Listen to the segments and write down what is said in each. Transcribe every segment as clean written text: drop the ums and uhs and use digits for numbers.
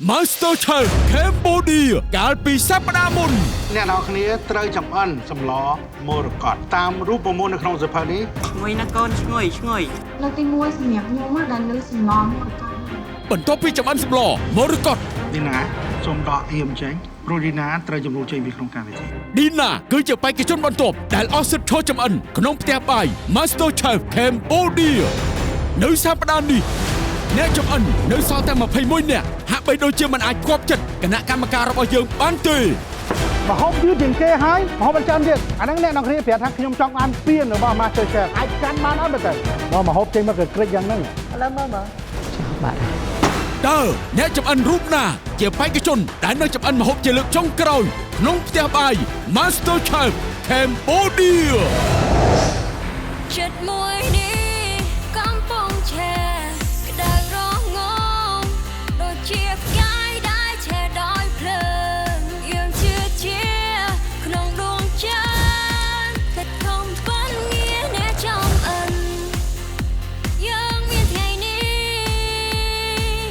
Master Chef Cambodia កាលពីសប្តាហ៍មុនអ្នកនរគ្នាត្រូវចម្អិនសម្លមរកតតាមរូបមន្តនៅក្នុងសៀវភៅនេះឈ្ងុយណាកូនឈ្ងុយលើកទី1សម្រាប់ខ្ញុំដែលលើសម្លមរកតបន្ទាប់ពីចម្អិនសម្លមរកតឌីណាសូមដកអៀមចេញព្រោះឌីណាត្រូវជំនួសចេញពីក្នុងកម្មវិធីឌីណាគឺជាបេក្ខជនបន្ទាប់ដែលអស់សិទ្ធិឈរចម្អិនក្នុងផ្ទះបាយ Master Chef Cambodia នៅសប្តាហ៍នេះអ្នកចម្អិននៅសល់តែ21នាក់ហាក់បីដូចជាមិនអាចគាប់ចិត្តគណៈកម្មការរបស់យើងបានទេមហូបយឺតជាងគេហើយមហូបច្រើនទៀតអាហ្នឹងអ្នកនរគ្នាប្រាប់ថាខ្ញុំចង់បានពៀនរបស់ Master Chef អាចកាន់បានអត់ទេមកមហូបចេញមកក្រិចយ៉ាងហ្នឹងឥឡូវមើលបាទតើអ្នកចម្អិនរូបណាជាបេក្ខជនដែលនៅចម្អិនម្ហូបជាលើកចុងក្រោយក្នុងផ្ទះបាយ Master Chef Cambodia ចិត្តមួយនេះកំពុងឆេះក្តៅរងងដូចជាផ្កាយដែលឆេះដោយភ្លើងយើងជឿជាក្នុងដួងចានខិតខំប៉ុនងារអ្នកចំអិនយើងមានថ្ងៃនេះ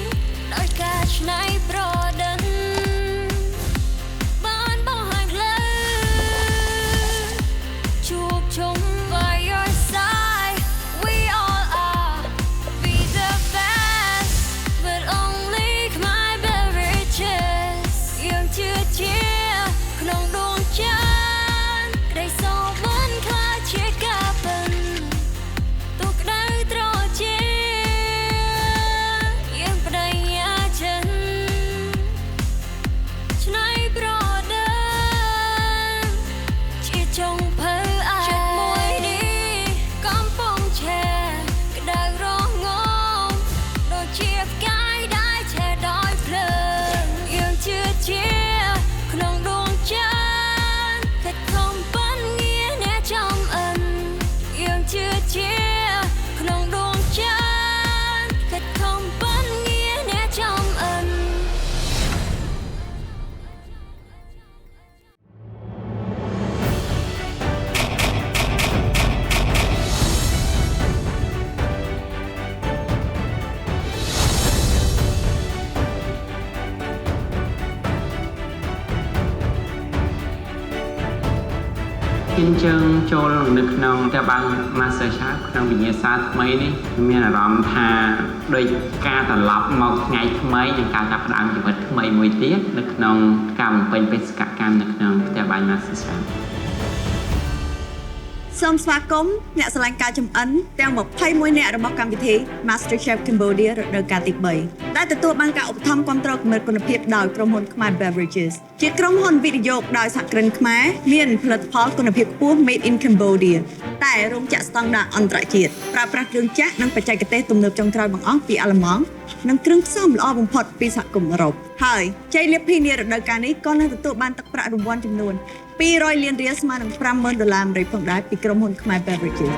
ដោយការច្នៃប្រឌិតបានបង្ហាញផ្លូវជួបជុំ by your side we all are be the best but only my beverages យើងជឿជាក្នុងដួងចានក្តីសោកមិនខ្លាចជាការពិនទូក្តៅត្រជាយើងប្តីអាចិនឆ្នៃប្រឌិតជាចុងភៅអាយចិត្តមួយនេះកំពុងឆេះក្តៅរងងដូចជាផ្កាយដែលឆេះដោយភ្លើងយើងជឿជាក្នុងដួងចានខិតខំប៉ុនងារអ្នកចំអិនយើងជឿជាក្នុងដួងចានខិតខំប៉ុនងារអ្នកចំអិន អញ្ចឹងចូលនៅក្នុងតែបាំង Master Chef ក្នុងវិញ្ញាសាថ្មីនេះមានអារម្មណ៍ថាដូចការត្រឡប់មកថ្ងៃថ្មីនិងការចាប់ផ្ដើមជីវិតថ្មីមួយទៀតនៅក្នុងការបំពេញបេសកកម្មនៅក្នុងផ្ទះបាយ Master Chef សូមស្វាគមន៍អ្នកស្រឡាញ់ការចម្អិនទាំង21នាក់របស់កម្មវិធី Master Chef Cambodia រដូវកាលទី3ដែលទទួលបានការឧបត្ថម្ភគាំទ្រកម្រិតគុណភាពដោយក្រុមហ៊ុន Khmer Beverages ជាក្រុមហ៊ុនវិនិយោគដោយសហគ្រិនខ្មែរមានផលិតផលគុណភាពខ្ពស់ Made in Cambodia តែរោងចក្រស្តង់ដារអន្តរជាតិប្រើប្រាស់គ្រឿងចាក់និងបច្ចេកទេសទំនើបចុងក្រោយបង្អស់ពីអាល្លឺម៉ង់និងគ្រឿងផ្សំល្អបំផុតពីសហគមន៍អឺរ៉ុបហើយជ័យលាភីនារដូវកាលនេះក៏នឹងទទួលបានទឹកប្រាក់រង្វាន់ចំនួន200លានរៀលស្មើនឹង$50,000ផងដែរពីក្រុមហ៊ុន Khmer Beverages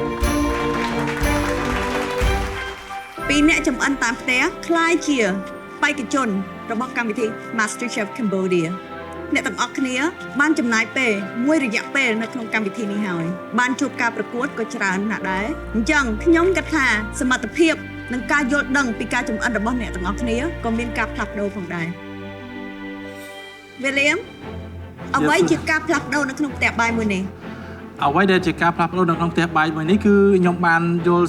ពីអ្នកចម្អិនតាមផ្ទះក្លាយជាបេក្ខជនរបស់កម្មវិធី Master Chef Cambodia អ្នកទាំងអស់គ្នាបានចំណាយពេលមួយរយៈពេលនៅក្នុងកម្មវិធីនេះហើយបានជួបការប្រកួតក៏ច្រើនណាស់ដែរអញ្ចឹងខ្ញុំគិតថាសមត្ថភាពនិងការយល់ដឹងពីការចម្អិនរបស់អ្នកទាំងអស់គ្នាក៏មានការផ្លាស់ប្ដូរផងដែរ William អ្វីជាការផ្លាស់ប្ដូរនៅក្នុងផ្ទះបាយមួយនេះអ្វីដែលជាការផ្លាស់ប្ដូរនៅក្នុងផ្ទះបាយមួយនេះគឺខ្ញុំបាន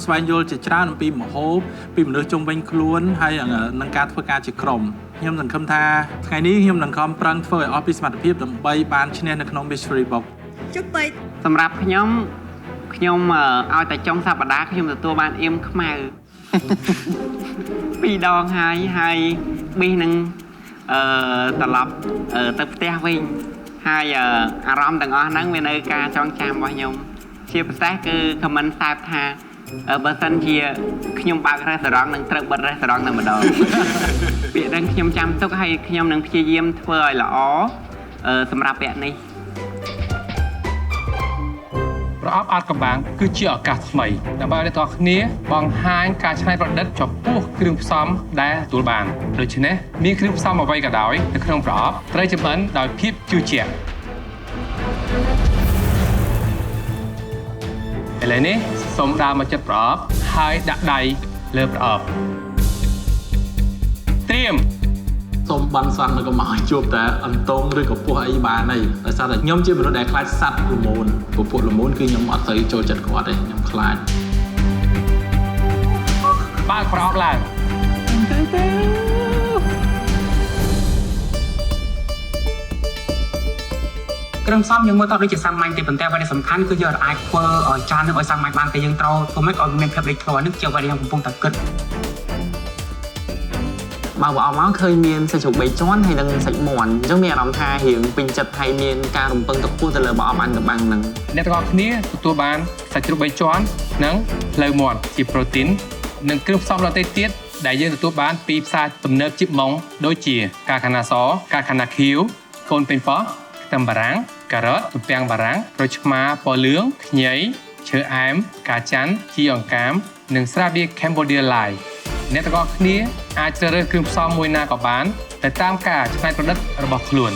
ស្វែងយល់ជាច្រើនអំពីម្ហូបពីមនុស្សជុំវិញខ្លួនហើយនឹងការធ្វើការជាក្រុមខ្ញុំសង្ឃឹមថាថ្ងៃនេះខ្ញុំនឹងខំប្រឹងធ្វើឲ្យអស់ពីសមត្ថភាពដើម្បីបានឈ្នះនៅក្នុង Mystery Box ជុំពេកសម្រាប់ខ្ញុំឲ្យតែចុងសប្តាហ៍ខ្ញុំទទួលបានអៀមខ្មៅ 2 ដងហើយប៊ីសនឹងត្រឡប់ទៅផ្ទះវិញហើយអារម្មណ៍ទាំងអស់ហ្នឹងវានៅការចងចាំរបស់ខ្ញុំជាពិសេសគឺ comment សែបថាបើសិនជាខ្ញុំបើករេស្តូរ៉ង់នឹងត្រូវបិទរេស្តូរ៉ង់តែម្ដង ពាក្យហ្នឹងខ្ញុំចាំទុកហើយខ្ញុំនឹងព្យាយាមធ្វើឲ្យល្អសម្រាប់ពាក្យនេះប្រអប់អាតកំបាំងគឺជាឱកាសថ្មីដើម្បីឲ្យអ្នកទាំងគ្នាបង្ហាញការច្នៃប្រឌិតចំពោះគ្រឿងផ្សំដែលទទួលបានដូច្នេះមានគ្រឿងផ្សំអ្វីក៏ដោយនៅក្នុងប្រអប់ត្រូវចម្អិនដោយភាពជឿជាក់ឥឡូវនេះសូមដើរមកជិតប្រអប់ហើយដាក់ដៃលើប្រអប់ត្រៀម ស សុំបានសន្តិក៏មកជួបតែអន្តងឬក៏ពោះអីបានហើយដោយសារតែខ្ញុំជាមនុស្សដែលខ្លាចសត្វល្មូនពពួកល្មូនគឺខ្ញុំអត់ទៅចូលចិត្តគាត់ទេខ្ញុំខ្លាចបើកប្រអប់ឡើងគ្រឿងផ្សំយើងមើលទៅដូចជាសាមញ្ញទេប៉ុន្តែអ្វីដែលសំខាន់គឺយើងអាចធ្វើឲ្យចាននឹងឲ្យសាមញ្ញបានតែយើងត្រូវធ្វើម៉េចឲ្យមានភាពលេចធ្លោនេះជាអ្វីដែលយើងកំពុងតែគិតបើអស់មកឃើញមានសាច់ជ្រូក3ជាន់ហើយនិងសាច់មាន់អញ្ចឹងមានអារម្មណ៍ថារៀងពេញចិត្តហើយមានការរំពឹងទុកខ្ពស់ទៅលើប្រអប់អានកំបាំងហ្នឹងអ្នកទាំងអស់គ្នាទទួលបានសាច់ជ្រូក3ជាន់និងផ្លូវមាន់ជាប្រូតេអ៊ីននិងគ្រឿងផ្សំដទៃទៀតដែលយើងទទួលបានពីផ្សារទំនើបជីបម៉ុងដូចជាកាខាណាសកាខាណាខៀវកូនពេញប៉ោះខ្ទឹមបារាំងការ៉ុតទំពាំងបារាំងក្រូចឆ្មាពណ៌លឿងខ្ញីឈើអែមកាច័ន្ទជីអង្កាមនិងស្រាបៀរ Cambodia Live អ្នកទាំងអស់គ្នាអាចជ្រើសរើសគ្រឿងផ្សំមួយណាក៏បានតែតាមការច្នៃប្រឌិតរបស់ខ្លួន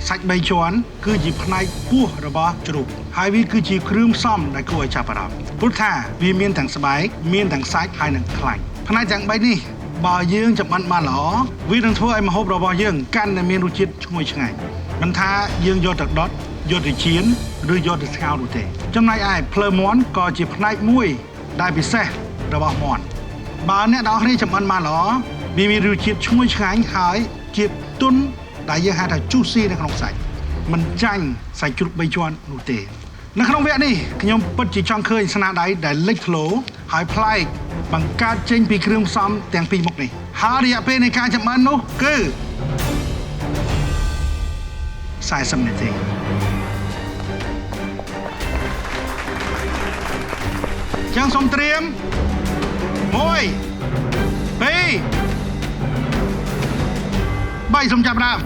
សាច់3ជាន់គឺជាផ្នែកពោះរបស់ជ្រូកហើយវាគឺជាគ្រឿងផ្សំដែលគួរឲ្យចាប់អារម្មណ៍ព្រោះថាវាមានទាំងស្បែកមានទាំងសាច់ហើយនិងខ្លាញ់ផ្នែកទាំង3នេះបើយើងចម្អិនបានល្អវានឹងធ្វើឲ្យម្ហូបរបស់យើងកាន់តែមានរសជាតិឈ្ងុយឆ្ងាញ់មិនថាយើងយកទៅដុតយកទៅចៀនឬយកទៅស្ងោរនោះទេចំណែកឯភ្លើមាន់ក៏ជាផ្នែកមួយដែលពិសេសរបស់មាន់បើអ្នកនរគ្នាចម្អិនបានល្អវាមានរសជាតិឈ្ងុយឆ្ងាញ់ហើយជាទន់ដែលយើងហៅថា juicy នៅក្នុងសាច់មិនចាញ់សាច់ជ្រូក3ជាន់នោះទេនៅក្នុងវគ្គនេះខ្ញុំពិតជាចង់ឃើញស្នាដៃដែលលេចធ្លោហើយប្លែកបង្កើតចេញពីគ្រឿងផ្សំទាំងពីរមុខនេះហើយរយៈពេលនៃការចម្អិននោះគឺ40នាទីចឹងសូមត្រៀម1 2 3សូមចាប់ដើម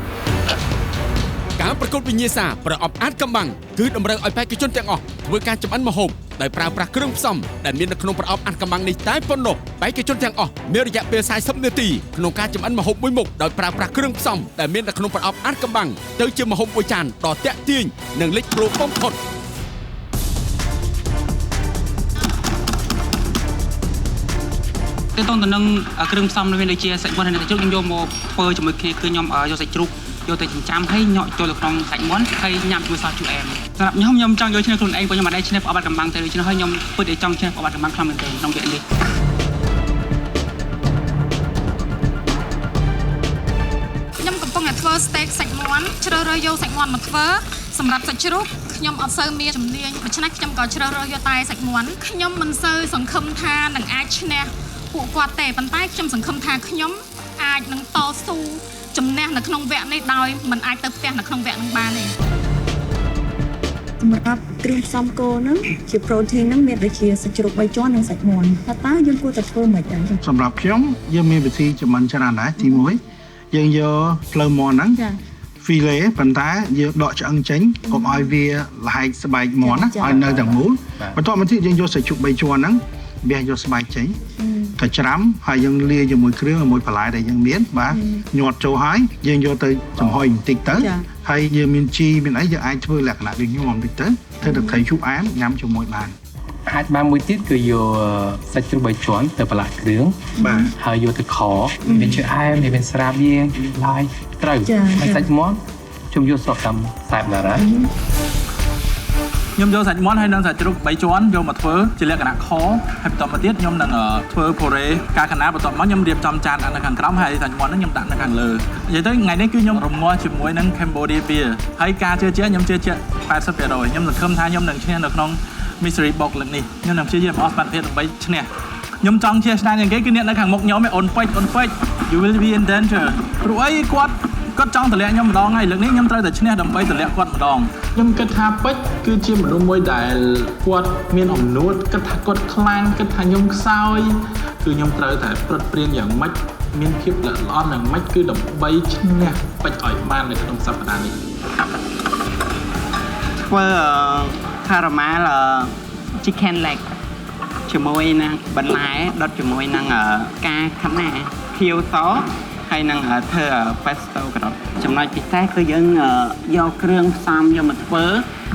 ការប្រកួតវិញ្ញាសាប្រអប់អាតកំបាំងគឺតម្រូវឲ្យបេក្ខជនទាំងអស់ធ្វើការចម្អិនម្ហូបដោយប្រើប្រាស់គ្រឿងផ្សំដែលមាននៅក្នុងប្រអប់អាតកំបាំងនេះតែប៉ុណ្ណោះបេក្ខជនទាំងអស់មានរយៈពេល40នាទីក្នុងការចម្អិនម្ហូបមួយមុខដោយប្រើប្រាស់គ្រឿងផ្សំដែលមាននៅក្នុងប្រអប់អាតកំបាំងទៅជាម្ហូបមួយចានដ៏ទាក់ទាញនិងលេចធ្លោបំផុតទៅទៅនឹងគ្រឿងផ្សំមានដូចជាសាច់មាន់ហើយសាច់ជ្រូកខ្ញុំយកមកធ្វើជាមួយគ្នាគឺខ្ញុំយកសាច់ជ្រូកយកទៅចិញ្ចាំហើយញ៉ក់ចូលទៅក្នុងសាច់មាន់ហើយញ៉ាំជាមួយសាច់ជូរអែមសម្រាប់ខ្ញុំចង់យកឈ្នះខ្លួនឯងព្រោះខ្ញុំមិនដែលឈ្នះប្រអប់កំបាំងទេដូច្នេះហើយខ្ញុំពិតតែចង់ឈ្នះប្រអប់កំបាំងខ្លាំងមែនទែនក្នុងវគ្គនេះខ្ញុំកំពុងតែធ្វើ steak សាច់មាន់ជ្រើសរើសយកសាច់មាន់មកធ្វើសម្រាប់សាច់ជ្រូកខ្ញុំអត់សូវមានជំនាញដូច្នេះខ្ញុំក៏ជ្រើសរើសយកតែសាច់មាន់ខ្ញុំមិនសូវសង្ឃឹមថានឹងអាចឈ្នះពួកគាត់ទេប៉ុន្តែខ្ញុំសង្ឃឹមថាខ្ញុំអាចនឹងតស៊ូជំនះនៅក្នុងវគ្គនេះដោយមិនអាចទៅផ្ទះនៅក្នុងវគ្គនឹងបានទេសម្រាប់គ្រឿងផ្សំគោហ្នឹងជា protein ហ្នឹងមានដូចជាសាច់ជ្រូក3ជាន់និងសាច់មាន់តើយើងគួរតែធ្វើម៉េចដែរសម្រាប់ខ្ញុំយើងមានវិធីចម្អិនច្រើនដែរទី1យើងយកភ្លៅមាន់ហ្នឹងចាfilet ប៉ុន្តែយើងដកឆ្អឹងចេញកុំឲ្យវាលហែកស្បែកមាន់ណាឲ្យនៅទាំងមូលបន្ទាប់មកទៀតយើងយកសាច់ជ្រូក3ជាន់ហ្នឹងបេះយកស្បែកចេញក៏ច្រាំហើយយើងលាយជាមួយគ្រឿងជាមួយបន្លែដែលយើងមានបាទញាត់ចូលហើយយើងយកទៅចំហុយបន្តិចទៅហើយយើងមានជីមានអីយើងអាចធ្វើលក្ខណៈដូចខ្ញុំបន្តិចទៅធ្វើទឹកត្រីជូរអែមញ៉ាំជាមួយបានអាចបានមួយទៀតគឺយកសាច់ជ្រូក3ជាន់ទៅប្រឡាក់គ្រឿងបាទហើយយកទៅខមានឈើអែមមានស្រាបៀរឡាយត្រូវហើយសាច់មាន់ខ្ញុំយកស្រុកតាមខ្សែបណារ៉ាខ្ញុំយកសាច់មាន់ហើយនិងសាច់ជ្រូក3ជាន់យកមកធ្វើជាលក្ខណៈខហើយបន្តមកទៀតខ្ញុំនឹងធ្វើពូរ៉េកាខាណាបន្ទាប់មកខ្ញុំរៀបចំចានដាក់នៅខាងក្រោមហើយសាច់មាន់ហ្នឹងខ្ញុំដាក់នៅខាងលើនិយាយទៅថ្ងៃនេះគឺខ្ញុំរងាស់ជាមួយនឹង Cambodia Beer ហើយការជឿជាក់ខ្ញុំជឿជាក់ 80% ខ្ញុំសង្ឃឹមថាខ្ញុំនឹងឈ្នះនៅក្នុង Mystery Box លើកនេះខ្ញុំនឹងព្យាយាមអស់សមត្ថភាពដើម្បីឈ្នះខ្ញុំចង់ឈ្នះឆ្នងយ៉ាងគេគឺអ្នកនៅខាងមុខខ្ញុំឯងអូនពេជ្រ you will be in danger ព្រោះអីគាត់ចង់តម្លាក់ខ្ញុំម្ដងហើយលើកនេះខ្ញុំត្រូវតែឈ្នះដើម្បីតម្លាក់គាត់ម្ដងខ្ញុំគិតថាពេជ្រគឺជាមនុស្សមួយដែលគាត់មានអំណួតគិតថាគាត់ខ្លាំងគិតថាខ្ញុំខ្សោយគឺខ្ញុំត្រូវតែប្រឹកព្រៀនយ៉ាងម៉េចមានភាពល្អិតល្អន់យ៉ាងម៉េចគឺដើម្បីឈ្នះពេជ្រឲ្យបាននៅក្នុងសប្តាហ៍នេះធ្វើ caramel chicken leg ជាមួយនឹងបន្លែដុតជាមួយនឹងការខាណាខៀវសហើយនឹងធ្វើ pesto ក៏ចំណុចពិសេសគឺយើងយកគ្រឿងផ្សំយកមកធ្វើ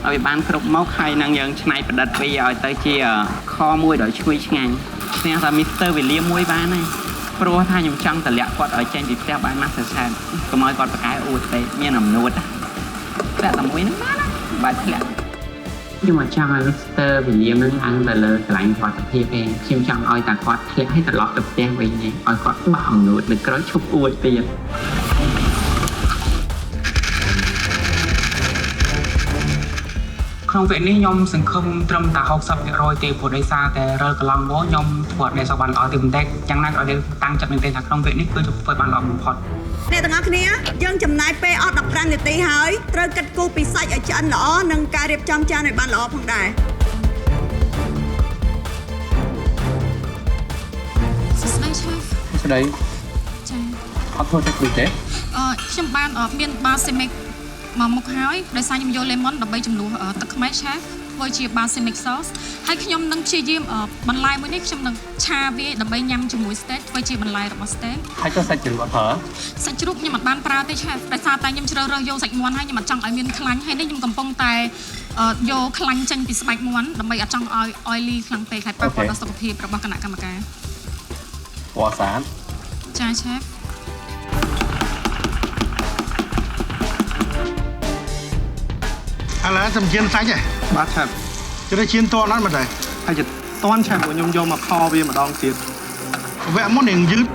ឲ្យវាបានគ្រប់មុខហើយនឹងយើងច្នៃប្រឌិតវាឲ្យទៅជាខមួយដ៏ឈ្ងុយឆ្ងាញ់ស្ទះតែ Mr. William មួយបានហើយ ព្រោះថាខ្ញុំចង់តម្លាក់គាត់ឲ្យចេញពីផ្ទះបាន Master Chef កុំឲ្យគាត់ប្រកែអ៊ូទេមានអំនួតតែតែមួយហ្នឹងបានធ្លាក់ខ្ញុំមកចង់ឲ្យ Mr. William នឹងឡើងទៅលើកន្លែងសុខភាពឯងខ្ញុំចង់ឲ្យតែគាត់ធ្លាក់ឲ្យត្រឡប់ទៅផ្ទះវិញឯងឲ្យគាត់បោះអំនួតលើក្រោយឈប់អួតទៀតក្នុងវគ្គនេះខ្ញុំសង្ឃឹមត្រឹមតែ 60% ទេព្រោះដោយសារតែរាល់កន្លងមកខ្ញុំធ្វើអត់ដែលសោះបានល្អទេប៉ុន្តែយ៉ាងណាក៏ដោយតាំងចិត្តមែនទេថាក្នុងវគ្គនេះគឺធ្វើបានល្អបំផុតអ្នកទាំងអស់គ្នាយើងចំណាយពេលអស់15នាទីហើយត្រូវកាត់គូពីសាច់ឲ្យឆ្អិនល្អនិងការរៀបចំចានឲ្យបានល្អផងដែរសួស្តីឆេហ្វ ស្ដី ចា៎ អត់ធ្វើតែដូចទេ ខ្ញុំបានមាន balsamic មកមុខហើយដោយសារខ្ញុំយក lemon ដើម្បីជំនួសទឹកខ្មេះ chef ធ្វើជា balsamic sauce ហើយខ្ញុំនឹងព្យាយាមបន្លែមួយនេះខ្ញុំនឹងឆាវាដើម្បីញ៉ាំជាមួយ steak ធ្វើជាបន្លែរបស់ steak ហើយចុះសាច់ជ្រូកអត់ប្រើ សាច់ជ្រូកខ្ញុំអត់បានប្រើទេ chef ដោយសារតែខ្ញុំជ្រើសរើសយកសាច់មាន់ហើយខ្ញុំអត់ចង់ឲ្យមានខ្លាញ់ហើយនេះខ្ញុំកំពុងតែយកខ្លាញ់ចេញពីស្បែកមាន់ដើម្បីអត់ចង់ឲ្យ oily ខ្លាំងពេកហើយប៉ះពាល់ដល់សុខភាពរបស់គណៈកម្មការ ពណ៌ស្អាត ចា chef ឥឡូវសំជៀនសាច់ហ៎ បាទ Chef ជិះជៀនតអត់មកដែរ ហើយជាតន់ Chef ពួកខ្ញុំយកមកខវាម្ដងទៀត វគ្គមុននឹងយឺតឥ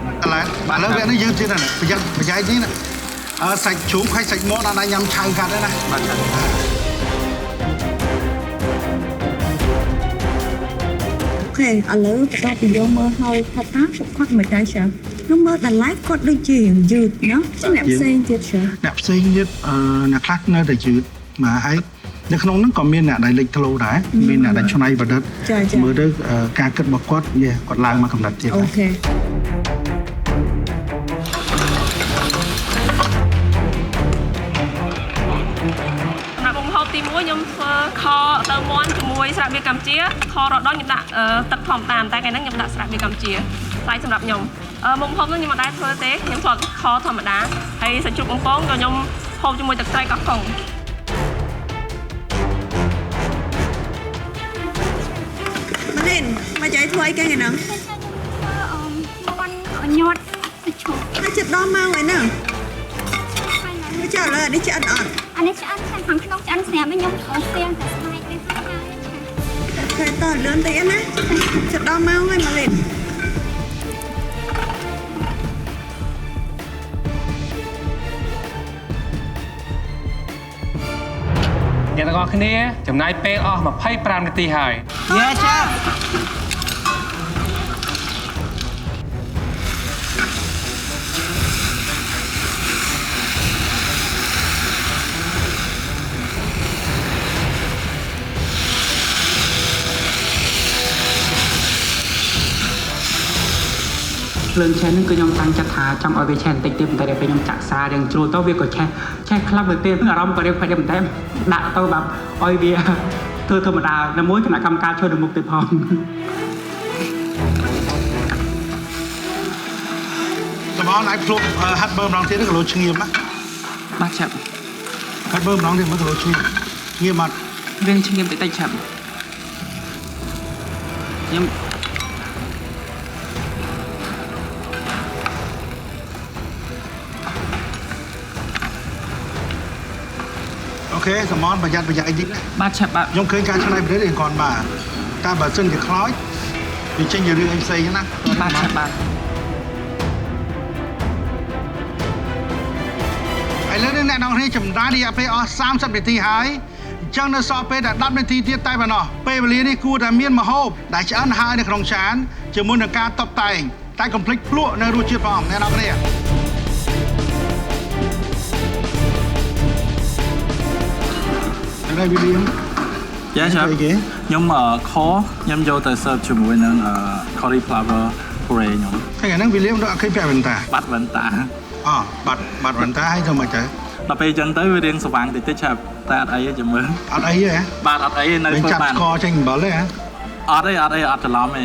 ឡូវវគ្គនេះយឺតទៀតណាប្រយ័ត្នប្រយែកនេះណាសាច់ជ្រូកហើយសាច់មាន់អាចញ៉ាំឆៅកាត់ដែរណាបាទ Chef អូខេឥឡូវបន្ទាប់ពីយកមើលហើយថាតើគាត់មិនដែរ chef ខ្ញុំមើលដល់ live គាត់ដូចជាយឺតណាអ្នកផ្សេងទៀត chef អ្នកផ្សេងទៀតអ្នកខ្លះនៅតែយឺតមកហើយនៅក្នុងហ្នឹងក៏មានអ្នកដែលលេចធ្លោដែរមានអ្នកដែលឆ្នៃប្រឌិតមើលទៅការគិតរបស់គាត់គាត់ឡើងមកកម្រិតទៀតអូខេមុខម្ហូបទី1ខ្ញុំធ្វើខទៅមាន់ជាមួយស្រាបៀរកម្ពុជាខរដុញខ្ញុំដាក់ទឹកធម្មតាតែថ្ងៃហ្នឹងខ្ញុំដាក់ស្រាបៀរកម្ពុជាថ្លៃសម្រាប់ខ្ញុំមុខម្ហូបហ្នឹងខ្ញុំមិនដែរធ្វើទេខ្ញុំធ្វើខធម្មតាហើយសាច់ជ្រូកបំពងក៏ខ្ញុំហូបជាមួយទឹកត្រីកោះកុងម៉ាលីនមកចៃធ្វើអីគេហ្នឹងមាន់ញាត់ឈប់ ចិត្តដល់ម៉ោងហើយហ្នឹងមកចៅលើនេះឆ្អិនអត់អានេះឆ្អិនខាងក្នុងឆ្អិនស្រាប់ខ្ញុំស្ទៀងតែស្បែកវាហើយតែតលឿនតិចណាចិត្តដល់ម៉ោងហើយម៉ាលីនអ្នកទាំងអស់គ្នាចំណាយពេលអស់25នាទីហើយ Yeah chef ភ្លើងឆេះហ្នឹងគឺខ្ញុំតាំងចិត្តថាចង់ឲ្យវាឆេះបន្តិចទៀតប៉ុន្តែពេលខ្ញុំចាក់ស្រារៀងជ្រួលទៅវាក៏ឆេះខ្លាំងទៅទៀតអារម្មណ៍ក៏រៀងខ្វាច់ប៉ុន្តែដាក់ទៅแบบឲ្យវាធ្វើធម្មតាតែមួយគណៈកម្មការជួយទៅមុខទៀតផងតំបន់អាចភ្លុកហាត់បឺម្ដងទៀតគីឡូឈ្ងៀមណាបាទឆាប់ហាត់បឺម្ដងទៀតមើលគីឡូឈ្ងៀមអត់រៀងឈ្ងៀមតិចឆាប់ខ្ញុំ អូខេសមនប្រយ័ត្នប្រយែកតិចណាបាទឆាប់បាទខ្ញុំឃើញការឆ្នៃប្រឌិតរៀងគាត់បាទតែបើសិនជាខ្លោចវាចេញជារឿងអីផ្សេងណាបាទឆាប់បាទឥឡូវនេះអ្នកនរគ្នាចម្រើនរយៈពេលអស់30នាទីហើយអញ្ចឹងនៅសល់ពេលតែ10នាទីទៀតតែប៉ុណ្ណោះពេលវេលានេះគួរតែមានម្ហូបដែលឆ្អិនហើយនៅក្នុងចានជាមួយនឹងការតុបតែងតែកុំភ្លេចភ្លក់នៅរសជាតិផងអ្នកនរគ្នាហើយវីលៀម Yeah chef ខ្ញុំខខ្ញុំយកទៅ serve ជាមួយនឹង cauliflower puree ខ្ញុំ ថ្ងៃហ្នឹងវីលៀមអត់ឃើញពាក់វ៉ែនតាបាត់វ៉ែនតាបាត់វ៉ែនតាហើយទៅមកទៅដល់ពេលអញ្ចឹងទៅវារៀងស្វាងតិច chef តែអត់អីទេចាំមើលអត់អីទេបាទអត់អីនៅធ្វើបានចាប់ស្គរចេញអំបិលទេអត់ច្រឡំទេ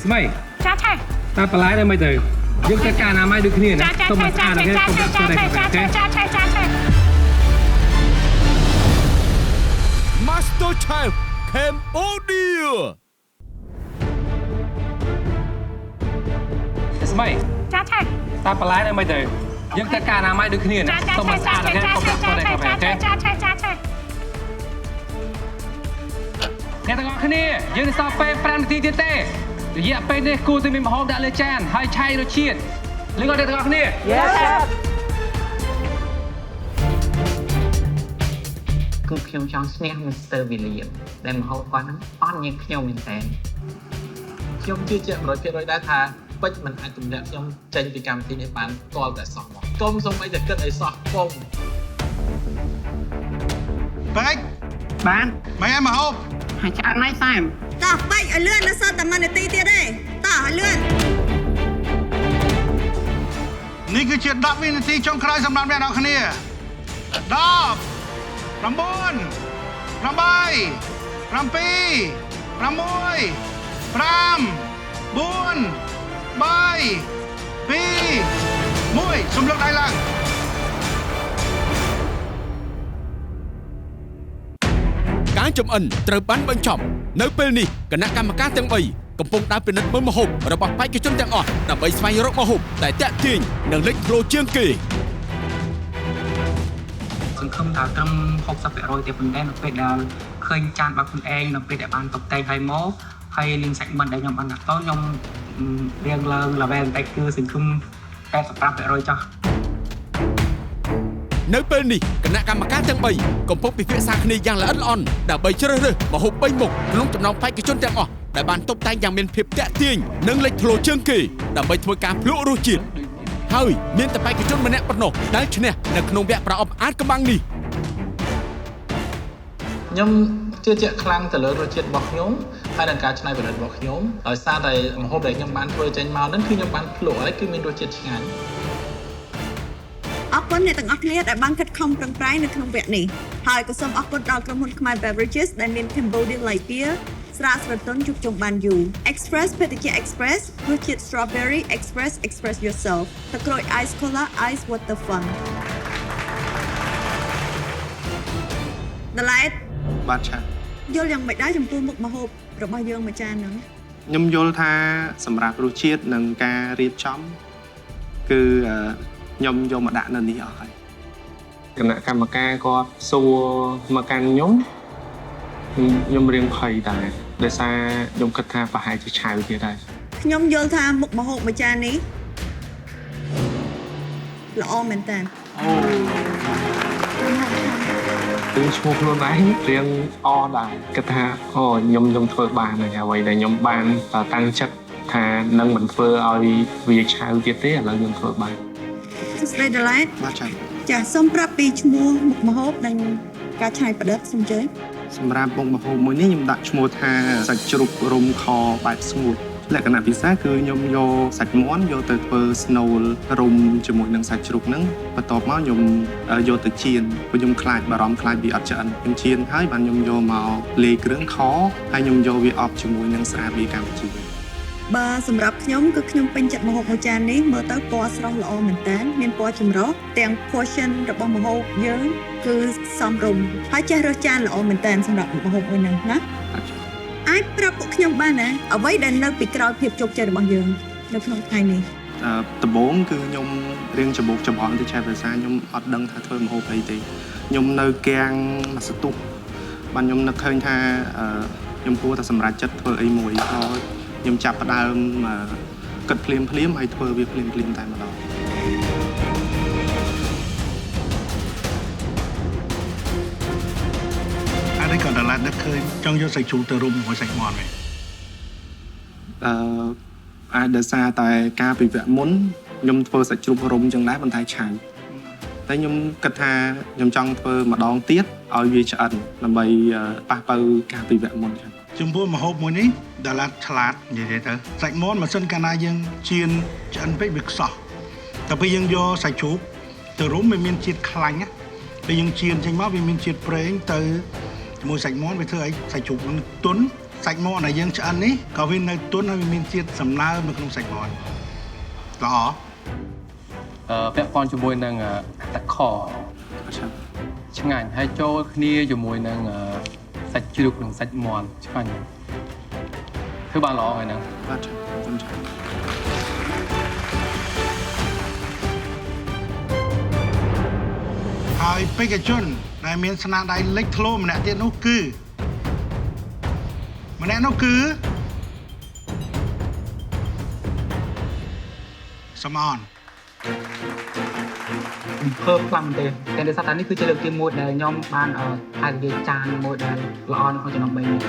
ស្មៃចាឆេះតើបន្លែនៅមិនទៅ យើងត្រូវការអនាម័យដូចគ្នាណាសូមមកស្អាតអូខេសូមធ្វើតែអូខេ Master Chef Cambodia ស្មៃចាឆែកតាបន្លែនៅមិនទៅយើងត្រូវការអនាម័យដូចគ្នាណាសូមមកស្អាតអូខេសូមធ្វើតែអូខេចាឆែកអ្នកទាំងអស់គ្នាយើងនឹងសល់ពេល5នាទីទៀតទេរយៈពេលនេះគួរតែមានម្ហូបដាក់លើចានហើយឆៃរសជាតិលឺគាត់អ្នកទាំងអស់គ្នា Yes chef គឺខ្ញុំចង់ឈ្នះ Mr. William ដែលម្ហូបគាត់ហ្នឹងអត់ញ៉ាំខ្ញុំមែនតើខ្ញុំជឿជាក់ 100% ដែរថាពេជ្រមិនអាចទម្លាក់ខ្ញុំចេញពីកម្មវិធីនេះបានទាល់តែសោះមកកុំសូម្បីតែគិតអីសោះកុំពេជ្របានមិនឲ្យម្ហូបហើយឆ្អឹងណៃសែម តោះបាច់ឲ្យលឿននៅសល់តែ1នាទីទៀតទេតោះឲ្យលឿន នេះគឺជា10វិនាទីចុងក្រោយសម្រាប់អ្នកនរគ្នា10 9 8 7 6 5 4 3 2 1សូមលើកដៃឡើងការចំអិនត្រូវបានបញ្ចប់នៅពេលនេះគណៈកម្មការទាំង3កំពុងដើរពិនិត្យមើលម្ហូបរបស់បេក្ខជនទាំងអស់ដើម្បីស្វែងរកម្ហូបដែលទាក់ទាញនិងលេចធ្លោជាងគេសង្ឃឹមថាត្រឹម 60% ទេប៉ុន្តែនៅពេលដែលឃើញចានរបស់ខ្លួនឯងនៅពេលដែលបានតុបតែងឲ្យមកហើយលៀងសាច់មិនដែលខ្ញុំបានដាក់ទៅខ្ញុំរៀងឡើង level បន្តិចគឺសង្ឃឹម 85% ចុះ នៅពេលនេះគណៈកម្មការទាំង3កំពុងពិភាក្សាគ្នាយ៉ាងល្អិតល្អន់ដើម្បីជ្រើសរើសម្ហូប3មុខក្នុងចំណោមបេក្ខជនទាំងអស់ដែលបានតុបតែងយ៉ាងមានភាពទាក់ទាញនិងលេចធ្លោជាងគេដើម្បីធ្វើការភ្លក់រសជាតិហើយមានតែបេក្ខជនម្នាក់ប៉ុណ្ណោះដែលឈ្នះនៅក្នុងវគ្គប្រអប់អាតកម្បាំងនេះ ខ្ញុំជឿជាក់ខ្លាំងទៅលើរសជាតិរបស់ខ្ញុំហើយនឹងការច្នៃប្រឌិតរបស់ខ្ញុំដោយសារតែម្ហូបដែលខ្ញុំបានធ្វើចេញមកហ្នឹងគឺខ្ញុំបានភ្លក់ហើយគឺមានរសជាតិឆ្ងាញ់ អរគុណអ្នកទាំងអស់គ្នាដែលបានខិតខំប្រឹងប្រែងនៅក្នុងវគ្គនេះហើយក៏សូមអរគុណដល់ក្រុមហ៊ុនខ្មែរ Beverages ដែលមាន Cambodia Light Beer ស្រាស្រទន់ជួបជុំបានយូរ Express ភេសជ្ជៈ Express រសជាតិ Strawberry Express Express Yourself ទឹកក្រូច Ice Cola Ice Water Fun ដឡែត បាទឆា យល់យ៉ាងម៉េចដែរចំពោះមុខម្ហូបរបស់យើងមួយចានហ្នឹង ខ្ញុំយល់ថាសម្រាប់រសជាតិនិងការរៀបចំគឺខ្ញុំយកមកដាក់នៅនេះអស់ហើយគណៈកម្មការគាត់សួរមកកាន់ខ្ញុំរៀងភ័យដែរដោយសារខ្ញុំគិតថាប្រហែលជាឆៅទៀតដែរ ខ្ញុំយល់ថាមុខម្ហូបមួយចាននេះល្អមែនតើ គឺឈ្មោះខ្លួនឯងរៀងអដែរគិតថាខ្ញុំធ្វើបានហើយអ្វីដែលខ្ញុំបានតាំងចិត្តថានឹងមិនធ្វើឲ្យវាឆៅទៀតទេឥឡូវខ្ញុំធ្វើបាន សួស្ដីដឡែត បាទចា៎ ចាសូមប្រាប់ពីឈ្មោះមុខម្ហូបនិងការច្នៃប្រឌិតសូមជើញ សម្រាប់មុខម្ហូបមួយនេះខ្ញុំដាក់ឈ្មោះថាសាច់ជ្រូករុំខបែបស្ងួតលក្ខណៈពិសេសគឺខ្ញុំយកសាច់មាន់យកទៅធ្វើស្នូលរុំជាមួយនឹងសាច់ជ្រូកហ្នឹងបន្ទាប់មកខ្ញុំយកទៅចៀនព្រោះខ្ញុំខ្លាចបារម្ភខ្លាចវាអត់ឆ្អិនខ្ញុំចៀនហើយបានខ្ញុំយកមកលាយគ្រឿងខហើយខ្ញុំយកវាអបជាមួយនឹងស្រាបៀរកម្ពុជា បាទសម្រាប់ខ្ញុំគឺខ្ញុំពេញចិត្តម្ហូបមួយចាននេះមើលទៅពណ៌ស្រស់ល្អមែនតើមានពណ៌ចម្រុះទាំង portion របស់ម្ហូបយើងគឺសមរម្យហើយចេះរើសចានល្អមែនតើសម្រាប់ម្ហូបមួយហ្នឹងណាអាចប្រាប់ពួកខ្ញុំបានណាអ្វីដែលនៅពីក្រោយភាពជោគជ័យរបស់យើងនៅក្នុងថ្ងៃនេះ ដំបូងគឺខ្ញុំរៀងច្បោកច្បងទៅឆែកភាសាខ្ញុំអត់ដឹងថាធ្វើម្ហូបអីទេខ្ញុំនៅគាំងមួយសន្ទុះបានខ្ញុំនឹកឃើញថាខ្ញុំគួរតែសម្រេចចិត្តធ្វើអីមួយហើយខ្ញុំចាប់ផ្ដើមគិតភ្លាមហើយធ្វើវាភ្លាមតែម្ដង នេះក៏ដល់ដឹកឃើញចង់យកសាច់ជ្រូកទៅរុំជាមួយសាច់មាន់វិញអាចដោយសារតែការពិវៈមុនខ្ញុំធ្វើសាច់ជ្រូករុំចឹងដែរប៉ុន្តែឆៅតែខ្ញុំគិតថាខ្ញុំចង់ធ្វើម្ដងទៀតឲ្យវាឆ្អិនដើម្បីប៉ះបើការពិវៈមុនចឹង ចំពោះម្ហូបមួយនេះដល់ឡាត់ឆ្លាតនិយាយទៅសាច់មាន់ម៉ាស៊ីនកាលណាយើងចៀនឆ្អិនពេកវាខ្សោះតែពេលយើងយកសាច់ជ្រូកទៅរុំវាមានជាតិខ្លាញ់ណាពេលយើងចៀនចេញមកវាមានជាតិប្រេងទៅជាមួយសាច់មាន់វាធ្វើឲ្យសាច់ជ្រូកនឹងទន់សាច់មាន់ដែលយើងឆ្អិននេះក៏វានៅទន់ហើយវាមានជាតិសំណើមនៅក្នុងសាច់មាន់ ល្អ ពាក់ព័ន្ធជាមួយនឹងទឹកខឆ្ងាញ់ហើយចូលគ្នាជាមួយនឹងសាច់ជ្រូកនិងសាច់មាន់ឆ្ងាញ់ធ្វើបានល្អហើយហ្នឹង បាទអរគុណច្រើន ហើយបេក្ខជនដែលមានស្នាដៃលេចធ្លោម្នាក់ទៀតនោះគឺសំអន ភើបខ្លាំងមែនទេតែដោយសារតែនេះគឺជាលើកទី1ដែលខ្ញុំបានអាចនិយាយចានមួយដែលល្អនៅក្នុងចំណុច3នេះ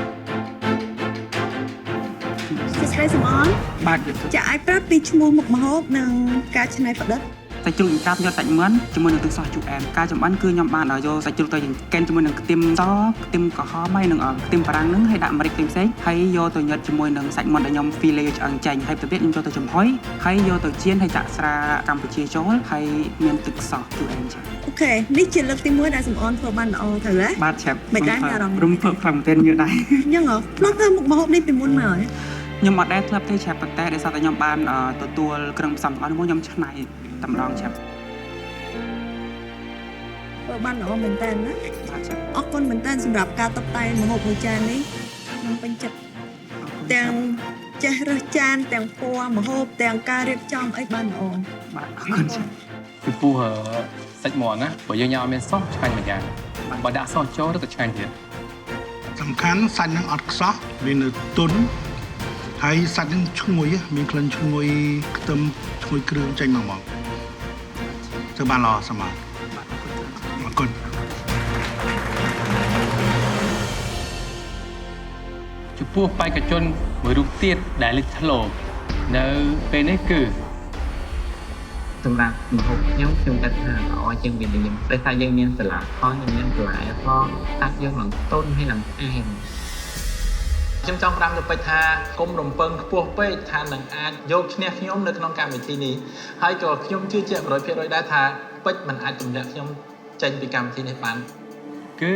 សួស្តីសំអន បាទ ចាអាចប្រាប់ពីឈ្មោះមុខម្ហូបនិងការច្នៃប្រឌិត សាច់ជ្រូកញ៉ាំយកសាច់មាន់ជាមួយនឹងទឹកសោះជូរអែមការចម្អិនគឺខ្ញុំបានយកសាច់ជ្រូកទៅកេនជាមួយនឹងខ្ទឹមសខ្ទឹមក្រហមហើយនឹងខ្ទឹមបារាំងហ្នឹងហើយដាក់ម្រេចផ្សេងៗហើយយកទៅញ៉ាត់ជាមួយនឹងសាច់មាន់ដែលខ្ញុំ fillet ឆ្អឹងចេញហើយទៅទៀតខ្ញុំយកទៅចំហុយហើយយកទៅចៀនហើយចាក់ស្រាកម្ពុជាចូលហើយមានទឹកសោះជូរអែមចា៎ អូខេនេះជាលើកទី1ដែលសំអនធ្វើបានល្អទៅហ៎ បាទឆាប់ មិនដែរមានអារម្មណ៍ រំភើបខ្លាំងមែនទែនយឺដែរ អញ្ចឹងហ៎ធ្លាប់ធ្វើមុខម្ហូបនេះពីមុនមកហ៎ ខ្ញុំអត់ដែរធ្លាប់ទេឆាប់ប៉ុន្តែដោយសារតែខ្ញុំបានទទួលគ្រឿងផ្សំទាំងអស់នេះមកខ្ញុំឆ្នៃតែម្ដងឆាប់ ធ្វើបានល្អមែនតើណាអរគុណមែនតើសម្រាប់ការតុបតែងម្ហូបមួយចាននេះខ្ញុំពេញចិត្តទាំងចេះរើសចានទាំងពណ៌ម្ហូបទាំងការរៀបចំអីបានល្អ បាទអរគុណចា៎ ពីព្រោះសាច់មាន់ណាបើយើងញ៉ាំអត់មានសោះឆ្ងាញ់មួយយ៉ាងបើដាក់សោះចូលទៅឆ្ងាញ់ទៀត សំខាន់សាច់នឹងអត់ខ្សោះវានៅទន់ហើយសាច់នឹងឈ្ងុយមានក្លិនឈ្ងុយខ្ទឹមឈ្ងុយគ្រឿងចេញមកធ្វើបានល្អសមអរគុណ ចំពោះបេក្ខជនមួយរូបទៀតដែលលេចធ្លោនៅពេលនេះគឺ សម្រាប់ម្ហូបខ្ញុំគិតថាល្អជាងវាខ្ញុំដោយសារយើងមានសាឡាផងយើងមានបន្លែផងសាច់យើងនឹងទន់ហើយនឹងអែម ខ្ញុំចង់ផ្ដាំទៅពេចថាគុំរំពឹងខ្ពស់ពេកថានឹងអាចយកឈ្នះខ្ញុំនៅក្នុងកម្មវិធីនេះហើយក៏ខ្ញុំជឿជាក់ 100% ដែរថាពេចមិនអាចទម្លាក់ខ្ញុំចេញពីកម្មវិធីនេះបាន គឺ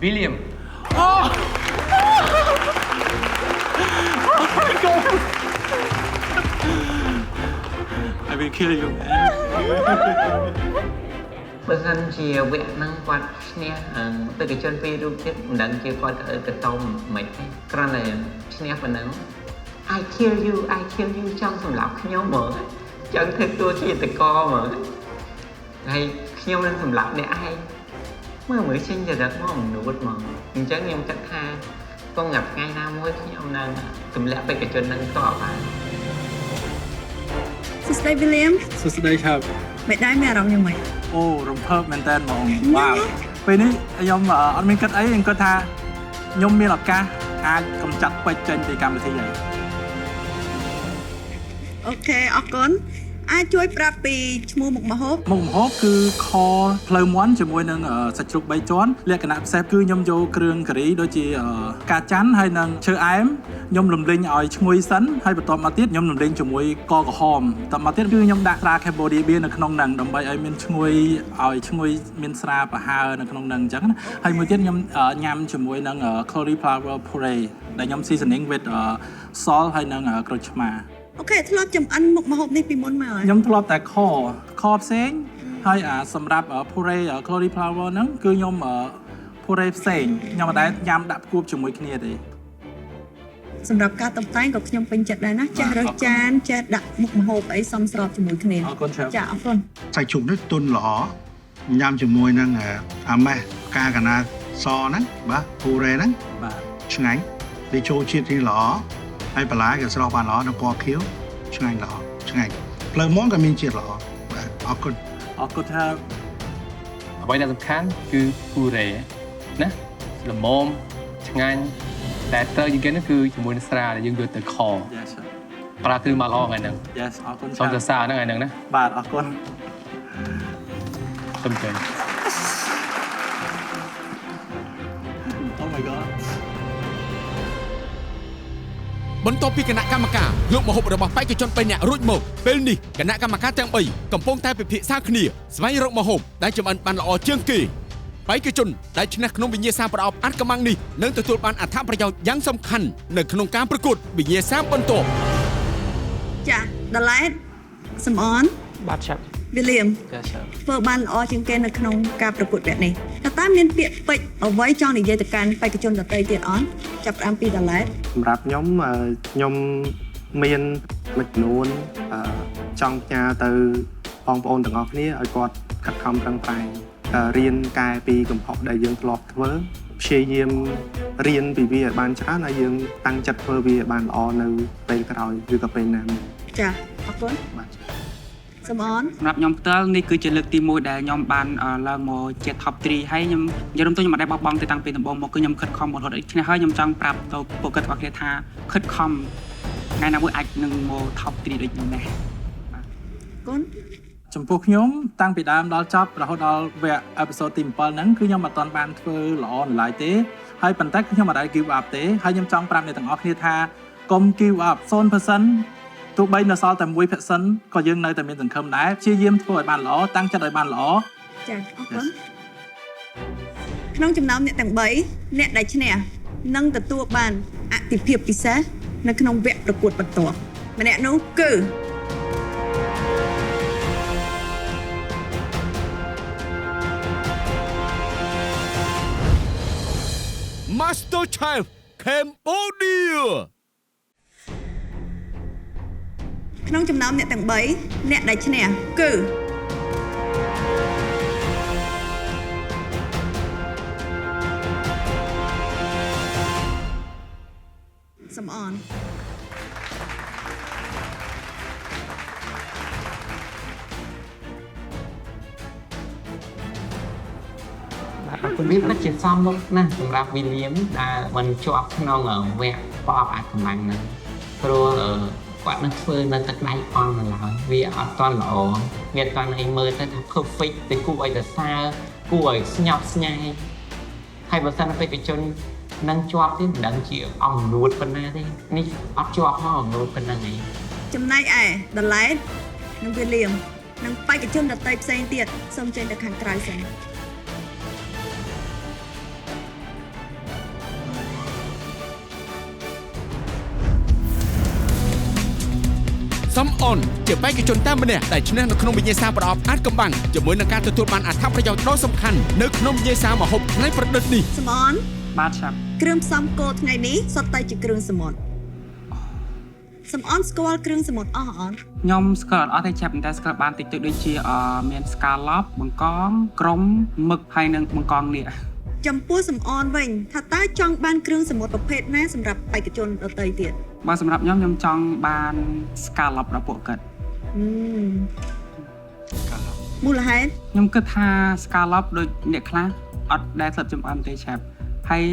William I will kill you បើសិនជាវគ្គហ្នឹងគាត់ឈ្នះបេក្ខជនពីររូបទៀតមិនដឹងជាគាត់កតុំមិនគ្រាន់តែឈ្នះប៉ុណ្ណឹង I kill you ចង់សម្លាប់ខ្ញុំហ្មងចង់ធ្វើតួជាតកហ្មងហើយខ្ញុំនឹងសម្លាប់អ្នកឯងមើលចេញចរិតមកមនុស្សហ្មងអញ្ចឹងខ្ញុំគិតថាគង់តែថ្ងៃណាមួយខ្ញុំនឹងទម្លាក់បេក្ខជននឹងតបបាន សួស្តី William សួស្តីឆាប់ មិនដែរមានអារម្មណ៍យ៉ាងម៉េច អូរំភើបមែនតើហ្មងវ៉ាវពេលនេះខ្ញុំអត់មានគិតអីខ្ញុំគិតថាខ្ញុំមានឱកាសអាចកម្ចាត់ពេចចេញពីកម្មវិធីហើយ អូខេអរគុណអាចជួយប្រាប់ពីឈ្មោះមុខម្ហូប មុខម្ហូបគឺខផ្លូវមាន់ជាមួយនឹងសាច់ជ្រូក3ជាន់លក្ខណៈពិសេសគឺខ្ញុំយកគ្រឿងការីដូចជាការច័ន្ទហើយនឹងឈើអែមខ្ញុំលំលីងឲ្យឈ្ងុយសិនហើយបន្ទាប់មកទៀតខ្ញុំលំលីងជាមួយកក្រហមបន្ទាប់មកទៀតគឺខ្ញុំដាក់ស្រា Cambodia Beer នៅក្នុងហ្នឹងដើម្បីឲ្យមានឈ្ងុយមានស្រាប្រហើរនៅក្នុងហ្នឹងអញ្ចឹងណាហើយមួយទៀតខ្ញុំញ៉ាំជាមួយនឹង cauliflower puree ដែលខ្ញុំ seasoning with salt ហើយនឹងក្រូចឆ្មា អូខេធ្លាប់ចំអិនមុខម្ហូបនេះពីមុនមកហើយ ខ្ញុំធ្លាប់តែខផ្សេងហើយសម្រាប់ puree cauliflower ហ្នឹងគឺខ្ញុំ puree ផ្សេងខ្ញុំអត់ដែលញ៉ាំដាក់ផ្គួបជាមួយគ្នាទេ សម្រាប់ការតុបតែងក៏ខ្ញុំពេញចិត្តដែរណាចេះរើសចានចេះដាក់មុខម្ហូបអីសមស្របជាមួយគ្នា អរគុណច្រើន ចាអរគុណ សាច់ជ្រូកនេះទន់ល្អញ៉ាំជាមួយនឹងអាម៉េះការកណាសហ្នឹងបាទពូរ៉េហ្នឹងបាទឆ្ងាញ់វាចូលជាតិនេះល្អហើយបន្លែក៏ស្រស់បានល្អនិងពណ៌ខៀវឆ្ងាញ់ល្អឆ្ងាញ់ផ្លូវមាន់ក៏មានជាតិល្អបាទអរគុណ អរគុណថា អ្វីដែលសំខាន់គឺពូរ៉េណាល្មមឆ្ងាញ់តែត្រូវយើងគេនោះគឺជាមួយនឹងស្រាដែលយើងយកទៅខ Yes sir ប្រើគ្រឿងមកល្អថ្ងៃហ្នឹង Yes អរគុណ សូមសរសើរហ្នឹងថ្ងៃហ្នឹងណា បាទអរគុណ សូមជើញ Oh my god បន្ទាប់ពីគណៈកម្មការយកម្ហូបរបស់បេក្ខជន3នាក់រួចមកពេលនេះគណៈកម្មការទាំង3កំពុងតែពិភាក្សាគ្នាស្វែងរកម្ហូបដែលចម្អិនបានល្អជាងគេ បេក្ខជនដែលឈ្នះក្នុងវិញ្ញាសាប្រអប់អាថ៌កំបាំងនេះនឹងទទួលបានអត្ថប្រយោជន៍យ៉ាងសំខាន់នៅក្នុងការប្រកួតវិញ្ញាសាបន្ទាប់ ចាដឡែតសំអន បាទឆាប់ វិលៀម ចាឆាប់ ធ្វើបានល្អជាងគេនៅក្នុងការប្រកួតវគ្គនេះតើមានពាក្យពេចន៍អ្វីចង់និយាយទៅកាន់បេក្ខជនដទៃទៀតអត់ចាប់ផ្ដើមពីដឡែត សម្រាប់ខ្ញុំខ្ញុំមានមួយចំនួនចង់ផ្ញើទៅបងប្អូនទាំងអស់គ្នាឲ្យគាត់ខិតខំប្រឹងប្រែងរៀនកែពីកំហុសដែលយើងធ្លាប់ធ្វើព្យាយាមរៀនពីវាឲ្យបានច្រើនហើយយើងតាំងចិត្តធ្វើវាឲ្យបានល្អនៅពេលក្រោយឬក៏ពេលណាមួយ ចាអរគុណ បាទ សំអន សម្រាប់ខ្ញុំផ្ទាល់នេះគឺជាលើកទី1ដែលខ្ញុំបានឡើងមកជា top 3 ហើយខ្ញុំនិយាយរួមទៅខ្ញុំអត់ដែលបោះបង់ទៅតាំងពីដំបូងមកគឺខ្ញុំខិតខំរហូតដល់នេះហើយខ្ញុំចង់ប្រាប់ទៅពួកគាត់ទាំងអស់គ្នាថាខិតខំថ្ងៃណាមួយអាចនឹងមក top 3 ដូចខ្ញុំដែរ គុណ ចំពោះខ្ញុំតាំងពីដើមដល់ចប់រហូតដល់វគ្គអេពីសូតទី7ហ្នឹងគឺខ្ញុំអត់ទាន់បានធ្វើល្អនៅឡើយទេហើយប៉ុន្តែខ្ញុំអត់ដែល give up ទេហើយខ្ញុំចង់ប្រាប់អ្នកទាំងអស់គ្នាថាកុំ give up 0% ទោះបីនៅសល់តែ 1% ក៏យើងនៅតែមានសង្ឃឹមដែរព្យាយាមធ្វើឲ្យបានល្អតាំងចិត្តឲ្យបានល្អ ចាអរគុណក្នុងចំណោមអ្នកទាំង3អ្នកដែលឈ្នះនឹងទទួលបានអតិភិបពិសេសនៅក្នុងវគ្គប្រកួតបន្ទាប់ម្នាក់នោះគឺ Master Chef Cambodia ក្នុងចំណោមអ្នកទាំង3អ្នកដែលឈ្នះគឺ សំអន វាពិតជាសមមុខណាស់សម្រាប់វិលៀមដែលមិនជាប់ក្នុងវគ្គប្រអប់អាចកម្លាំងហ្នឹងព្រោះគាត់នឹងធ្វើនៅទឹកដៃអស់នៅឡើយវាអត់ទាន់ល្អវាអត់ទាន់ឲ្យមើលទៅថា perfect ទៅគួរឲ្យទៅសើគួរឲ្យស្ញប់ស្ញែងហើយបើសិនបេក្ខជននឹងជាប់ទេមិនដឹងជាអំនួតប៉ុណ្ណាទេនេះអត់ជាប់មកអំនួតប៉ុណ្ណឹងឯង ចំណែកឯដឡែតនិងវិលៀមនិងបេក្ខជនដទៃផ្សេងទៀតសូមចេញទៅខាងក្រៅសិន សំអនជាបេក្ខជនតែម្នាក់ដែលឈ្នះនៅក្នុងវិញ្ញាសាប្រអប់អាថ៌កំបាំងជាមួយនឹងការទទួលបានអត្ថប្រយោជន៍ដ៏សំខាន់នៅក្នុងវិញ្ញាសាម្ហូបថ្ងៃប្រឌិតនេះ សំអន បាទឆាប់ គ្រឿងផ្សំគោលថ្ងៃនេះសុទ្ធតែជាគ្រឿងសមុទ្រសំអនស្គាល់គ្រឿងសមុទ្រអស់អត់ ខ្ញុំស្គាល់អត់ទេចាប់តែស្គាល់បានតិចតួចដូចជាមានស្កាឡប់បង្កងក្រុមមឹកហើយនិងបង្កងនេះ ចំពោះសំអនវិញថាតើចង់បានគ្រឿងសមុទ្រប្រភេទណាសម្រាប់បេក្ខជនដទៃទៀត បើសម្រាប់ខ្ញុំចង់បានស្កាឡប់របស់ពួកគាត់ មូលហេតុ ខ្ញុំគិតថាស្កាឡប់ដូចអ្នកខ្លះអត់ដែលស្លាប់ចំអិនទេឆាប់ហើយ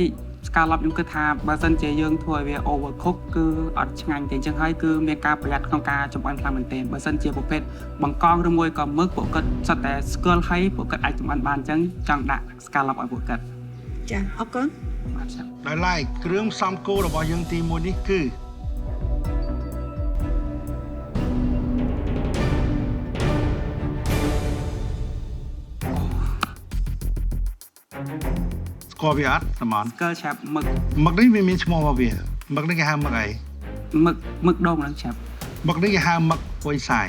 ស្កាឡប់ខ្ញុំគិតថាបើសិនជាយើងធ្វើឲ្យវា overcook គឺអត់ឆ្ងាញ់ទេអញ្ចឹងហើយគឺមានការប្រយ័ត្នក្នុងការចំអិនខ្លាំងមែនទែនបើសិនជាប្រភេទបង្កងឬមួយក៏មឹកពួកគាត់សុទ្ធតែស្គាល់ហើយពួកគាត់អាចចំអិនបានអញ្ចឹងចង់ដាក់ស្កាឡប់ឲ្យពួកគាត់ ចាអរគុណ បាទឆាប់ ដោយឡែកគ្រឿងផ្សំគោលរបស់យើងទី1នេះគឺ ស្គាល់វាអត់សមន ស្គាល់ឆាប់មឹក មឹកនេះវាមានឈ្មោះរបស់វាមឹកនេះគេហៅមឹកអី មឹកដងហ្នឹងឆាប់ មឹកនេះគេហៅមឹកហួយសាយ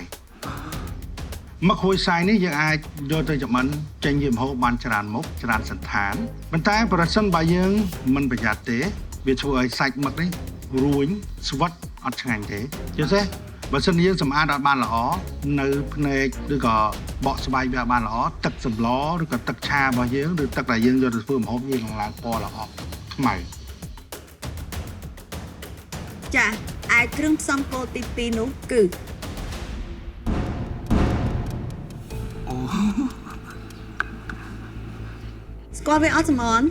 មឹកហួយសាយនេះយើងអាចយកទៅចម្អិនចេញជាម្ហូបបានច្រើនមុខច្រើនសន្តានប៉ុន្តែប្រសិនបើយើងមិនប្រយ័ត្នទេវាធ្វើឲ្យសាច់មឹកនេះរួញស្វិតអត់ឆ្ងាញ់ទេយល់ទេបើសិនយើងសម្អាតឲ្យបានល្អនៅភ្នែកឬក៏បកស្បែកវាឲ្យបានល្អទឹកសម្លឬក៏ទឹកឆារបស់យើងឬទឹកដែលយើងយកទៅធ្វើម្ហូបយើងនឹងឡើងពណ៌ល្អខ្មៅ ចាឯគ្រឿងផ្សំគោលទី2នោះគឺ ស្គាល់វាអត់សមន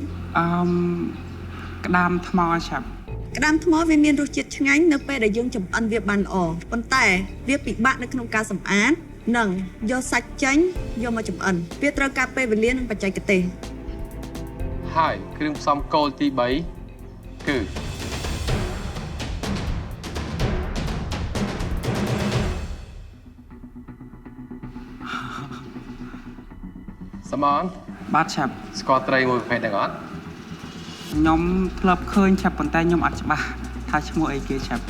ក្តាមថ្មឆាប់ ក្តាមថ្មវាមានរសជាតិឆ្ងាញ់នៅពេលដែលយើងចម្អិនវាបានល្អប៉ុន្តែវាពិបាកនៅក្នុងការសម្អាតនិងយកសាច់ចេញយកមកចម្អិនវាត្រូវការពេលវេលានិងបច្ចេកទេស ហើយគ្រឿងផ្សំគោលទី3គឺ សមន បាទឆាប់ ស្គាល់ត្រីមួយប្រភេទដែរអត់ ខ្ញុំធ្លាប់ឃើញឆាប់ប៉ុន្តែខ្ញុំអត់ច្បាស់ថាឈ្មោះអីគេឆាប់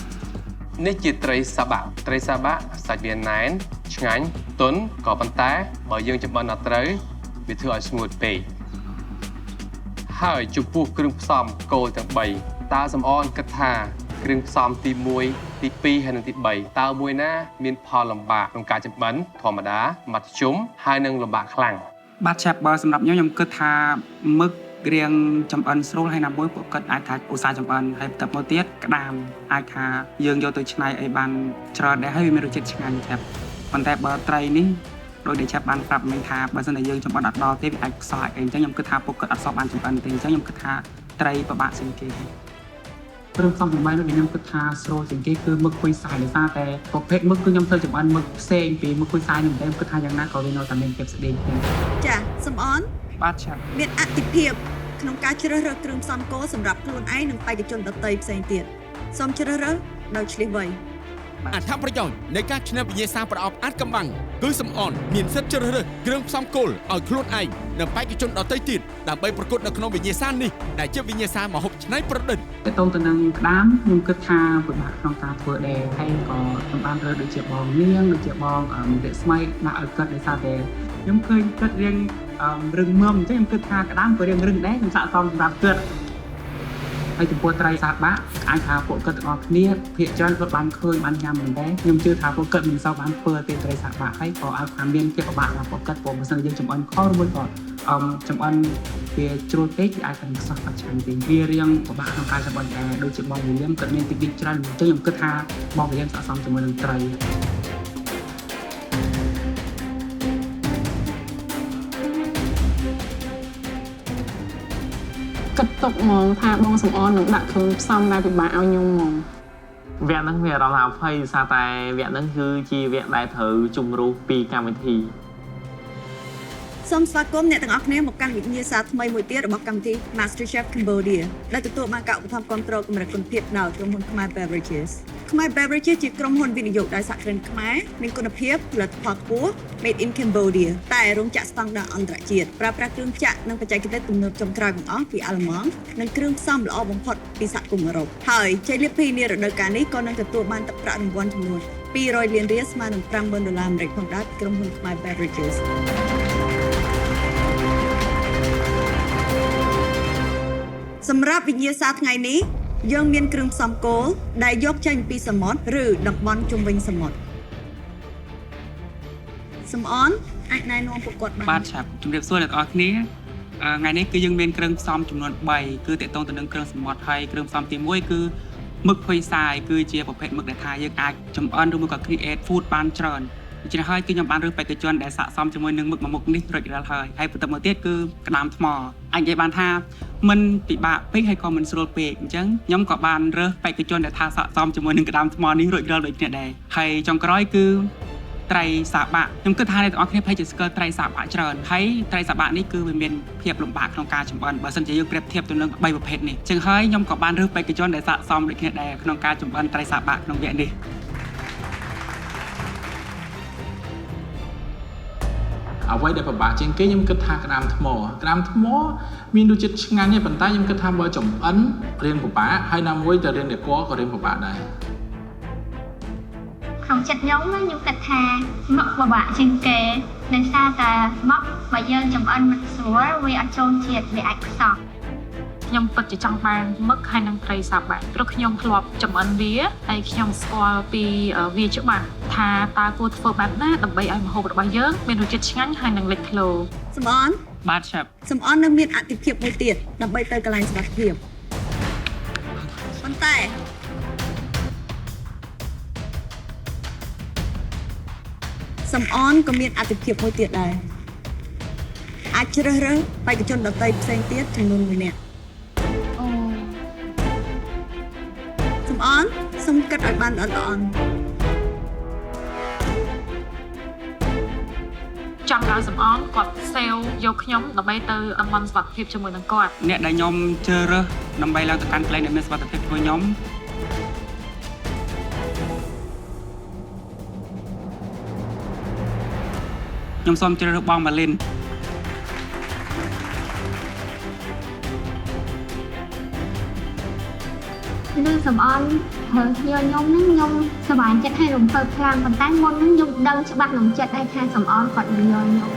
នេះជាត្រីសាបាក់ត្រីសាបាក់សាច់វាណែនឆ្ងាញ់ទន់ក៏ប៉ុន្តែបើយើងចម្អិនអត់ត្រូវវាធ្វើឲ្យស្ងួតពេកហើយចំពោះគ្រឿងផ្សំគោលទាំង3តើសំអនគិតថាគ្រឿងផ្សំទី1ទី2ហើយនិងទី3តើមួយណាមានផលលំបាកក្នុងការចម្អិនធម្មតាមធ្យមហើយនិងលំបាកខ្លាំង បាទឆាប់បើសម្រាប់ខ្ញុំគិតថាមឹករៀងចំអិនស្រួលហើយណាមួយពួកគាត់អាចថាឧស្សាហ៍ចំអិនហើយបន្តមកទៀតក្តាមអាចថាយើងយកទៅច្នៃឲ្យបានច្រើនដែរហើយវាមានរសជាតិឆ្ងាញ់ឆាប់ប៉ុន្តែបើត្រីនេះដោយដែលឆាប់បានប្រាប់មិញថាបើសិនតែយើងចំអិនអត់ដល់ទេវាអាចខ្សោយអីអញ្ចឹងខ្ញុំគិតថាពួកគាត់អត់សោះបានចំអិនទេអញ្ចឹងខ្ញុំគិតថាត្រីពិបាកជាងគេគ្រឿងផ្សំទាំង3នេះខ្ញុំគិតថាស្រួលជាងគេគឺមឹកគុយសាយដោយសារតែប្រភេទមឹកគឺខ្ញុំធ្វើចំអិនមឹកផ្សេងពីមឹកគុយសាយនេះតែខ្ញុំគិតថាយ៉ាងណាក៏វានៅតែមានភាពស្ដីគ្នា ចាសំអន បាទឆាប់ មានអតិភិបក្នុងការជ្រើសរើសគ្រឿងផ្សំគោលសម្រាប់ខ្លួនឯងនិងបេក្ខជនដទៃផ្សេងទៀតសូមជ្រើសរើសដោយឆ្លៀសវៃ អត្ថប្រយោជន៍នៃការឈ្នះវិញ្ញាសាប្រអប់អាតកំបាំងគឺសំអនមានសិទ្ធិជ្រើសរើសគ្រឿងផ្សំគោលឲ្យខ្លួនឯងនិងបេក្ខជនដទៃទៀតដើម្បីប្រកួតនៅក្នុងវិញ្ញាសានេះដែលជាវិញ្ញាសាម្ហូបច្នៃប្រឌិត ទៅតទៅនឹងក្តាមខ្ញុំគិតថាពិបាកក្នុងការធ្វើដែរហើយក៏ខ្ញុំបានរើសដូចជាបងនាងដូចជាបងវិស្ម័យដាក់ឲ្យគាត់ដោយសារតែខ្ញុំឃើញគាត់រៀងរឹងមាំអញ្ចឹងខ្ញុំគិតថាក្តាមក៏រៀងរឹងដែរខ្ញុំសាកសមសម្រាប់គាត់ហើយចំពោះត្រីសាបាក់អាចថាពួកគាត់ទាំងអស់គ្នាភាគច្រើនគាត់បានឃើញបានញ៉ាំមិនដែរខ្ញុំជឿថាពួកគាត់មិនសូវបានធ្វើទេត្រីសាបាក់ហើយក៏អាចថាមានភាពពិបាករបស់ពួកគាត់ព្រោះបើសិនយើងចម្អិនខុសឬមួយក៏ចម្អិនវាជ្រុលពេកវាអាចនឹងខ្សោះអត់ឆ្ងាញ់ទេវារៀងពិបាកក្នុងការចម្អិនដែរដូចជាបងវិលៀមគាត់មានទីពីច្រើនអញ្ចឹងខ្ញុំគិតថាបងវិលៀមស័ក្តិសមជាមួយនឹងត្រី គិតទុកហ្មងថាបងសំអននឹងដាក់គ្រឿងផ្សំដែលពិបាកឲ្យខ្ញុំហ្មង វគ្គហ្នឹងមានអារម្មណ៍ថាភ័យសារតែវគ្គហ្នឹងគឺជាវគ្គដែលត្រូវជំរុះពីកម្មវិធី សូមស្វាគមន៍អ្នកទាំងអស់គ្នាមកកាន់វិញ្ញាសាថ្មីមួយទៀតរបស់កម្មវិធី MasterChef Cambodia ដែលទទួលបានការឧបត្ថម្ភគ្រប់គ្រងកម្រិតគុណភាពដោយក្រុមហ៊ុន Khmer Beverages Khmer Beverages ជាក្រុមហ៊ុនវិនិយោគដោយសហគ្រិនខ្មែរមានគុណភាពផលិតផលខ្ពស់ Made in Cambodia តែរោងចក្រស្តង់ដារអន្តរជាតិប្រើប្រាស់គ្រឿងចក្រនិងបច្ចេកទេសទំនើបចុងក្រោយបង្អស់ពីអាល្លឺម៉ង់និងគ្រឿងផ្សំល្អបំផុតពីសហគមន៍អឺរ៉ុបហើយជ័យលាភីនារដូវកាលនេះក៏នឹងទទួលបានទឹកប្រាក់រង្វាន់ចំនួន200លានរៀលស្មើនឹង$50,000អាមេរិកផងដែរក្រុមហ៊ុន Khmer Beverages សម្រាប់វិញ្ញាសាថ្ងៃនេះយើងមានគ្រឿងផ្សំគោលដែលយកចេញពីសមុទ្រឬតំបន់ជុំវិញសមុទ្រសំអនអាចណែនាំពួកគាត់បាន បាទឆាប់ជំរាបសួរអ្នកទាំងអស់គ្នាថ្ងៃនេះគឺយើងមានគ្រឿងផ្សំចំនួន3គឺតកតងទៅនឹងគ្រឿងសមុទ្រហើយគ្រឿងផ្សំទី1គឺមឹកភុយសាយគឺជាប្រភេទមឹកដែលថាយើងអាចចម្អិនឬមួយក៏ create food បានច្រើនដូច្នេះហើយគឺខ្ញុំបានរើសបេក្ខជនដែលស័ក្តិសមជាមួយនឹងមឹកមួយមុខនេះរួចរាល់ហើយបន្តមកទៀតគឺក្តាមថ្មអាចនិយាយបានថាមិនពិបាកពេកហើយក៏មិនស្រួលពេកអញ្ចឹងខ្ញុំក៏បានរើសបេក្ខជនដែលថាស័ក្តិសមជាមួយនឹងក្តាមថ្មនេះរួចរាល់ដូចគ្នាដែរហើយចុងក្រោយគឺត្រីសាបាក់ខ្ញុំគិតថាអ្នកទាំងអស់គ្នាប្រហែលជាស្គាល់ត្រីសាបាក់ច្រើនហើយត្រីសាបាក់នេះគឺវាមានភាពលំបាកក្នុងការចម្អិនបើសិនជាយើងប្រៀបធៀបទៅនឹង3ប្រភេទនេះអញ្ចឹងហើយខ្ញុំក៏បានរើសបេក្ខជនដែលស័ក្តិសមដូចគ្នាដែរក្នុងការចម្អិនត្រីសាបាក់ក្នុងវគ្គនេះ អ្វីដែលពិបាកជាងគេខ្ញុំគិតថាក្តាមថ្មមានរសជាតិឆ្ងាញ់ទេប៉ុន្តែខ្ញុំគិតថាបើចម្អិនរៀងពិបាកហើយណាមួយទៅរៀងតែគល់ក៏រៀងពិបាកដែរ ក្នុងចិត្តខ្ញុំខ្ញុំគិតថាមឹកពិបាកជាងគេដោយសារតែមឹកបើយើងចម្អិនមិនស្រួលវាអត់ចូលជាតិវាអាចខ្សោះ ខ្ញុំពិតជាចង់បានមឹកហើយនឹងត្រីសាបាក់ព្រោះខ្ញុំធ្លាប់ចម្អិនវាហើយខ្ញុំស្គាល់ពីវាច្បាស់ថាតើគួរធ្វើបែបណាដើម្បីឲ្យម្ហូបរបស់យើងមានរសជាតិឆ្ងាញ់ហើយនឹងលេចធ្លោ សំអន បាទឆាប់ សំអននៅមានអតិភិបមួយទៀតដើម្បីទៅកន្លែងសុវត្ថិភាពប៉ុន្តែសំអនក៏មានអតិភិបមួយទៀតដែរអាចជ្រើសរើសបេក្ខជនដទៃផ្សេងទៀតចំនួន1នាក់សំអនសូមគិតឲ្យបានល្អល្អន់ ចង់ឲ្យសំអនគាត់សេវយកខ្ញុំដើម្បីទៅតំបន់សុវត្ថិភាពជាមួយនឹងគាត់ អ្នកដែលខ្ញុំជ្រើសរើសដើម្បីឡើងទៅកាន់កន្លែងដែលមានសុវត្ថិភាពជាមួយខ្ញុំខ្ញុំសូមជ្រើសរើសបងម៉ាលីន លឺសំអនហើយខ្ញុំហ្នឹងសប្បាយចិត្តហើយរំភើបខ្លាំងប៉ុន្តែមុនហ្នឹងខ្ញុំដឹងច្បាស់ក្នុងចិត្តហើយថាសំអនគាត់និយាយខ្ញុំ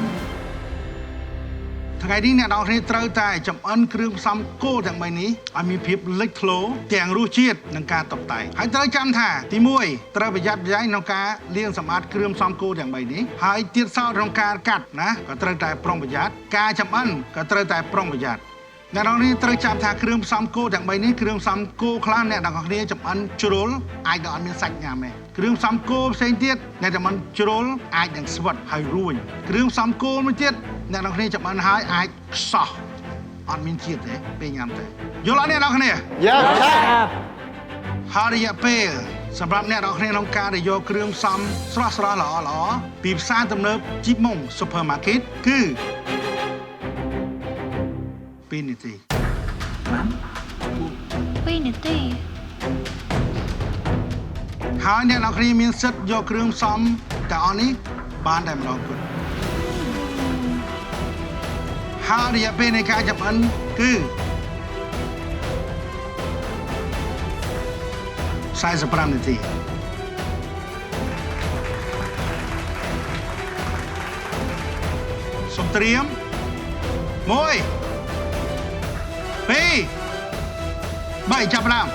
ថ្ងៃនេះអ្នកនរគ្នាត្រូវតែចំអិនគ្រឿងផ្សំគោលទាំង3នេះឲ្យមានភាពលេចធ្លោទាំងរសជាតិនិងការតុបតែងហើយត្រូវចាំថាទី1ត្រូវប្រយ័ត្នប្រយែងក្នុងការលាងសម្អាតគ្រឿងផ្សំគោលទាំង3នេះហើយទៀតសោតក្នុងការកាត់ណាក៏ត្រូវតែប្រុងប្រយ័ត្នការចំអិនក៏ត្រូវតែប្រុងប្រយ័ត្នអ្នកនរគ្នាត្រូវចាំថាគ្រឿងផ្សំគោលទាំង3នេះគ្រឿងផ្សំគោលខ្លះអ្នកនរគ្នាចំអិនជ្រុលអាចនឹងអត់មានសាច់ញ៉ាំទេគ្រឿងផ្សំគោលផ្សេងទៀតអ្នកចំអិនជ្រុលអាចនឹងស្វិតហើយរួញគ្រឿងផ្សំគោលមួយទៀតអ្នកនរគ្នាចំអិនហើយអាចខ្សោះអត់មានជាតិទេពេលញ៉ាំទៅយល់អត់អ្នកនរគ្នាយល់ครับហើយរយៈពេលសម្រាប់អ្នកនរគ្នាក្នុងការដែលយកគ្រឿងផ្សំស្រស់ៗល្អៗពីផ្សារទំនើបជីបម៉ុង Supermarket គឺ2នាទី2នាទីហើយអ្នកនរគ្នាមានសិទ្ធិយកគ្រឿងផ្សំទាំងអស់នេះបានតែម្ដងគត់ហើយរយៈពេលនៃការចម្អិនគឺ45នាទីសូមត្រៀម1 2 3ចាប់ផ្ដើម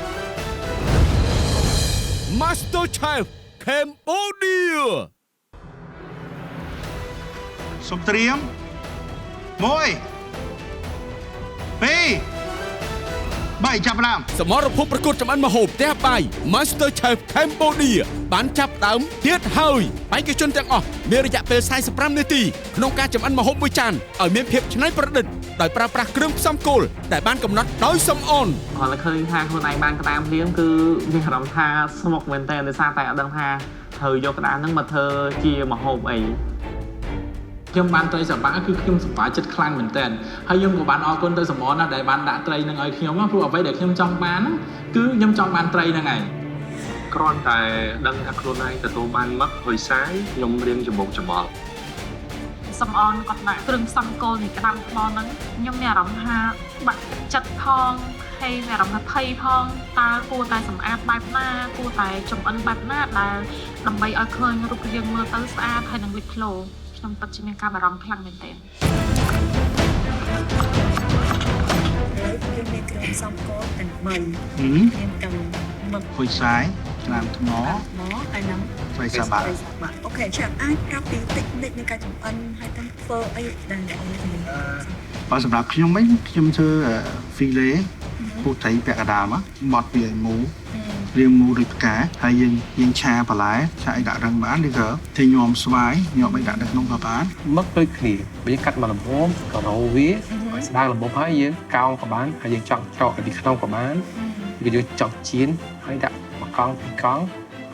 Master Chef Cambodia សូមត្រៀម1 2 3ចាប់ផ្ដើម សមរភូមិប្រកួតចម្អិនម្ហូបផ្ទះបាយ Master Chef Cambodia បានចាប់ផ្ដើមទៀតហើយបេក្ខជនទាំងអស់មានរយៈពេល45នាទីក្នុងការចម្អិនម្ហូបមួយចានឲ្យមានភាពច្នៃប្រឌិតដោយប្រើប្រាស់គ្រឿងផ្សំគោលដែលបានកំណត់ដោយសំអនគាត់ឃើញថាខ្លួនឯងបានក្តាមភ្លាមគឺមានអារម្មណ៍ថាស្មុគមែនតើដោយសារតែអត់ដឹងថាត្រូវយកក្តាមហ្នឹងមកធ្វើជាម្ហូបអីខ្ញុំបានត្រីសបាគឺខ្ញុំសប្បាយចិត្តខ្លាំងមែនតើហើយខ្ញុំក៏បានអរគុណទៅសមនណាដែលបានដាក់ត្រីនឹងឲ្យខ្ញុំព្រោះអ្វីដែលខ្ញុំចង់បានគឺខ្ញុំចង់បានត្រីហ្នឹងឯងគ្រាន់តែដឹងថាខ្លួនឯងទទួលបានមឹកហុយសាយខ្ញុំរៀងច្របូកច្របល់សំអនគាត់ដាក់គ្រឿងផ្សំគោលនៃក្តាមថ្មហ្នឹងខ្ញុំមានអារម្មណ៍ថាបាក់ចិត្តផងហើយមានអារម្មណ៍ថាភ័យផងតើគួរតែសម្អាតបែបណាគួរតែចំអិនបែបណាដែលដើម្បីឲ្យឃើញរូបរាងមើលទៅស្អាតហើយនឹងលេចធ្លោខ្ញុំពិតជាមានការបារម្ភខ្លាំងមែនទែនខ្ញុំមានគ្រឿងផ្សំគោលទាំង3មានទាំងមឹកហុយសាយក្តាមថ្មហើយនឹងត្រីសាបាអូខេចាំអាចប្រាប់ពីតិចនៃការចម្អិនហើយទាំងធ្វើអីដែលអ្នកនិយាយបើសម្រាប់ខ្ញុំវិញខ្ញុំធ្វើហ្វីលេពូត្រីពាក់កណ្ដាលមកបត់ពីឲ្យមូរៀងមូដូចផ្កាហើយយើងឆាបន្លែឆាអីដាក់រឹងបានឬក៏ធ្វើញោមស្វាយញោមអីដាក់នៅក្នុងក៏បានមឹកដូចគ្នាបើយើងកាត់មកល្មមក៏រោវាស្ដារល្មមហើយយើងកោងក៏បានហើយយើងចង់ច្រកពីក្នុងក៏បានគឺយើងចង់ជៀនហើយដាក់មួយកង់ពីរកង់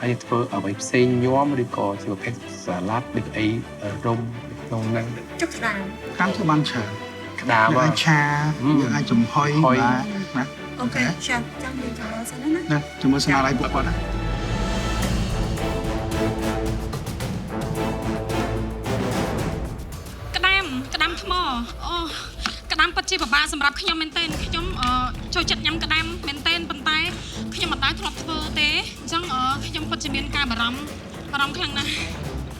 ហើយធ្វើអ្វីផ្សេងញោមឬក៏ជាប្រភេទសាឡាត់ដូចអីរុំក្នុងហ្នឹងចុកស្ដាមតាមធ្វើបានច្រើនក្តាមយើងឆាយើងអាចចំហុយបាទណាអូខេចាំមានចាំសិនណាជាមួយស្នាដៃពួកគាត់ណាក្តាមថ្មអូក្តាមពិតជាពិបាកសម្រាប់ខ្ញុំមែនទែនខ្ញុំចូលចិត្តញ៉ាំក្តាមមែនទែនប៉ុន្តែខ្ញុំមិនដែលធ្លាប់ធ្វើទេអញ្ចឹងខ្ញុំពិតជាមានការបារម្ភខ្លាំងណាស់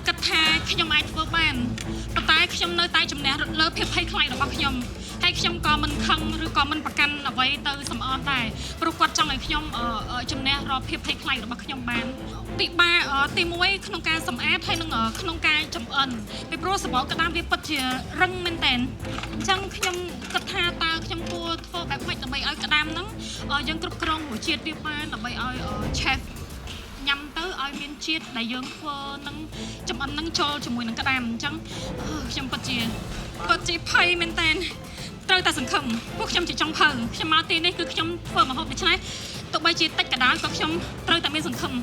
គិតថាខ្ញុំអាចធ្វើបានប៉ុន្តែខ្ញុំនៅតែជំនះលើភាពភ័យខ្លាចរបស់ខ្ញុំហើយខ្ញុំក៏មិនខឹងឬក៏មិនប្រកាន់អ្វីទៅសំអនដែរព្រោះគាត់ចង់ឲ្យខ្ញុំជំនះរាល់ភាពភ័យខ្លាចរបស់ខ្ញុំបានពិបាកទី1ក្នុងការសម្អាតហើយនិងក្នុងការចម្អិនពីព្រោះសបកក្តាមវាពិតជារឹងមែនតើអញ្ចឹងខ្ញុំគិតថាតើខ្ញុំគួរធ្វើបែបម៉េចដើម្បីឲ្យក្តាមហ្នឹងយើងគ្រប់គ្រងរសជាតិវាបានដើម្បីឲ្យ chef ញ៉ាំទៅឲ្យមានជាតិដែលយើងធ្វើនឹងចម្អិននឹងចូលជាមួយនឹងក្តាមអញ្ចឹងខ្ញុំពិតជាភ័យមែនតើត្រូវតែសង្ឃឹមពួកខ្ញុំជាចុងភៅខ្ញុំមកទីនេះគឺខ្ញុំធ្វើម្ហូបដូច្នេះទោះបីជាតិចកដាលក៏ខ្ញុំត្រូវតែមានសង្ឃឹម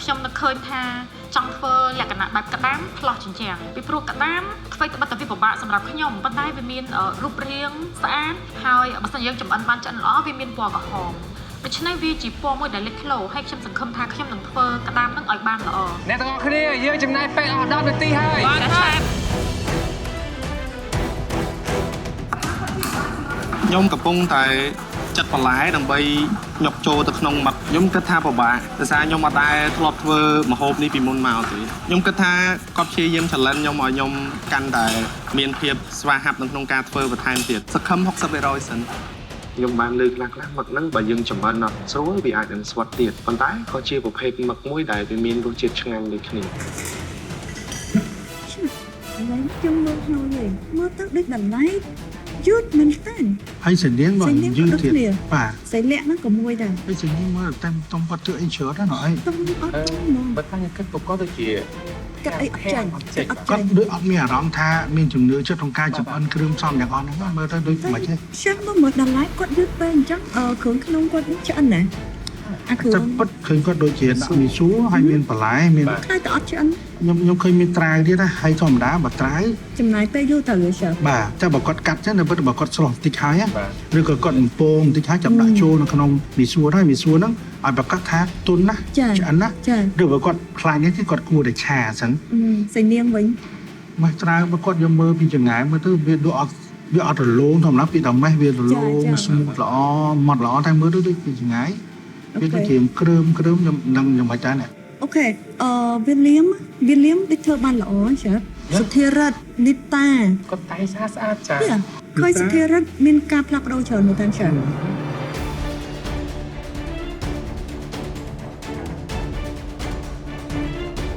ខ្ញុំនឹកឃើញថាចង់ធ្វើលក្ខណៈបែបក្តាមផ្លោះជញ្ជាំងពីព្រោះក្តាមអ្វីត្បិតតែវាពិបាកសម្រាប់ខ្ញុំប៉ុន្តែវាមានរូបរាងស្អាតហើយបើសិនយើងចម្អិនបានឆ្អិនល្អវាមានពណ៌ក្រហមដូច្នេះវាជាពណ៌មួយដែលលេចធ្លោហើយខ្ញុំសង្ឃឹមថាខ្ញុំនឹងធ្វើក្តាមនឹងឲ្យបានល្អអ្នកទាំងអស់គ្នាយើងចំណាយពេលអស់10នាទីហើយខ្ញុំកំពុងតែ ចិត្តបន្លែដើម្បីញុកចូលទៅក្នុងមាត់ខ្ញុំគិតថាពិបាកដោយសារខ្ញុំអត់ដែរធ្លាប់ធ្វើម្ហូបនេះពីមុនមកទេខ្ញុំគិតថាគាត់ព្យាយាម challenge ខ្ញុំឲ្យខ្ញុំកាន់តែមានភាពស្វាហាប់នៅក្នុងការធ្វើបន្ថែមទៀតសង្ឃឹម 60% សិនខ្ញុំបានលើកខ្លះៗមឹកហ្នឹងបើយើងចម្អិនអត់ស្រួលវាអាចនឹងស្វិតទៀតប៉ុន្តែក៏ជាប្រភេទមឹកមួយដែលវាមានរសជាតិឆ្ងាញ់ដូចគ្នាខ្ញុំមើលហើយមើលទៅដូចតម្លៃយឺតមែនតើ ហើយសញ្ញាក៏យឺតទៀតបាទ សៃលាក់ហ្នឹងក៏មួយដែរ ហើយសញ្ញាមើលតែតំបាត់ធ្វើអីច្រើនណាស់អី ខ្ញុំអត់ទៅហ្មង បើថាគិតក៏ទៅជា គិតអីអត់ចាញ់ គាត់ដូចអត់មានអារម្មណ៍ថាមានជំនឿចិត្តក្នុងការចម្អិនគ្រឿងផ្សំទាំងអស់ហ្នឹងមើលទៅដូចមិនទេ Chef មើលតម្លៃគាត់យឺតពេកអញ្ចឹងគ្រឿងក្នុងគាត់នេះឆ្អិនណាអាគ្រឿង តែពិតឃើញគាត់ដូចជាដាក់មីសួរហើយមានបន្លែមាន ខ្លាចតែអត់ឆ្អិន ខ្ញុំឃើញមានត្រាវទៀតណាហើយធម្មតាបើត្រាវ ចំណាយពេលយូរទៅលើ Chef បាទតែបើគាត់កាត់ចឹងនៅពិតបើគាត់ស្រុះបន្តិចហើយឬក៏គាត់បំពងបន្តិចហើយចាប់ដាក់ចូលនៅក្នុងមីសួរហើយមីសួរហ្នឹងឲ្យប្រកាសថាទុនណាឆ្អិនណាឬបើគាត់ខ្លាចនេះគឺគាត់គួរតែឆាអញ្ចឹង សៃនាងវិញ មកត្រាវបើគាត់យកមើលពីចង្ងាយមើលទៅវាដូចអត់វាអត់រលោងធម្មតាពីដល់ម៉េះវារលោងស្មូតល្អម៉ត់ល្អតែមើលទៅដូចពីចង្ងាយវាដូចជាគ្រើមខ្ញុំនឹងយ៉ាងម៉េចដែរ អូខេវិលៀមដូចធ្វើបានល្អចាសុធារិទ្ធនីតាគាត់តែស្អាតចា ឃើញសុធារិទ្ធមានការផ្លាស់ប្ដូរច្រើននៅតាមចា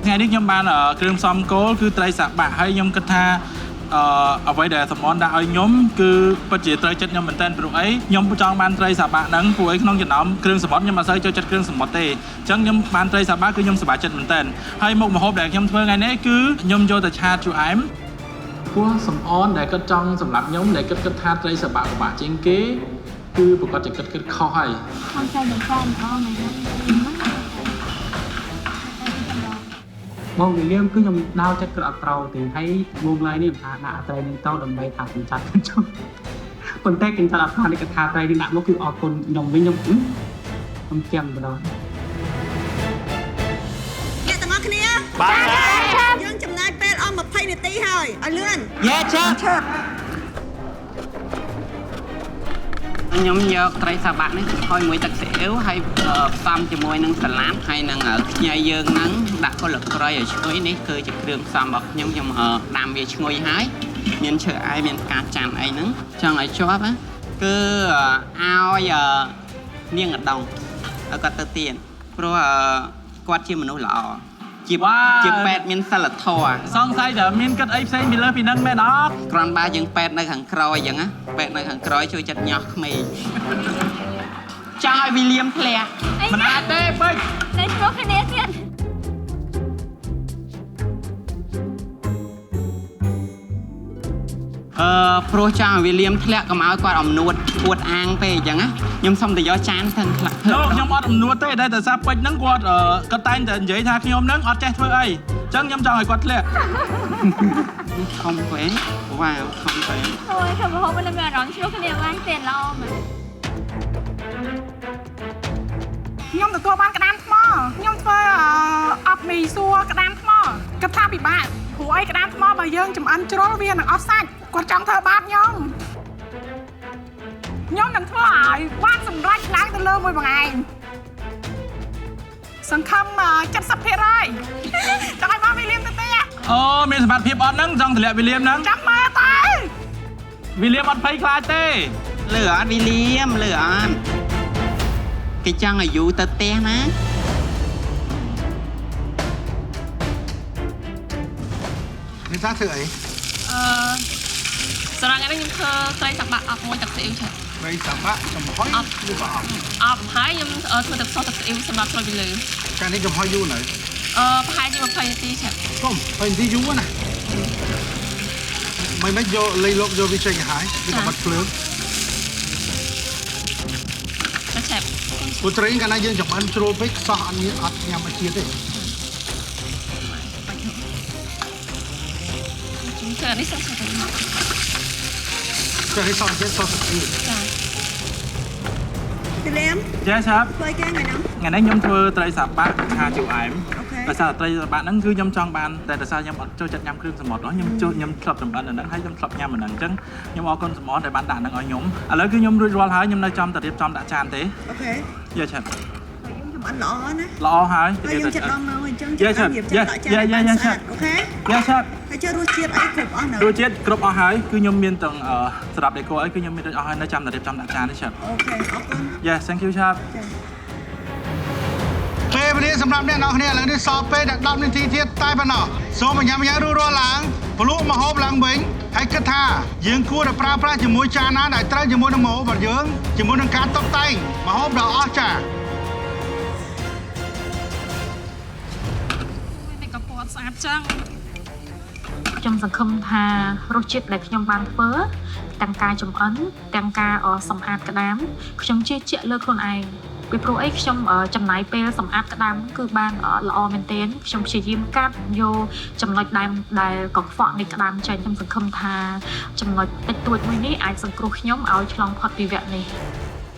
ថ្ងៃនេះខ្ញុំបានគ្រឿងផ្សំគោលគឺត្រីសាបាក់ហើយខ្ញុំគិតថាអ្វីដែលសំអនដាក់ឲ្យខ្ញុំគឺពិតជាត្រូវចិត្តខ្ញុំមែនតើព្រោះអីខ្ញុំចង់បានត្រីសាបាក់ហ្នឹងព្រោះអីក្នុងចំណោមគ្រឿងសមុទ្រខ្ញុំអត់សូវចូលចិត្តគ្រឿងសមុទ្រទេអញ្ចឹងខ្ញុំបានត្រីសាបាក់គឺខ្ញុំសប្បាយចិត្តមែនតើហើយមុខម្ហូបដែលខ្ញុំធ្វើថ្ងៃនេះគឺខ្ញុំយកទៅឆាជូរអែមព្រោះសំអនដែលគាត់ចង់សម្រាប់ខ្ញុំដែលគិតថាត្រីសាបាក់ពិបាកជាងគេគឺប្រកាសជាគិតខុសហើយ không sai được sai mà con này បងវិលៀមគឺខ្ញុំដើរចិត្តគាត់អត់ត្រូវទេហើយមុំឡើយនេះថាដាក់អត្រីនឹងទៅដើម្បីថាខ្ញុំចាត់ខ្ញុំចង់ប៉ុន្តែគេចាត់អត់ថានេះគាត់ថាត្រីនេះដាក់មកគឺអរគុណខ្ញុំវិញខ្ញុំចាំម្ដង អ្នកទាំងអស់គ្នាយើងចំណាយពេលអស់20នាទីហើយឲ្យលឿន ខ្ញុំយកត្រីសាបាក់នេះចំហុយមួយទឹកស៊ីអ៊ីវហើយផ្សំជាមួយនឹងសាឡាតហើយនឹងខ្ញីយើងហ្នឹងដាក់កូនលក្រៃឲ្យឈ្ងុយនេះគឺជាគ្រឿងផ្សំរបស់ខ្ញុំដាំវាឈ្ងុយហើយមានឈើអែមមានផ្កាច័ន្ទអីហ្នឹងចង់ឲ្យជាប់គឺឲ្យនាងឧត្តមឲ្យគាត់ទៅទៀតព្រោះគាត់ជាមនុស្សល្អជាពេទ្យមានសិលធម៌សង្ស័យតែមានគិតអីផ្សេងពីលើពីហ្នឹងមែនអត់គ្រាន់បើយើងពេទ្យនៅខាងក្រោយអញ្ចឹងណាពេទ្យនៅខាងក្រោយជួយចិត្តញាស់ក្មេងចង់ឲ្យវិលៀមធ្លាក់មិនអាចទេពេជ្រតែព្រោះគ្នាទៀតព្រោះចង់ឲ្យវិលៀមធ្លាក់កុំឲ្យគាត់អំនួតពួតអាងពេកអញ្ចឹងណាខ្ញុំសុំទៅយកចានទាំងខ្លះខ្ញុំអត់អំនួតទេតែតែសារពេជ្រហ្នឹងគាត់តែងតែនិយាយថាខ្ញុំហ្នឹងអត់ចេះធ្វើអីអញ្ចឹងខ្ញុំចង់ឲ្យគាត់ធ្លាក់ខំពេកវ៉ាវខំពេកអូយខ្ញុំហូបមិនមានអារម្មណ៍ឆ្លុះគ្នាបានទៀតល្អមែនខ្ញុំទទួលបានក្តាមថ្មខ្ញុំធ្វើអបមីសួរក្តាមថ្មគិតថាពិបាកព្រោះអីក្តាមថ្មបើយើងចំអិនជ្រុលវានឹងអស់សាច់គាត់ចង់ធ្វើបាបខ្ញុំនឹងធ្វើឲ្យបានសម្រេចឡើងទៅលើមួយបង្អែងសង្ឃឹម70%ចង់ឲ្យមកវិលៀមទៅទៀតអូមានសមត្ថភាពអត់ហ្នឹងចង់តម្លាក់វិលៀមហ្នឹងចាំមើលទៅវិលៀមអត់ភ័យខ្លាចទេលឺអត់វិលៀមលឺអត់គេចង់ឲ្យយូរទៅផ្ទះណានេះថាធ្វើអីសម្រាប់ថ្ងៃនេះខ្ញុំធ្វើត្រីសាបាក់អប់មួយទឹកស៊ីអ៊ីវឆាត្រីសាបាក់ចំហុយឬក៏អប់ហើយខ្ញុំធ្វើទឹកសូសទឹកស៊ីអ៊ីវសម្រាប់ស្រូបពីលើកាលនេះចំហុយយូរនៅប្រហែលជា20នាទីឆាកុំ20នាទីយូរណាមិនយកលៃលោកយកវាចេញឲ្យហើយវាក៏បាត់ភ្លើងឆាព្រោះត្រីកាលណាយើងចំអិនជ្រុលពេកសោះអត់ញ៉ាំឲ្យជាតិទេធ្វើនេះសិនទៅមកទៅឲ្យសោះចិត្តសោះទឹកអ៊ីវវិលៀមចាឆាប់ធ្វើគេថ្ងៃហ្នឹងថ្ងៃនេះខ្ញុំធ្វើត្រីសាបាក់ឆាជូរអែមអូខេ ដោយសារត្រីសបាហ្នឹងគឺខ្ញុំចង់បានតែដោយសារខ្ញុំអត់ចូលចិត្តញ៉ាំគ្រឿងសមុទ្រខ្ញុំធ្លាប់ចម្អិនអាហ្នឹងហើយខ្ញុំធ្លាប់ញ៉ាំអាហ្នឹងអញ្ចឹងខ្ញុំអរគុណសមដែលបានដាក់ហ្នឹងឲ្យខ្ញុំឥឡូវគឺខ្ញុំរួចរាល់ហើយខ្ញុំនៅចំតែរៀបចំដាក់ចានទេអូខេយ៉ាឆាប់អត់ល្អណាល្អហើយយើងចិត្តដល់មកអញ្ចឹងចិត្តរៀបចំដាក់ចានយ៉ាឆាប់អូខេយ៉ាឆាប់ហើយចូលរសជាតិអីគ្រប់អស់នៅរសជាតិគ្រប់អស់ហើយគឺខ្ញុំមានទាំងសម្រាប់ដេកូអីគឺខ្ញុំមានដូចអស់ហើយនៅចាំតែរៀបចំដាក់ចានទេឆាប់អូខេអរគុណ Yes thank you ឆាប់ពេលវេលាសម្រាប់អ្នកនរគ្នាឥឡូវនេះសល់ពេលតែ10នាទីទៀតតែប៉ុណ្ណោះសូមញ៉ាំរស់ឡើងភ្លក់ម្ហូបឡើងវិញហើយគិតថាយើងគួរតែប្រើប្រាស់ជាមួយចានណាដែលត្រូវជាមួយនឹងម្ហូបរបស់យើងជាមួយនឹងការតុបតែងម្ហូបដ៏អស្ចារ្យនេះក៏ពណ៌ស្អាតចឹងខ្ញុំសង្ឃឹមថារសជាតិដែលខ្ញុំបានធ្វើទាំងការចម្អិនទាំងការសម្អាតក្តាមខ្ញុំជឿជាក់លើខ្លួនឯងពីព្រោះអីខ្ញុំចំណាយពេលសម្អាតក្តាមគឺបានល្អមែនទែនខ្ញុំព្យាយាមកាត់យកចំណុចដែលកខ្វក់នៃក្តាមចេញខ្ញុំសង្ឃឹមថាចំណុចតិចតួចមួយនេះអាចសង្គ្រោះខ្ញុំឲ្យឆ្លងផុតពីវគ្គនេះ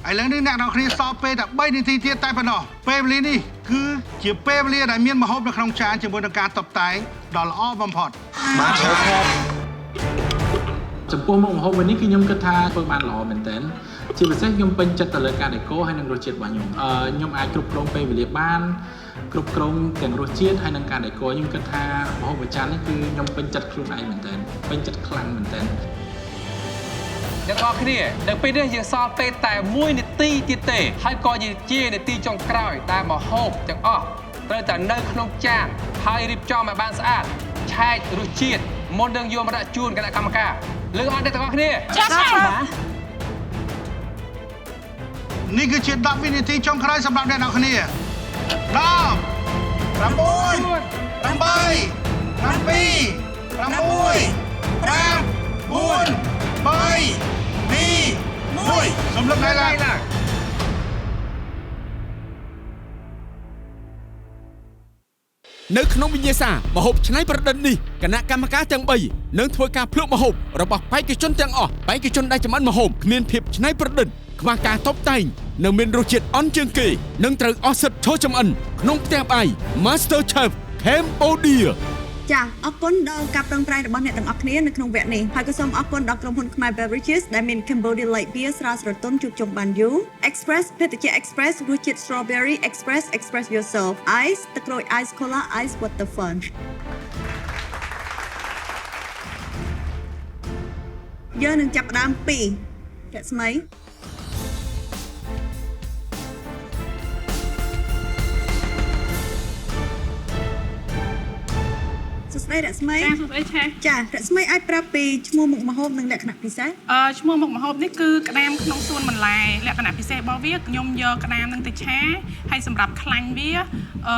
ឥឡូវនេះអ្នកនរគ្នាសល់ពេលតែ3នាទីទៀតតែប៉ុណ្ណោះពេលវេលានេះគឺជាពេលវេលាដែលមានម្ហូបនៅក្នុងចានជាមួយនឹងការតុបតែងដ៏ល្អបំផុតបាទចំពោះមុខម្ហូបនេះគឺខ្ញុំគិតថាធ្វើបានល្អមែនទែនជាពិសេសខ្ញុំពេញចិត្តទៅលើការដេកូហើយនិងរសជាតិរបស់ខ្ញុំអាចគ្រប់គ្រងពេលវេលាបានគ្រប់គ្រងទាំងរសជាតិហើយនិងការដេកូខ្ញុំគិតថាម្ហូបអាចារ្យនេះគឺខ្ញុំពេញចិត្តខ្លួនឯងមែនទែនពេញចិត្តខ្លាំងមែនទែនអ្នកទាំងអស់គ្នានៅពេលនេះយើងសល់ពេលតែ1នាទីទៀតទេហើយក៏ជានាទីចុងក្រោយដែលម្ហូបទាំងអស់ត្រូវតែនៅក្នុងចានហើយរៀបចំឲ្យបានស្អាតឆែករសជាតិមុននឹងយកមកដាក់ជូនគណៈកម្មការលើកអត់ទេទាំងអស់គ្នាចា៎បាទនេះគឺជា10វិនាទីចុងក្រោយសម្រាប់អ្នកនរគ្នា10 9 8 7 6 5 4 3 2 1សូមលឹកដៃឡើងនៅក្នុងវិញ្ញាសាម្ហូបឆ្នៃប្រឌិតនេះគណៈកម្មការទាំង3នឹងធ្វើការភ្លក្សម្ហូបរបស់បេក្ខជនទាំងអស់បេក្ខជនដែលចម្អិនម្ហូបគ្មានភាពឆ្នៃប្រឌិតខ្វះការតុបតែងនៅមានរសជាតិអន់ជាងគេនឹងត្រូវអស់សិទ្ធិឈរចម្អិនក្នុងផ្ទះបាយ Master Chef Cambodia ចាអរគុណដល់ការប្រឹងប្រែងរបស់អ្នកទាំងអស់គ្នានៅក្នុងវគ្គនេះហើយក៏សូមអរគុណដល់ក្រុមហ៊ុន Khmer Beverages ដែលមាន Cambodia Light Beer ស្រាលស្រទន់ជួបជុំបានយូរ Express ភេសជ្ជៈ Express រសជាតិ Strawberry Express Yourself Ice ទឹកក្រូច Ice Cola Ice Water Fun យើងនឹងចាប់ផ្ដើមពីរស្មីសួស្តីរស្មីចាសួស្តីឆាចារស្មីអាចប្រាប់ពីឈ្មោះមុខម្ហូបនិងលក្ខណៈពិសេសឈ្មោះមុខម្ហូបនេះគឺក្តាមក្នុងសួនបន្លែលក្ខណៈពិសេសរបស់វាខ្ញុំយកក្តាមនឹងទៅឆាហើយសម្រាប់ខ្លាញ់វា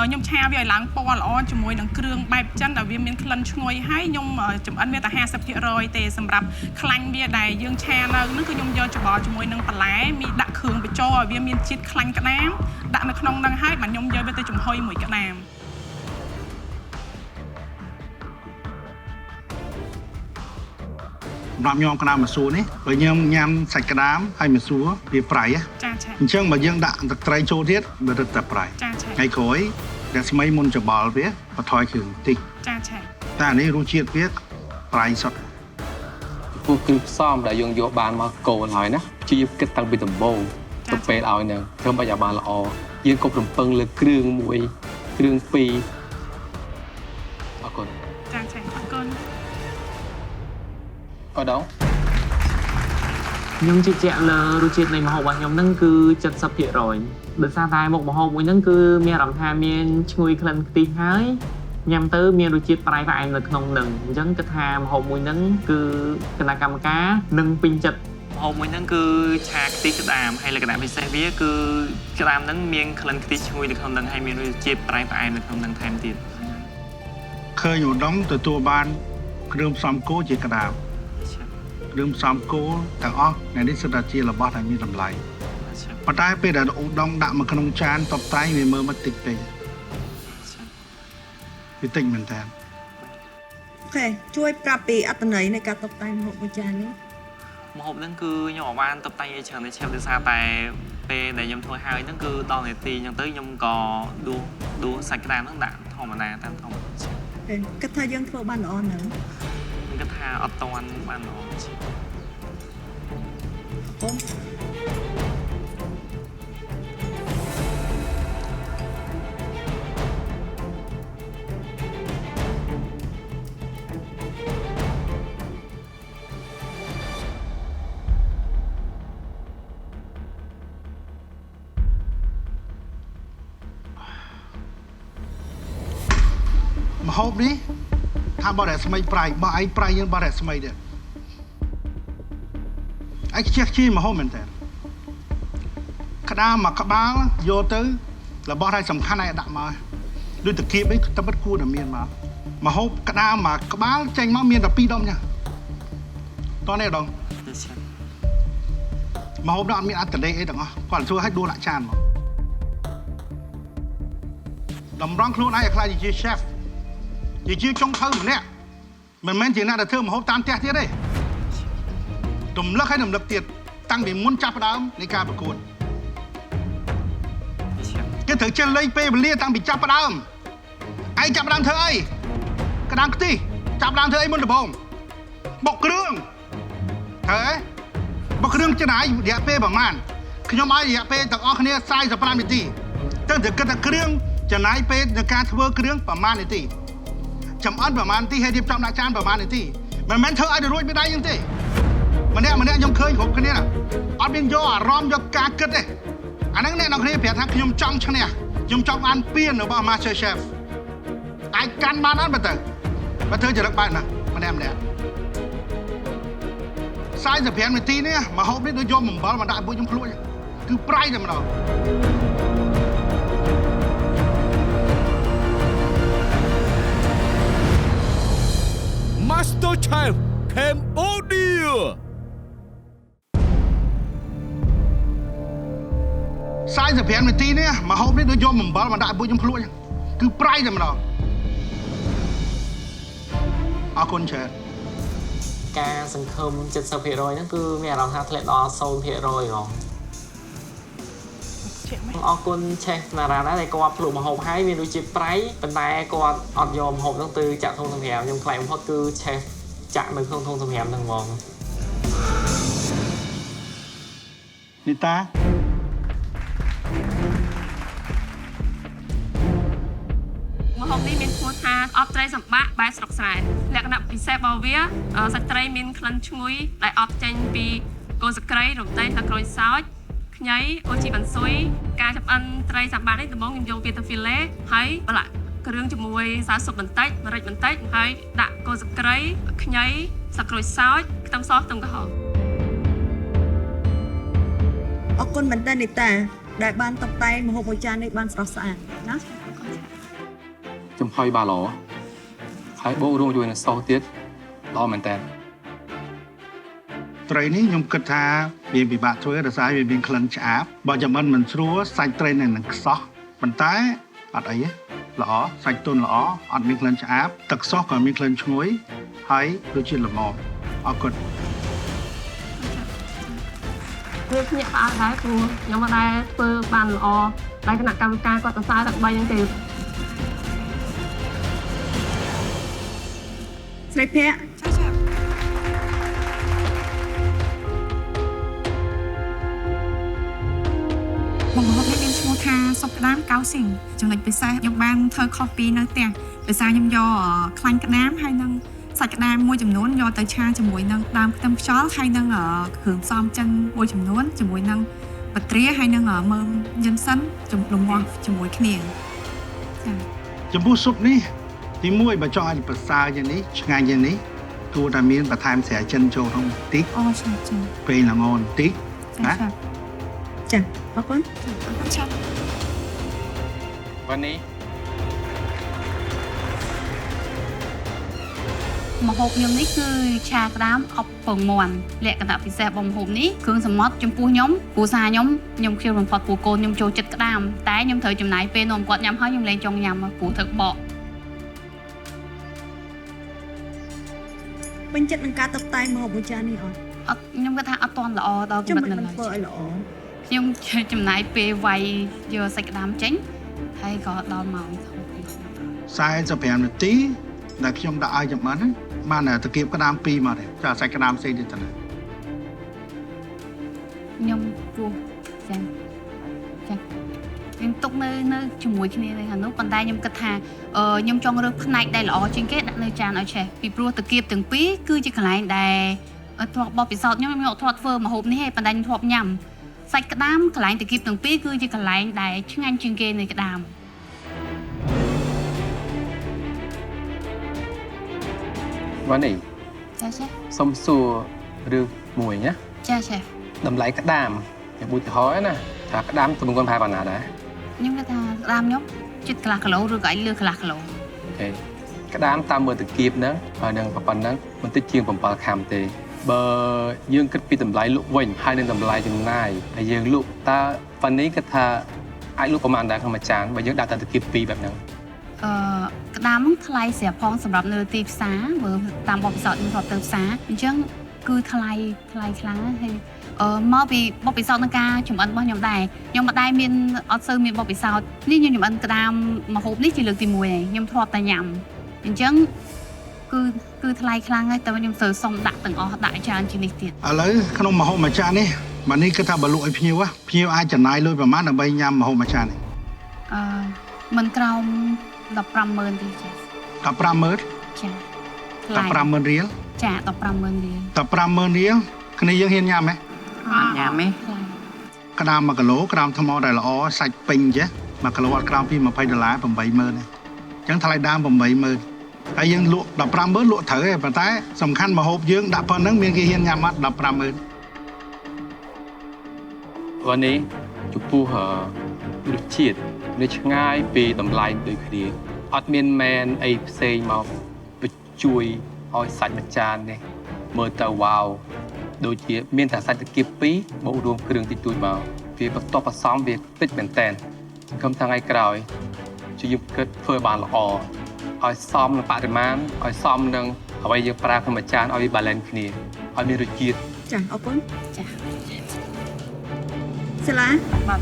ខ្ញុំឆាវាឲ្យឡើងពណ៌ល្អជាមួយនឹងគ្រឿងបែបចិនដែលវាមានក្លិនឈ្ងុយហើយខ្ញុំចម្អិនវាតែ 50% ទេសម្រាប់ខ្លាញ់វាដែលយើងឆានៅហ្នឹងគឺខ្ញុំយកច្បល់ជាមួយនឹងបន្លែមានដាក់គ្រឿងបញ្ចូលឲ្យវាមានជាតិខ្លាញ់ក្តាមដាក់នៅក្នុងហ្នឹងហើយបាទខ្ញុំយកវាទៅចំហុយមួយក្តាមសម្រាប់ញោមក្តាមមសួរនេះបើញោមញ៉ាំសាច់ក្តាមហើយមសួរវាប្រៃចាឆាអញ្ចឹងបើយើងដាក់ទឹកត្រីចូលទៀតវារឹតតែប្រៃចាឆាថ្ងៃក្រោយតែស្មីមុនច្បល់វាបន្ថយគ្រឿងបន្តិចចាឆាតែនេះរសជាតិវាប្រៃសុទ្ធពួកគ្រឿងផ្សំដែលយើងយកបានមកកូនហើយណាជាគិតតាំងពីដំបូងទៅពេលឲ្យនៅធ្វើបាច់ឲ្យបានល្អយើងក៏រំពឹងលើគ្រឿងមួយគ្រឿងពីរអរគុណចាឆាអរគុណអរដងខ្ញុំជឿជាក់លើរសជាតិនៃម្ហូបរបស់ខ្ញុំហ្នឹងគឺ 70% ដោយសារតែមុខម្ហូបមួយហ្នឹងគឺមានអារម្មណ៍ថាមានឈ្ងុយក្លិនខ្ទិះហើយញ៉ាំទៅមានរសជាតិប្រៃផ្អែមនៅក្នុងហ្នឹងអញ្ចឹងគិតថាម្ហូបមួយហ្នឹងគឺគណៈកម្មការនឹងពេញចិត្តម្ហូបមួយហ្នឹងគឺឆាខ្ទិះក្តាមហើយលក្ខណៈពិសេសវាគឺក្តាមហ្នឹងមានក្លិនខ្ទិះឈ្ងុយនៅក្នុងហ្នឹងហើយមានរសជាតិប្រៃផ្អែមនៅក្នុងហ្នឹងថែមទៀតឃើញឧត្តមទទួលបានគ្រឿងផ្សំគោជាក្តាមគ្រឿងផ្សំគោទាំងអស់នៅនេះសុទ្ធតែជារបស់ដែលមានតម្លៃប៉ុន្តែពេលដែលឧត្តមដាក់មកក្នុងចានតុបតែងវាមើលមកតិចពេកវាតិចមែនតើអូខេជួយប្រាប់ពីអត្ថន័យនៃការតុបតែងម្ហូបមួយចាននេះ ម្ហូបហ្នឹងគឺខ្ញុំអត់បានតុបតែងឲ្យច្រើនទេឆេបដោយសារតែពេលដែលខ្ញុំធ្វើហើយហ្នឹងគឺដល់នាទីអញ្ចឹងទៅខ្ញុំក៏ដួសសាច់ក្តាមហ្នឹងដាក់ធម្មតាតាមធម្មតាគិតថាយើងធ្វើបានល្អណាស់ខ្ញុំគិតថាអត់តាន់បានល្អម្ហូបនេះថាបរិយាស្មីប្រៃបោះឯងប្រៃយើងបរិយាស្មីទៀតឯងខ្ជិះជីម្ហូបមែនតើក្តាមមកក្បាលយកទៅរបស់ដែលសំខាន់ឯងដាក់មកដូចតាគៀបឯងតែបិទគួរតែមានមកម្ហូបក្តាមមកក្បាលចេញមកមានតែ2ដុំចាតោះនេះដងម្ហូបនោះអត់មានអត្តន័យអីទាំងអស់គាត់ជួយឲ្យដួសដាក់ចានមកតម្រង់ខ្លួនឯងឲ្យខ្លាចជា chef ជាចុងភៅម្នាក់មិនមែនជាអ្នកដែលធ្វើម្ហូបតាមផ្ទះទៀតទេរំលឹកឲ្យរំលឹកទៀតតាំងពីមុនចាប់ផ្ដើមនៃការប្រកួតគេត្រូវចេះលេងពេលវេលាតាំងពីចាប់ផ្ដើមឯងចាប់ផ្ដើមធ្វើអីក្តាមខ្ទិះចាប់ផ្ដើមធ្វើអីមុនដំបូងបុកគ្រឿងហើយបុកគ្រឿងចំណាយរយៈពេលប្រហែលខ្ញុំឲ្យរយៈពេលទាំងអស់គ្នា45នាទីទៅគិតថាគ្រឿងចំណាយពេលในការធ្វើគ្រឿងប្រហែលនាទីចំអិនប្រហែលនាទីហើយរៀបចំដាក់ចានប្រហែលនាទីមិនមែនធ្វើឲ្យទៅរួចពីដៃយើងទេម្នាក់ខ្ញុំឃើញគ្រប់គ្នាអត់មានយកអារម្មណ៍យកការគិតទេអាហ្នឹងអ្នកនរគ្នាប្រាប់ថាខ្ញុំចង់ឈ្នះខ្ញុំចង់បានពានរបស់ Master Chef អាចកាន់បានអត់បើធ្វើចរិតបែបណាម្នាក់45នាទីនេះមកហូបនេះដូចយកអំបិលមកដាក់ពួកខ្ញុំខ្លួនគឺប្រៃតែម្ដងMaster Chef Cambodia 45នាទីនេះមកហូបនេះដូចយកអំបិលមកដាក់ពួកខ្ញុំខ្លួនគឺប្រៃតែម្ដងអរគុណច្រើនការសង្ឃឹម 70% ហ្នឹងគឺមានអារម្មណ៍ថាធ្លាក់ដល់ 0% ហ៎អរគុណ Chef Nara ដែរដែលគាត់ភ្លក់ម្ហូបហើយមានរសជាតិប្រៃប៉ុន្តែគាត់អត់យកម្ហូបហ្នឹងទៅចាក់ធុងសម្រាប់ខ្ញុំខ្លាំងបំផុតគឺ Chef ចាក់នៅក្នុងធុងសម្រាប់ហ្នឹងហ្មងនីតាម្ហូបនេះមានឈ្មោះថាអបត្រីសម្បាក់បែបស្រុកស្រែលក្ខណៈពិសេសរបស់វាសាច់ត្រីមានក្លិនឈ្ងុយដែលអបចេញពីគល់ស្ក្រៃរំដេងទឹកក្រូចសើចខ្ញីអូជីបន្ស៊ុយការចម្អិនត្រីសម្បាក់នេះដំបូងខ្ញុំយកវាទៅហ្វីលេហើយប្រឡាក់គ្រឿងជាមួយម្សៅស៊ុបបន្តិចម្រេចបន្តិចហើយដាក់គល់ស្ក្រៃខ្ញីទឹកក្រូចសើចខ្ទឹមសខ្ទឹមក្រហមអរគុណមែនតើនីតាដែលបានតុបតែងម្ហូបមួយចាននេះបានស្រស់ស្អាតណាចំហុយបានល្អហើយបូករួមជាមួយនឹងសោសទៀតល្អមែនតើត្រីនេះខ្ញុំគិតថាវាពិបាកធ្វើដោយសារវាមានក្លិនឆ្អាបបើចំអិនមិនស្រួលសាច់ត្រីនឹងខ្សោះប៉ុន្តែអត់អីទេល្អសាច់ទន់ល្អអត់មានក្លិនឆ្អាបទឹកសោះក៏មានក្លិនឈ្ងុយហើយរសជាតិល្មមអរគុណគឺភ្ញាក់ផ្អើលដែរព្រោះខ្ញុំមិនដែលធ្វើបានល្អតែគណៈកម្មការគាត់សរសើរតែ3ហ្នឹងទេស្រីភ័ក្រម្ហូបនេះមានឈ្មោះថាស៊ុបក្តាមកៅស៊ីងចំណុចពិសេសខ្ញុំបានធ្វើខុសពីនៅផ្ទះដោយសារខ្ញុំយកខ្លាញ់ក្តាមហើយនឹងសាច់ក្តាមមួយចំនួនយកទៅឆាជាមួយនឹងដើមខ្ទឹមខ្យល់ហើយនឹងគ្រឿងផ្សំចិនមួយចំនួនជាមួយនឹងបត្រាហើយនឹងមើមយិនសិនរំងាស់ជាមួយគ្នាចា៎ចំពោះស៊ុបនេះទី1បើចង់ឲ្យប្រសើរយ៉ាងនេះឆ្ងាញ់យ៉ាងនេះគួរតែមានបន្ថែមស្រាចិនចូលក្នុងបន្តិចអូចា៎ពេលល្ងបន្តិចណាចា៎អរគុណចា៎วันนี้ម្ហូបខ្ញុំនេះគឺឆាក្តាមអប់ពងមាន់លក្ខណៈពិសេសរបស់ម្ហូបនេះគ្រឿងសមុទ្រចំពោះខ្ញុំគ្រួសារខ្ញុំខ្ជិលបំផុតព្រោះកូនខ្ញុំចូលចិត្តក្តាមតែខ្ញុំត្រូវចំណាយពេលនាំគាត់ញ៉ាំហើយខ្ញុំលែងចង់ញ៉ាំព្រោះត្រូវបកពេញចិត្តនឹងការតុបតែងម្ហូបមួយចាននេះអត់ ខ្ញុំគាត់ថាអត់ទាន់ល្អដល់កម្រិតនឹងឡើយ ធ្វើឲ្យល្អ ខ្ញុំចំណាយពេលវាយយកសាច់ក្តាមចេញហើយក៏ដល់ម៉ោង45នាទីដែលខ្ញុំដាក់ឲ្យចម្អិនបានតែគៀបក្តាម2មកទេចាសាច់ក្តាមផ្សេងទៀតទៅណា ខ្ញុំពោះចាខ្ញុំទុកនៅជាមួយគ្នាទេខាងនោះប៉ុន្តែខ្ញុំគិតថាខ្ញុំចង់រើសផ្នែកដែលល្អជាងគេដាក់នៅចានឲ្យឆេះពីព្រោះតាគៀបទាំងពីរគឺជាកន្លែងដែលធ្លាប់បបពិសោធន៍ខ្ញុំអត់ធ្លាប់ធ្វើម្ហូបនេះទេប៉ុន្តែខ្ញុំធ្លាប់ញ៉ាំសាច់ក្តាមកន្លែងតាគៀបទាំងពីរគឺជាកន្លែងដែលឆ្ងាញ់ជាងគេនៃក្តាម វ៉ានេះ ចាឆេះ សុំសួររឿងមួយណា ចាឆេះ តម្លៃក្តាមខ្ញុំឧទាហរណ៍ណាថាក្តាមទំនងប្រហែលប៉ុណ្ណាដែរ ខ្ញុំគាត់ថាក្តាមខ្ញុំជិតកន្លះគីឡូឬក៏អាចលើកន្លះគីឡូ អូខេក្តាមតាមមើលតាគៀបហ្នឹងហើយនឹងប៉ុណ្ណឹងមិនតិចជាង7ខាំទេបើយើងគិតពីតម្លៃលក់វិញហើយនឹងតម្លៃចំណាយហើយយើងលក់តើប៉ុណ្នេះគាត់ថាអាចលក់ប្រហែលដែរក្នុងមួយចានបើយើងដាក់តែតាគៀប2បែបហ្នឹង ក្តាមហ្នឹងថ្លៃស្រាប់ផងសម្រាប់នៅទីផ្សារមើលតាមបបពិសោធន៍ខ្ញុំធ្លាប់ទៅផ្សារអញ្ចឹងគឺថ្លៃខ្លាំងណាស់ហើយមកពីបបពិសោធន៍នឹងការចម្អិនរបស់ខ្ញុំដែរខ្ញុំមិនដែរមានអត់សូវមានបបពិសោធន៍នេះខ្ញុំចម្អិនក្តាមម្ហូបនេះជាលើកទី1ឯងខ្ញុំធ្លាប់តែញ៉ាំអញ្ចឹងគឺថ្លៃខ្លាំងហើយតែខ្ញុំត្រូវសុំដាក់ទាំងអស់ដាក់ច្រើនជាងនេះទៀត ឥឡូវក្នុងម្ហូបមួយចាននេះមកនេះគឺថាបើលក់ឲ្យភ្ញៀវភ្ញៀវអាចចំណាយលុយប្រមាណដើម្បីញ៉ាំម្ហូបមួយចាននេះ មិនក្រោម 15,000 ទេចា 15,000 ចា 15,000 រៀល ចា 15,000 រៀល 15,000 រៀលគ្នាយើងហ៊ានញ៉ាំទេ អត់ញ៉ាំទេ ក្តាម1គីឡូក្តាមថ្មដែលល្អសាច់ពេញចេះ1គីឡូអត់ក្រោមពី$20 80000ទេអញ្ចឹងថ្លៃដើម 80000 ហើយយើងលក់ 15,000 លក់ត្រូវទេប៉ុន្តែសំខាន់ម្ហូបយើងដាក់ប៉ុណ្្នឹងមានគេហ៊ានញ៉ាំអត់ 15,000 វ៉ានេះចំពោះរសជាតិនៅឆ្ងាយពីតម្លៃដូចគ្នាអត់មានមែនអីផ្សេងមកបញ្ជួយឲ្យសាច់មួយចាននេះមើលទៅវ៉ាវដូចជាមានតែសាច់តាគៀប2បូករួមគ្រឿងតិចតួចមកវាបន្ទាប់បន្សំវាតិចមែនតែនសង្ឃឹមថាថ្ងៃក្រោយជួយយើងគិតធ្វើបានល្អឲ្យសមនឹងបរិមាណឲ្យសមនឹងអ្វីយើងប្រើក្នុងមួយចានឲ្យវា balance គ្នាឲ្យមានរសជាតិ ចាអរគុណ ចា សាឡា បាទ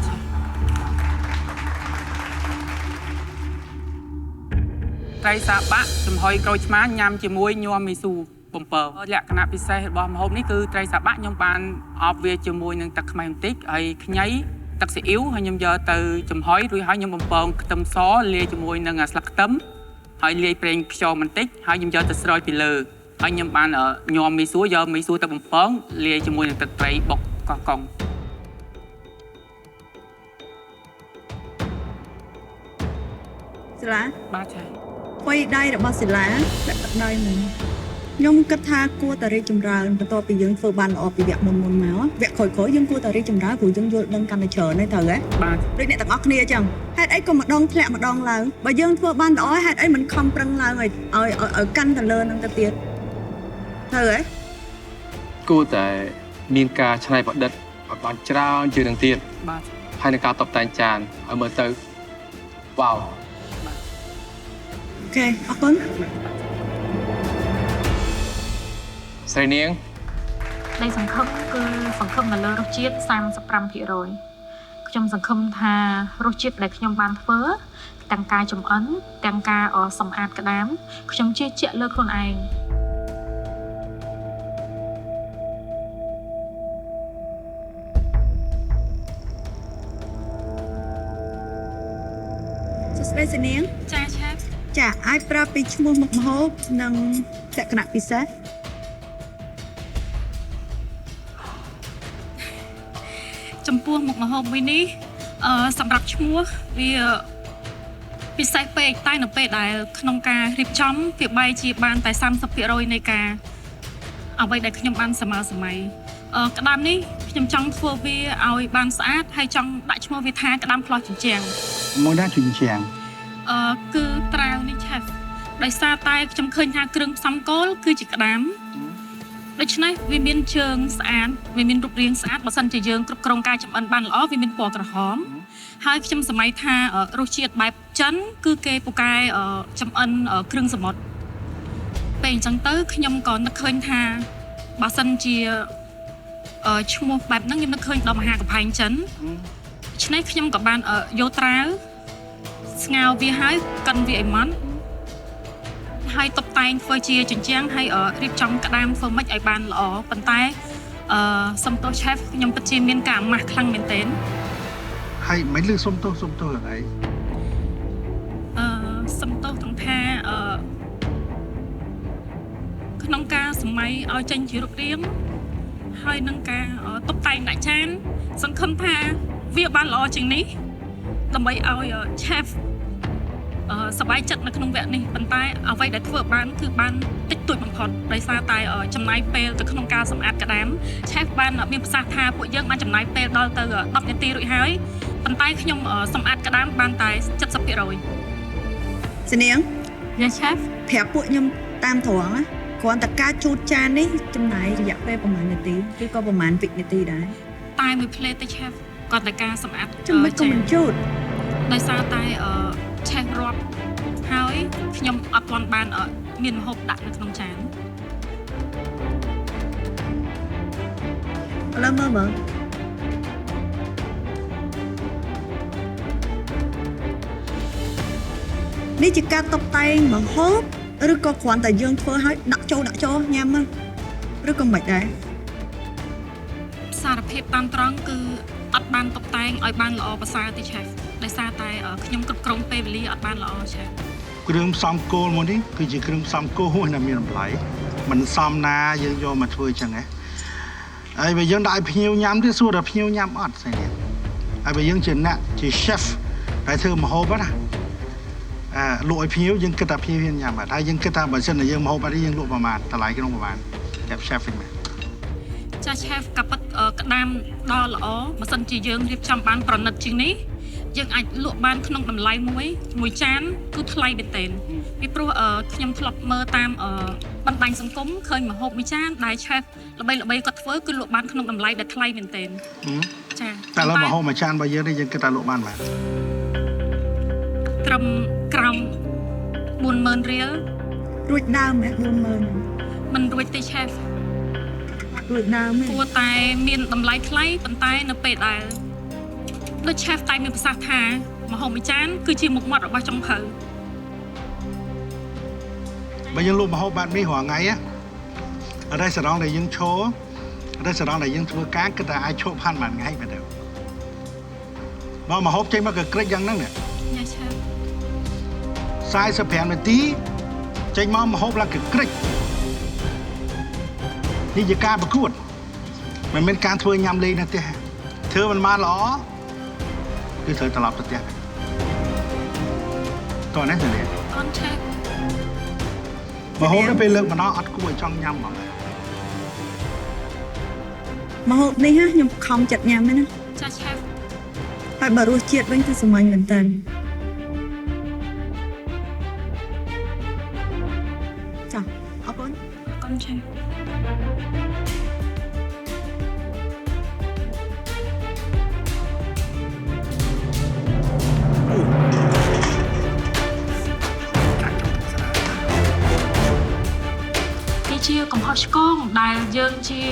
ត្រីសាបាក់ចំហុយក្រូចឆ្មាញ៉ាំជាមួយញ័រមីស៊ូបំពើលក្ខណៈពិសេសរបស់ម្ហូបនេះគឺត្រីសាបាក់ខ្ញុំបានអបវាជាមួយនឹងទឹកខ្មេះបន្តិចហើយខ្ញីទឹកស៊ីអ៊ីវហើយខ្ញុំយកទៅចំហុយរួចហើយខ្ញុំបំពងខ្ទឹមសលាយជាមួយនឹងស្លឹកខ្ទឹមហើយលាយប្រេងខ្យងបន្តិចហើយខ្ញុំយកទៅស្រូចពីលើហើយខ្ញុំបានញ័រមីស៊ូយកមីស៊ូទៅបំពងលាយជាមួយនឹងទឹកត្រីបុកកោះកុង សាឡា បាទចា អ្វីដៃរបស់សាឡាដាក់ទឹកដៃមួយខ្ញុំគិតថាគួរតែរីកចម្រើនបន្ទាប់ពីយើងធ្វើបានល្អពីវគ្គមុនមកវគ្គក្រោយៗយើងគួរតែរីកចម្រើនព្រោះយើងយល់ដឹងកាន់តែច្រើនហើយត្រូវហ៎បាទដូចអ្នកទាំងអស់គ្នាអញ្ចឹងហេតុអីក៏ម្ដងធ្លាក់ម្ដងឡើងបើយើងធ្វើបានល្អហេតុអីមិនខំប្រឹងឡើងឲ្យកាន់តែលើនឹងទៅទៀតត្រូវហ៎ គួរតែមានការច្នៃប្រឌិតឲ្យបានច្រើនជាងនឹងទៀត បាទ ហើយនឹងការតុបតែងចានឲ្យមើលទៅវ៉ាវ អូខេអរគុណ ស្រីនាង នៃសង្ឃឹមគឺសង្ឃឹមនៅលើរសជាតិ 35% ខ្ញុំសង្ឃឹមថារសជាតិដែលខ្ញុំបានធ្វើទាំងការចម្អិនទាំងការសម្អាតក្តាមខ្ញុំជឿជាក់លើខ្លួនឯង សួស្តីសានាង ចាឆា ចាអាចប្រាប់ពីឈ្មោះមុខម្ហូបនិងលក្ខណៈពិសេស ចំពោះមុខម្ហូបមួយនេះសម្រាប់ឈ្មោះវាពិសេសពេកតែនៅពេលដែលក្នុងការរៀបចំវាបែរជាបានតែ 30% នៃការអ្វីដែលខ្ញុំបានសម័យក្តាមនេះខ្ញុំចង់ធ្វើវាឲ្យបានស្អាតហើយចង់ដាក់ឈ្មោះវាថាក្តាមផ្លោះជញ្ជាំង មួយណាជញ្ជាំង គឺត្រាវនេះឆេះដោយសារតែខ្ញុំឃើញថាគ្រឿងផ្សំគោលគឺជាក្តាមដូច្នេះវាមានជើងស្អាតវាមានរូបរាងស្អាតបើសិនជាយើងគ្រប់គ្រងការចម្អិនបានល្អវាមានពណ៌ក្រហមហើយខ្ញុំសម័យថារសជាតិបែបចិនគឺគេពូកែចម្អិនគ្រឿងសមុទ្រពេលអញ្ចឹងទៅខ្ញុំក៏នឹកឃើញថាបើសិនជា ឈ្មោះបែបហ្នឹងខ្ញុំនឹកឃើញដល់មហាកំផែងចិនឆ្នេះខ្ញុំក៏បានយកត្រាវស្ងោរវាហើយកិនវាឲ្យម៉ត់ហើយតុបតែងធ្វើជាជញ្ជាំងហើយរៀបចំក្តាមធ្វើម៉េចឲ្យបានល្អប៉ុន្តែសំទោស chef ខ្ញុំពិតជាមានការអាម៉ាស់ខ្លាំងមែនទែនហើយមិនលឺសំទោសអីសំទោសទាំងថាក្នុងការសម័យឲ្យចេញជារូបរាងហើយនឹងការតុបតែងដាក់ចានសង្ឃឹមថាវាបានល្អជាងនេះដើម្បីឲ្យ chef សប្បាយចិត្តនៅក្នុងវគ្គនេះប៉ុន្តែអ្វីដែលធ្វើបានគឺបានតិចតួចបំផុតដោយសារតែចំណាយពេលទៅក្នុងការសម្អាតក្តាម chef បានមានប្រសាសន៍ថាពួកយើងបានចំណាយពេលដល់ទៅ10នាទីរួចហើយប៉ុន្តែខ្ញុំសម្អាតក្តាមបានតែ 70% សនាង Yes chef ប្រាប់ពួកខ្ញុំតាមត្រង់ណាគ្រាន់តែការជូតចាននេះចំណាយរយៈពេលប្រហែលនាទីឬក៏ប្រហែលវិនាទីដែរតែមួយ plate ទេ chef គាត់តែការសម្អាតចាំមិនក៏មិនជូតដោយសារតែchef រាប់ហើយខ្ញុំអត់ទាន់បានមានម្ហូបដាក់នៅក្នុងចានឥឡូវមើលនេះជាការតុបតែងម្ហូបឬក៏គ្រាន់តែយើងធ្វើឲ្យដាក់ចូលញ៉ាំមកឬក៏មិនដែរសារភាពតាមត្រង់គឺអត់បានតុបតែងឲ្យបានល្អប្រសើរទេ chef ដោយសារតែខ្ញុំគ្រប់គ្រងពេលវេលាអត់បានល្អ chef គ្រឿងផ្សំគោលមួយនេះគឺជាគ្រឿងផ្សំគោលមួយដែលមានតម្លៃមិនសមណាយើងយកមកធ្វើចឹងហ៎ហើយបើយើងដាក់ឲ្យភ្ញៀវញ៉ាំទៀតសួរថាភ្ញៀវញ៉ាំអត់ស្អីនេះហើយបើយើងជាអ្នកជា chef ដែលធ្វើម្ហូបណាលក់ឲ្យភ្ញៀវយើងគិតថាភ្ញៀវហ៊ានញ៉ាំអត់ហើយយើងគិតថាបើសិនតែយើងម្ហូបអត់យើងលក់ប្រមាណតម្លៃក្នុងប្រមាណតែ chef វិញមែនចា chef កាពិតក្តាមដល់ល្អបើសិនជាយើងរៀបចំបានប្រណិតជាងនេះយើងអាចលក់បានក្នុងតម្លៃមួយចានគឺថ្លៃមែនទែនពីព្រោះខ្ញុំធ្លាប់មើលតាមបណ្ដាញសង្គមឃើញម្ហូបមួយចានដែល chef ល្បីគាត់ធ្វើគឺលក់បានក្នុងតម្លៃដែលថ្លៃមែនទែនចាតែលើម្ហូបមួយចានរបស់យើងនេះយើងគិតថាលក់បានបាទត្រឹមក្រោម 40000 រៀលរួចដើម40000មិនរួចទេ chef រួចដើមគួរតែមានតម្លៃថ្លៃប៉ុន្តែនៅពេលដែលដូច chef តែមានប្រសាសន៍ថាម្ហូបមួយចានគឺជាមុខមាត់របស់ចុងភៅបើយើងលក់ម្ហូបបែបនេះរាល់ថ្ងៃរ៉េស្តូរ៉ង់ដែលយើងឈររ៉េស្តូរ៉ង់ដែលយើងធ្វើការគិតថាអាចឈប់បានមួយថ្ងៃមែនទេបើម្ហូបចេញមកក៏ក្រិចយ៉ាងហ្នឹងនេះ Yes chef 45នាទីចេញមកម្ហូបឡើងក៏ក្រិចនេះជាការប្រកួតមិនមែនការធ្វើញ៉ាំលេងនៅផ្ទះធ្វើមិនបានល្អគឺត្រូវត្រឡប់ទៅផ្ទះតោះនេះទៅនេះអនឆេម្ហូបនេះពេលលើកម្ដងអត់គួរឲ្យចង់ញ៉ាំហ្មងម្ហូបនេះខ្ញុំខំចិត្តញ៉ាំហ្នឹងណាចា chef ហើយបើរសជាតិវិញគឺសាមញ្ញមែនតើចាអរគុណ chef ជាកំហុសឆ្គងដែលយើងជា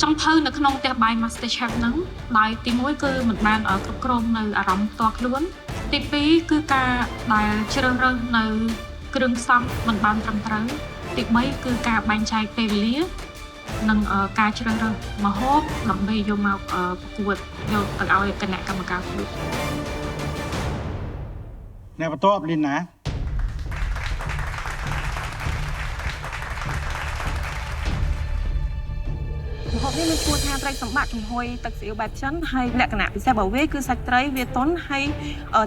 ចង់ធ្វើនៅក្នុងផ្ទះបាយ Master Chef ហ្នឹងដោយទី1គឺមិនបានគ្រប់គ្រងនៅអារម្មណ៍ផ្ទាល់ខ្លួនទី2គឺការដែលជ្រើសរើសនៅគ្រឿងផ្សំមិនបានត្រឹមត្រូវទី3គឺការបែងចែកពេលវេលានិងការជ្រើសរើសម្ហូបដើម្បីយកមកប្រកួតយកទៅឲ្យគណៈកម្មការខ្លួនអ្នកបន្ទាប់លីណាម្ហូបនេះមានឈ្មោះថាត្រីសម្បាក់ចំហុយទឹកស៊ីអ៊ីវបែបចិនហើយលក្ខណៈពិសេសរបស់វាគឺសាច់ត្រីវាទន់ហើយ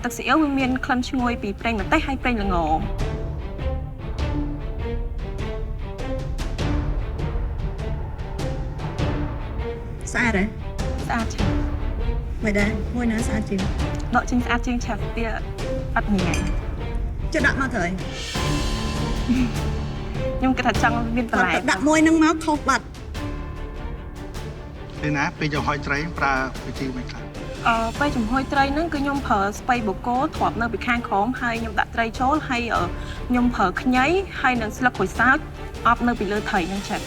ទឹកស៊ីអ៊ីវវាមានក្លិនឈ្ងុយពីប្រេងម្ទេសហើយប្រេងល្ងស្អាតទេស្អាតចា៎មិនដែរមួយណាស្អាតជាងដកចេញស្អាតជាងឆាប់វាអត់ញ៉ាំចុះដាក់មកទៅខ្ញុំគិតថាចង់មានបន្លែដាក់មួយនឹងមកខុសបាត់ពេលណាពេលចំហុយត្រីប្រើវិធីមិនខ្លះពេលចំហុយត្រីហ្នឹងគឺខ្ញុំប្រើស្ពៃបូកូធ្លាប់នៅពីខាងក្រោមហើយខ្ញុំដាក់ត្រីចូលហើយខ្ញុំប្រើខ្ញីហើយនឹងស្លឹកក្រូចសើចអប់នៅពីលើត្រីហ្នឹងចឹង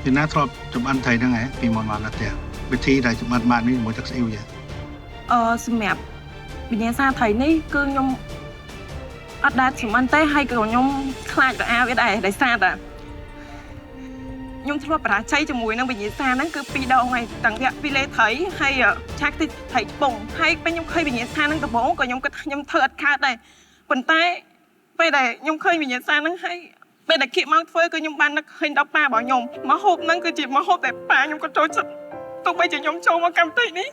ពីណាធ្លាប់ចម្អិនត្រីហ្នឹងហ៎ពីមុនមកដល់ផ្ទះវិធីដែលចម្អិនបាននេះមួយទឹកស្អ៊ីវយ៉ាងសម្រាប់វិញ្ញាសាត្រីនេះគឺខ្ញុំអត់ដែលចម្អិនទេហើយក៏ខ្ញុំខ្លាចរអាវាដែរដោយសារតែខ្ញុំធ្លាប់បរាជ័យជាមួយនឹងវិញ្ញាសាហ្នឹងគឺ2ដងហើយទាំងវគ្គពីលេត្រីហើយឆាក់ទីត្រីឆ្ពងហើយពេលខ្ញុំឃើញវិញ្ញាសាហ្នឹងដំបូងក៏ខ្ញុំគិតថាខ្ញុំធ្វើអត់កើតដែរប៉ុន្តែពេលដែលខ្ញុំឃើញវិញ្ញាសាហ្នឹងហើយពេលដែលគៀកមកធ្វើគឺខ្ញុំបាននឹកឃើញដល់ប៉ារបស់ខ្ញុំមកហូបហ្នឹងគឺជាមកហូបតែប៉ាខ្ញុំក៏ចូលចិត្តទោះបីជាខ្ញុំចូលមកកម្មវិធីនេះ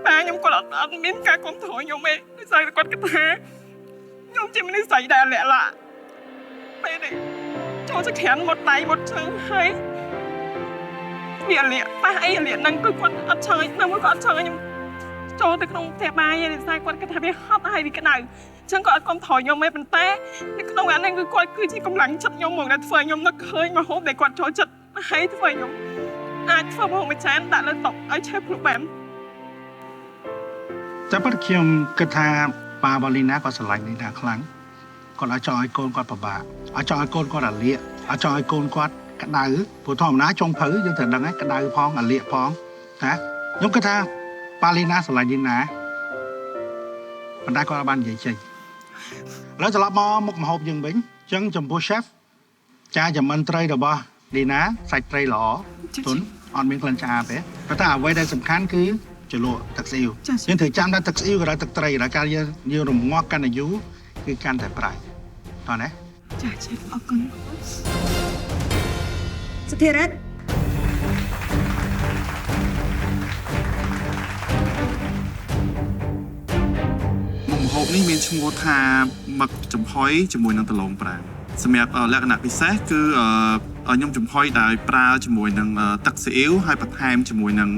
ប៉ាខ្ញុំក៏អត់មានការគ្រប់គ្រងខ្ញុំទេដោយសារគាត់គិតថាខ្ញុំជាមនុស្សស្រីដែលលាក់ឡាក់ពេលនេះចូលទៅក្រានមកដៃមកជើងហើយវាលាក់ប៉ះអីលាក់ហ្នឹងគឺគាត់អត់ឆ្លើយនៅមួយគាត់អត់ឆ្លើយខ្ញុំចូលទៅក្នុងផ្ទះបាយហើយដោយសារគាត់គិតថាវាហត់ហើយវាក្តៅអញ្ចឹងក៏អត់គ្រប់គ្រងខ្ញុំទេប៉ុន្តែនៅក្នុងអានេះគឺគាត់គឺជាកម្លាំងចិត្តខ្ញុំមកដែលធ្វើឲ្យខ្ញុំនឹកឃើញមកហូបដែលគាត់ចូលចិត្តហើយធ្វើឲ្យខ្ញុំអាចធ្វើមកមួយចានដាក់លើតុឲ្យឆេបខ្លួនបានតែប៉ុន្តែខ្ញុំគិតថាប៉ាបលីណាគាត់ស្រឡាញ់នេះណាខ្លាំងគាត់អាចចង់ឲ្យកូនគាត់ពិបាកអាចចង់ឲ្យកូនគាត់អាលៀកអាចចង់ឲ្យកូនគាត់ក្តៅព្រោះធម្មតាចុងភៅយើងត្រូវដឹងហើយក្តៅផងអាលៀកផងណាខ្ញុំគិតថាប៉ាលីណាស្រឡាញ់នេះណាប៉ុន្តែគាត់បាននិយាយចេញឥឡូវត្រឡប់មកមុខម្ហូបយើងវិញអញ្ចឹងចំពោះ chef ចាចម្អិនត្រីរបស់លីណាសាច់ត្រីល្អទុនអត់មានក្លិនឆ្អាបទេប៉ុន្តែអ្វីដែលសំខាន់គឺជ្រលក់ទឹកស្អ៊ីវយើងត្រូវចាំថាទឹកស្អ៊ីវក៏ទឹកត្រីដល់ការយើងរងាស់កាន់តែយូរគឺកាន់តែប្រៃតោះណាចាចេះអរគុណសុធិរិទ្ធមុខម្ហូបនេះមានឈ្មោះថាមឹកចំហុយជាមួយនឹងដលងប្រាំងសម្រាប់លក្ខណៈពិសេសគឺខ្ញុំចំហុយដោយប្រើជាមួយនឹងទឹកស៊ីអ៊ីវហើយបន្ថែមជាមួយនឹង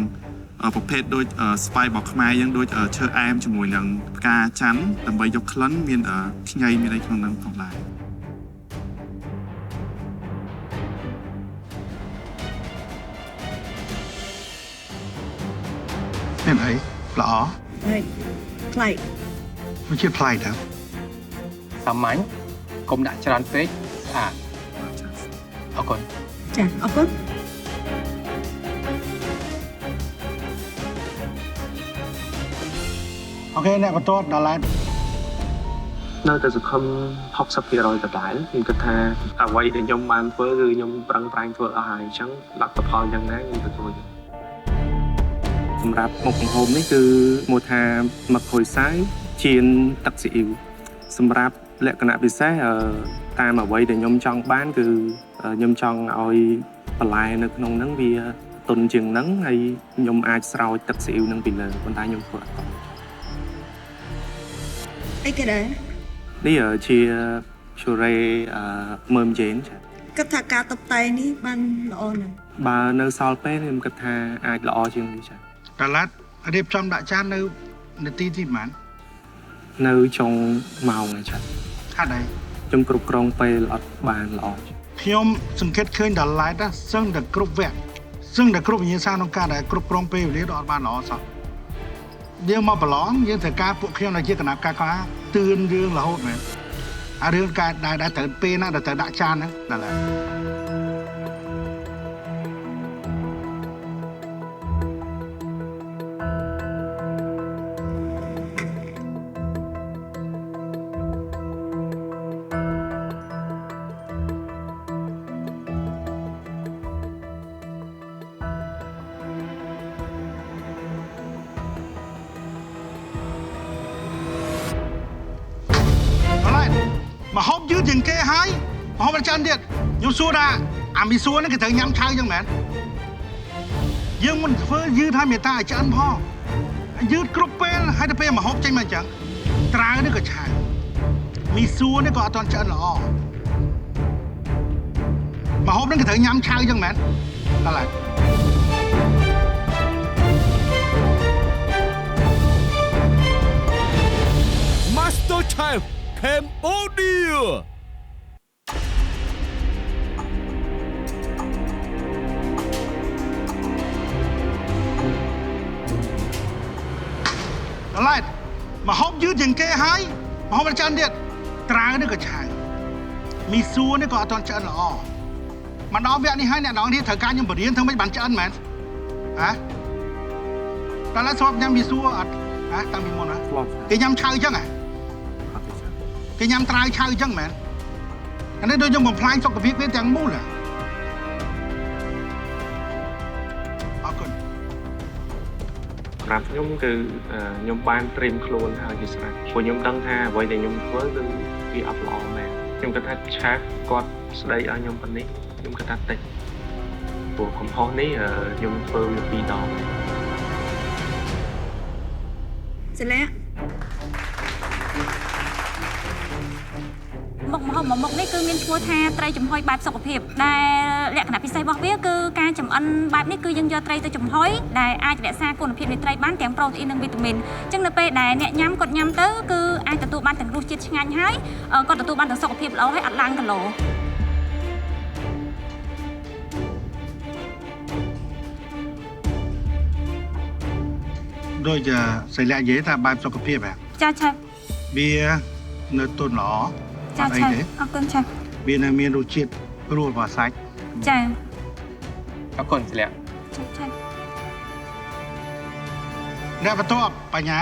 ប្រភេទដូចស្វាយបោកខ្មែរយើងដូចឈើអែមជាមួយនឹងផ្កាច័ន្ទដើម្បីយកក្លិនមានខ្ញីមានអីក្នុងហ្នឹងផងដែរមានអីល្អហើយប្លែកមិនជាប្លែកដែរសាមញ្ញកុំដាក់ច្រើនពេកស្អាតអរគុណចាអរគុណអូខេអ្នកបន្ទាត់ដល់ឡែនៅតែសង្ឃឹម 60% ដដែលខ្ញុំគិតថាអ្វីដែលខ្ញុំបានធ្វើគឺខ្ញុំប្រឹងប្រែងធ្វើអស់ហើយអញ្ចឹងលទ្ធផលយ៉ាងណាខ្ញុំទទួលសម្រាប់មុខម្ហូបនេះគឺឈ្មោះថាមឹកហុយសាយចៀនទឹកស៊ីអ៊ីវសម្រាប់លក្ខណៈពិសេសតាមអ្វីដែលខ្ញុំចង់បានគឺខ្ញុំចង់ឲ្យបន្លែនៅក្នុងហ្នឹងវាទន់ជាងហ្នឹងហើយខ្ញុំអាចស្រោចទឹកស៊ីអ៊ីវហ្នឹងពីលើប៉ុន្តែខ្ញុំធ្វើអត់តអីគេដែរនេះជាឈូរ៉េមើមជេនចាគិតថាការតុបតែងនេះបានល្អណាស់បើនៅសល់ពេលខ្ញុំគិតថាអាចល្អជាងនេះចាកាឡាត់រៀបចំដាក់ចាននៅនាទីទីប៉ុន្មាននៅចុងម៉ោងឯចាហាត់អីខ្ញុំគ្រប់គ្រងពេលអត់បានល្អខ្ញុំសង្កេតឃើញដល់ឡែតសឹងតែគ្រប់វគ្គសឹងតែគ្រប់វិញ្ញាសាក្នុងការដែលគ្រប់គ្រងពេលវេលាដល់អត់បានល្អសោះយើងមកប្រឡងយើងត្រូវការពួកខ្ញុំដែលជាគណៈកម្មការទឿនរឿងរហូតមែនអារឿងការដែលត្រូវពេលណាដែលត្រូវដាក់ចានហ្នឹងដល់ហើយមកហូបយឺតជាងគេហើយមកហូបអាចារ្យទៀតខ្ញុំសួរថាអាមីសួរហ្នឹងគេត្រូវញ៉ាំឆៅចឹងមែនយើងមិនធ្វើយឺតឲ្យមេតាឲ្យឆ្អិនផងយឺតគ្រប់ពេលហើយទៅពេលមកហូបចេញមកអញ្ចឹងត្រាវនេះក៏ឆៅមីសួរនេះក៏អត់ទាន់ឆ្អិនល្អមកហូបហ្នឹងគេត្រូវញ៉ាំឆៅចឹងមែនដល់ហើយMaster Chef Cambodia ឡែតមកហូបយឺតជាងគេហើយមកហូបអាចារ្យទៀតត្រាវនេះក៏ឆៅមីសួរនេះក៏អត់ទាន់ឆ្អិនល្អ មកដល់វគ្គនេះហើយអ្នកនរនេះត្រូវការខ្ញុំបរៀនធ្វើមិនបានឆ្អិនមែនហ៎តើឡើយស្របញ៉ាំវាសួរអត់ហ៎តាំងពីមុនហ៎គេញ៉ាំឆៅអញ្ចឹងហ៎គេញ៉ាំត្រាវឆៅអញ្ចឹងមែនអានេះដូចយើងបំផ្លាញសុខភាពវាទាំងមូលហ៎អរគុណ សម្រាប់ខ្ញុំគឺខ្ញុំបានត្រៀមខ្លួនហើយជាស្រេចព្រោះខ្ញុំដឹងថាអ្វីដែលខ្ញុំធ្វើគឺវាអត់ល្អមែនខ្ញុំគិតថាឆាតគាត់ស្ដីឲ្យខ្ញុំប៉ុណ្នេះខ្ញុំគិតថាតិចព្រោះកំហុសនេះខ្ញុំធ្វើវា2 ដង សិលា មុខម្ហូបមួយមុខនេះគឺមានឈ្មោះថាត្រីចំហុយបែបសុខភាពដែលលក្ខណៈពិសេសរបស់វាគឺការចម្អិនបែបនេះគឺយើងយកត្រីទៅចំហុយដែលអាចរក្សាគុណភាពនៃត្រីបានទាំងប្រូតអ៊ីននិងវីតាមីនអញ្ចឹងនៅពេលដែលអ្នកញ៉ាំគាត់ញ៉ាំទៅគឺអាចទទួលបានទាំងរសជាតិឆ្ងាញ់ហើយគាត់ទទួលបានទាំងសុខភាពល្អហើយអត់ឡើងគីឡូ ដូចសិលានិយាយថាបែបសុខភាពហ៎ ចាឆាប់ វានៅទន់ល្អ ចាឆាប់អរគុណឆាប់ វានៅមានរសជាតិព្រោះរបស់សាច់ ចា អរគុណសិលា ឆាប់ឆាប់ អ្នកបន្ទាប់បញ្ញា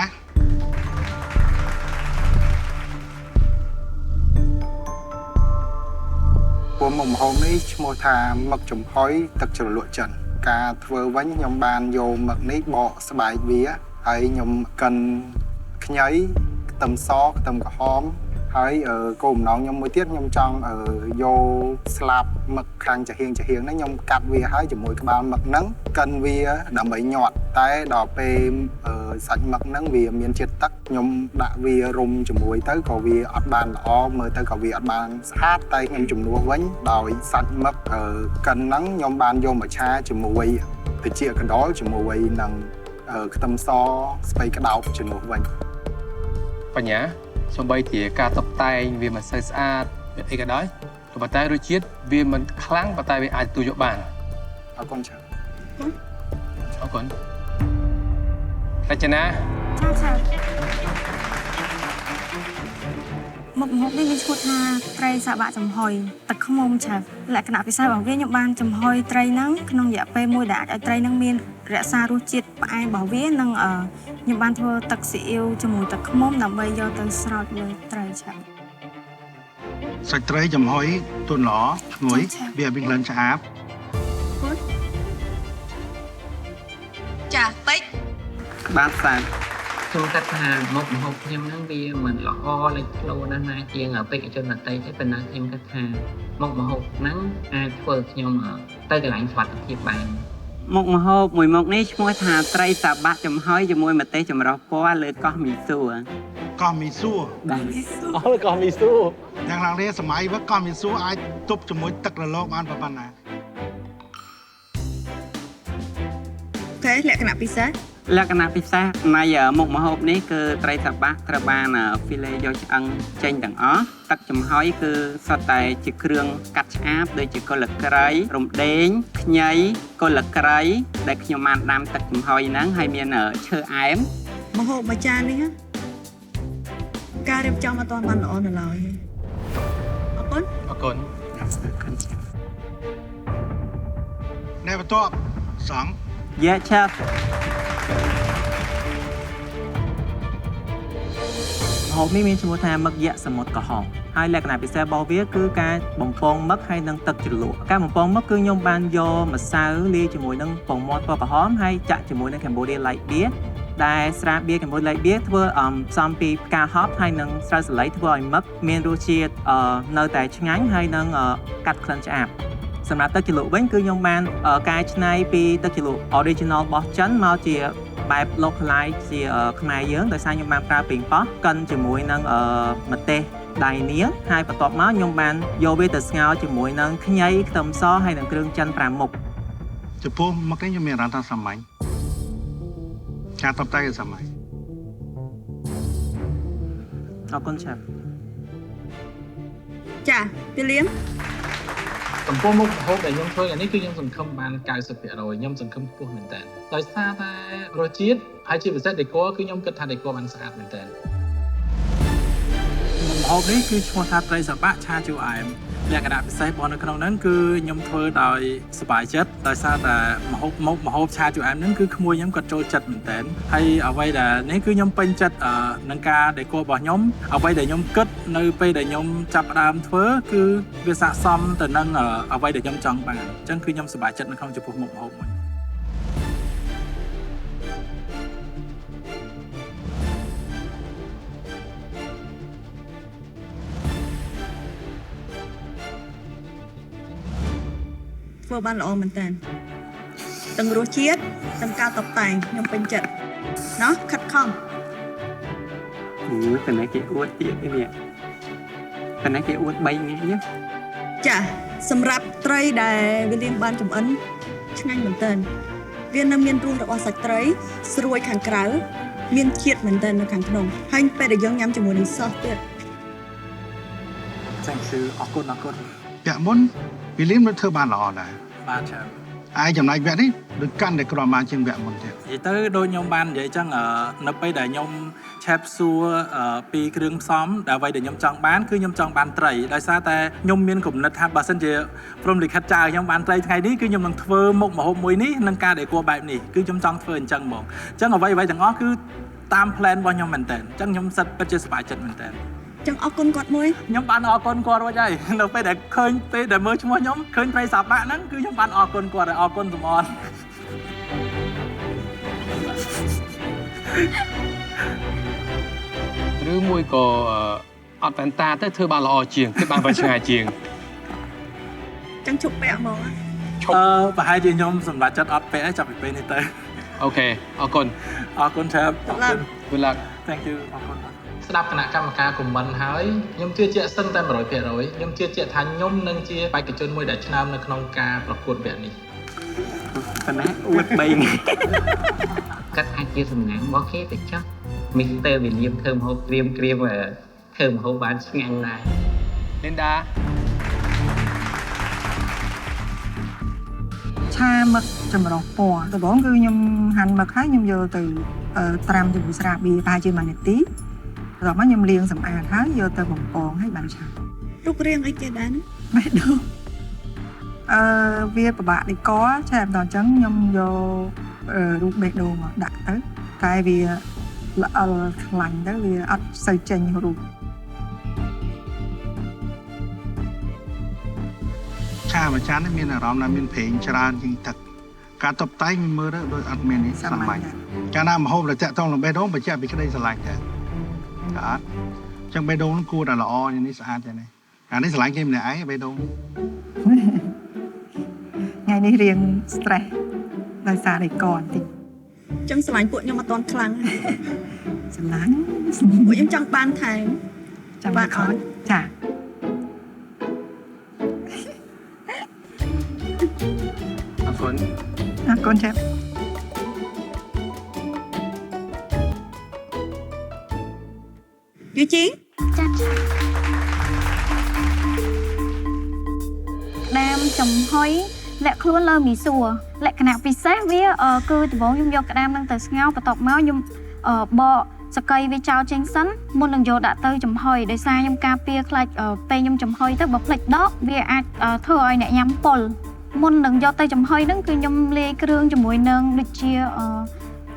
ពួកមុខម្ហូបនេះឈ្មោះថាមឹកចំហុយទឹកជ្រលក់ចិនការធ្វើវិញខ្ញុំបានយកមឹកនេះបកស្បែកវាហើយខ្ញុំកិនខ្ញីខ្ទឹមសខ្ទឹមក្រហមហើយគោលបំណងខ្ញុំមួយទៀតខ្ញុំចង់យកស្លាប់មឹកខាងចាហៀងនេះខ្ញុំកាត់វាហើយជាមួយក្បាលមឹកហ្នឹងកិនវាដើម្បីញាត់តែដល់ពេលសាច់មឹកហ្នឹងវាមានជាតិទឹកខ្ញុំដាក់វារុំជាមួយទៅក៏វាអត់បានល្អមើលទៅក៏វាអត់បានស្អាតតែខ្ញុំជំនួសវិញដោយសាច់មឹកកិនហ្នឹងខ្ញុំបានយកមកឆាជាមួយត្រចៀកកណ្ដុរជាមួយនឹងខ្ទឹមសស្ពៃក្តោបជំនួសវិញ បញ្ញាសូម្បីតែការតុបតែងវាមិនសូវស្អាតវាអីក៏ដោយក៏ប៉ុន្តែរសជាតិវាមិនខ្លាំងប៉ុន្តែវាអាចទទួលយកបានអរគុណច្រើនអរគុណរចនា ចាឆាប់មុខម្ហូបនេះមានឈ្មោះថាត្រីសាបាក់ចំហុយទឹកឃ្មុំឆាប់លក្ខណៈពិសេសរបស់វាខ្ញុំបានចំហុយត្រីហ្នឹងក្នុងរយៈពេលមួយដែលអាចឲ្យត្រីហ្នឹងមានរក្សារសជាតិផ្អែមរបស់វានិងខ្ញុំបានធ្វើទឹកស៊ីអ៊ីវជាមួយទឹកឃ្មុំដើម្បីយកទៅស្រោចលើត្រីឆាប់ សាច់ត្រីចំហុយទន់ល្អឈ្ងុយវាមានក្លិនឆ្អាប ចាពេជ្រ បាទសាច់ ខ្ញុំគិតថាមុខម្ហូបខ្ញុំហ្នឹងវាមិនល្អលេចធ្លោណាស់ណាជាងបេក្ខជនដទៃទេប៉ុន្តែខ្ញុំគិតថាមុខម្ហូបហ្នឹងអាចធ្វើខ្ញុំទៅកន្លែងសុវត្ថិភាពបាន មុខម្ហូបមួយមុខនេះឈ្មោះថាត្រីសាបាក់ចំហុយជាមួយម្ទេសចម្រុះពណ៌លើកោះមីសួរ កោះមីសួរ បាទ អូកោះមីសួរយ៉ាងឡើងនេះសម័យវិញកោះមីសួរអាចទប់ជាមួយទឹករលកបានប៉ុណ្ណា អូខេលក្ខណៈពិសេស លក្ខណៈពិសេសនៃមុខម្ហូបនេះគឺត្រីសាបាក់ត្រូវបានហ្វីលេយកឆ្អឹងចេញទាំងអស់ទឹកចំហុយគឺសុទ្ធតែជាគ្រឿងកាត់ឆ្អាបដូចជាកុលក្រៃរំដេងខ្ញីកុលក្រៃដែលខ្ញុំបានដាំទឹកចំហុយហ្នឹងហើយមានឈើអែម ម្ហូបមួយចាននេះការរៀបចំអត់ទាន់បានល្អនៅឡើយអរគុណ អរគុណ អ្នកបន្ទាប់សង្ឃ យ៉ាឆាប់ ម្ហូបនេះមានឈ្មោះថាមឹកយក្សសមុទ្រក្រហមហើយលក្ខណៈពិសេសរបស់វាគឺការបំពងមឹកហើយនិងទឹកជ្រលក់ការបំពងមឹកគឺខ្ញុំបានយកម្សៅលាយជាមួយនឹងពងមាន់ពណ៌ក្រហមហើយចាក់ជាមួយនឹង Cambodia Light Beer ដែលស្រាបៀរ Cambodia Light Beer ធ្វើផ្សំពីផ្កាហប់ហើយនិងស្រូវសាលីធ្វើឲ្យមឹកមានរសជាតិនៅតែឆ្ងាញ់ហើយនិងកាត់ក្លិនឆ្អាបសម្រាប់ទឹកជ្រលក់វិញគឺខ្ញុំបានកែច្នៃពីទឹកជ្រលក់ original របស់ចិនមកជាបែប localize ជាខ្មែរយើងដោយសារខ្ញុំបានប្រើពីងប៉ោះកិនជាមួយនឹងម្ទេសដៃនាងហើយបន្ទាប់មកខ្ញុំបានយកវាទៅស្ងោរជាមួយនឹងខ្ញីខ្ទឹមសហើយនិងគ្រឿងចិន5មុខ ចំពោះមកនេះខ្ញុំមានអារម្មណ៍ថាសាមញ្ញការតុបតែងសាមញ្ញ អរគុណឆាប់ ចាពីលៀម ចំពោះមុខម្ហូបដែលខ្ញុំធ្វើនេះគឺខ្ញុំសង្ឃឹមបាន 90% ខ្ញុំសង្ឃឹមខ្ពស់មែនតើដោយសារតែរសជាតិហើយជាពិសេស decor គឺខ្ញុំគិតថា decor បានស្អាតមែនតើ ម្ហូបនេះគឺឈ្មោះថាត្រីសាបាក់ឆាជូរអែម លក្ខណៈពិសេសរបស់នៅក្នុងហ្នឹងគឺខ្ញុំធ្វើដោយសប្បាយចិត្តដោយសារតែម្ហូបឆាជូអែមហ្នឹងគឺក្មួយខ្ញុំគាត់ចូលចិត្តមែនតើហើយអ្វីដែលនេះគឺខ្ញុំពេញចិត្តនឹងការដេកូរបស់ខ្ញុំអ្វីដែលខ្ញុំគិតនៅពេលដែលខ្ញុំចាប់ផ្ដើមធ្វើគឺវាស័ក្តិសមទៅនឹងអ្វីដែលខ្ញុំចង់បានអញ្ចឹងគឺខ្ញុំសប្បាយចិត្តនៅក្នុងចំពោះមុខម្ហូបមួយធ្វើបានល្អមែនតើទាំងរសជាតិទាំងការតុបតែងខ្ញុំពេញចិត្តណោះខិតខំតែនេះគេអួតទៀតនេះតែនេះគេអួត3ថ្ងៃចាសម្រាប់ត្រីដែលវាលាងបានចម្អិនឆ្ងាញ់មែនតើវានៅមានរសរបស់សាច់ត្រីស្រួយខាងក្រៅមានជាតិមែនតើនៅខាងក្នុងហើយពេលដែលយើងញ៉ាំជាមួយនឹងសោសទៀតចា៎គឺអរគុណពាក់មុនវាលាងមិនធ្វើបានល្អដែរបាទចា៎ឯចំណែកវគ្គនេះដូចកាន់តែក្រមាជាងវគ្គមុនទៀតនិយាយទៅដូចខ្ញុំបាននិយាយចឹងនៅពេលដែលខ្ញុំឆែបសួរពីគ្រឿងផ្សំដែលអ្វីដែលខ្ញុំចង់បានគឺខ្ញុំចង់បានត្រីដោយសារតែខ្ញុំមានគំនិតថាបើសិនជាព្រមលិខិតចៅខ្ញុំបានត្រីថ្ងៃនេះគឺខ្ញុំនឹងធ្វើមុខម្ហូបមួយនេះនឹងការដែលគួរបែបនេះគឺខ្ញុំចង់ធ្វើអញ្ចឹងហ្មងអញ្ចឹងអ្វីទាំងអស់គឺតាម plan របស់ខ្ញុំមែនតើអញ្ចឹងខ្ញុំសិតពិតជាសប្បាយចិត្តមែនតើចឹងអរគុណគាត់មួយខ្ញុំបានអរគុណគាត់រួចហើយនៅពេលដែលឃើញពេលដែលមើលឈ្មោះខ្ញុំឃើញត្រីសាបាក់ហ្នឹងគឺខ្ញុំបានអរគុណគាត់ហើយអរគុណសំអនឬមួយក៏អត់វ៉ែនតាទៅធ្វើបានល្អជាងគឺបានវិញឆ្ងាយជាងចឹងជប់ពាក់ហ្មងប្រហែលជាខ្ញុំសម្រាប់ចិត្តអត់ពាក់ឯងចាប់ពីពេលនេះទៅអូខេអរគុណឆាប់អរគុណ Good luck Thank you អរគុណស្ដាប់គណៈកម្មការខមមិនហើយខ្ញុំជឿជាក់សឹងតែ 100% ខ្ញុំជឿជាក់ថាខ្ញុំនឹងជាបេក្ខជនមួយដែលឆ្នើមនៅក្នុងការប្រកួតវគ្គនេះប៉ុន្តែអួត3ថ្ងៃកាត់អាចជាសំណាងរបស់គេទៅចុះមីស្ទ័រវិលៀមធ្វើម្ហូបក្រៀមធ្វើម្ហូបបានឆ្ងាញ់ដែរ Linda ឆាមឹកចម្រុះពណ៌ដំបូងគឺខ្ញុំហាន់មឹកហើយខ្ញុំយកទៅត្រាំជាមួយស្រាបៀរប្រហែលជា1នាទីបន្ទាប់មកខ្ញុំលាងសម្អាតហើយយកទៅបំពងហើយបានឆារូបរាងអីគេដែរបេះដូងវាពិបាកដូចកឆាបន្តអញ្ចឹងខ្ញុំយករូបបេះដូងមកដាក់ទៅតែវាល្អិលខ្លាញ់ទៅវាអត់សូវចេញរូបឆាមួយចាននេះមានអារម្មណ៍ថាមានប្រេងច្រើនជាងទឹកការតុបតែងមើលទៅដូចអត់មាននេះសាមញ្ញកាលណាម្ហូបដែលតាក់ទងនឹងបេះដូងបញ្ជាក់ពីក្តីស្រឡាញ់តែអត់ចឹងបេះដូងគួរតែល្អយ៉ាងនេះស្អាតយ៉ាងនេះអានេះស្រឡាញ់គេម្នាក់ឯងបេះដូងថ្ងៃនេះរៀង stress ដោយសារតែកបន្តិចចឹងស្រឡាញ់ពួកខ្ញុំអត់តន់ខ្លាំងស្រឡាញ់ពួកខ្ញុំចង់បានថែមចាំបានអត់ចាអរគុណចា៎យូជីចាដាមចំហុយលាក់ខ្លួនលើមីសួរលក្ខណៈពិសេសវាគឺដំបូងខ្ញុំយកក្តាមនឹងទៅស្ងោរបន្ទាប់មកខ្ញុំបកសកៃវាចោលចេញសិនមុននឹងយកដាក់ទៅចំហុយដោយសារខ្ញុំការពារខ្លាចពេលខ្ញុំចំហុយទៅបើភ្លេចដកវាអាចធ្វើឲ្យអ្នកញ៉ាំពុលមុននឹងយកទៅចំហុយហ្នឹងគឺខ្ញុំលាយគ្រឿងជាមួយនឹងដូចជា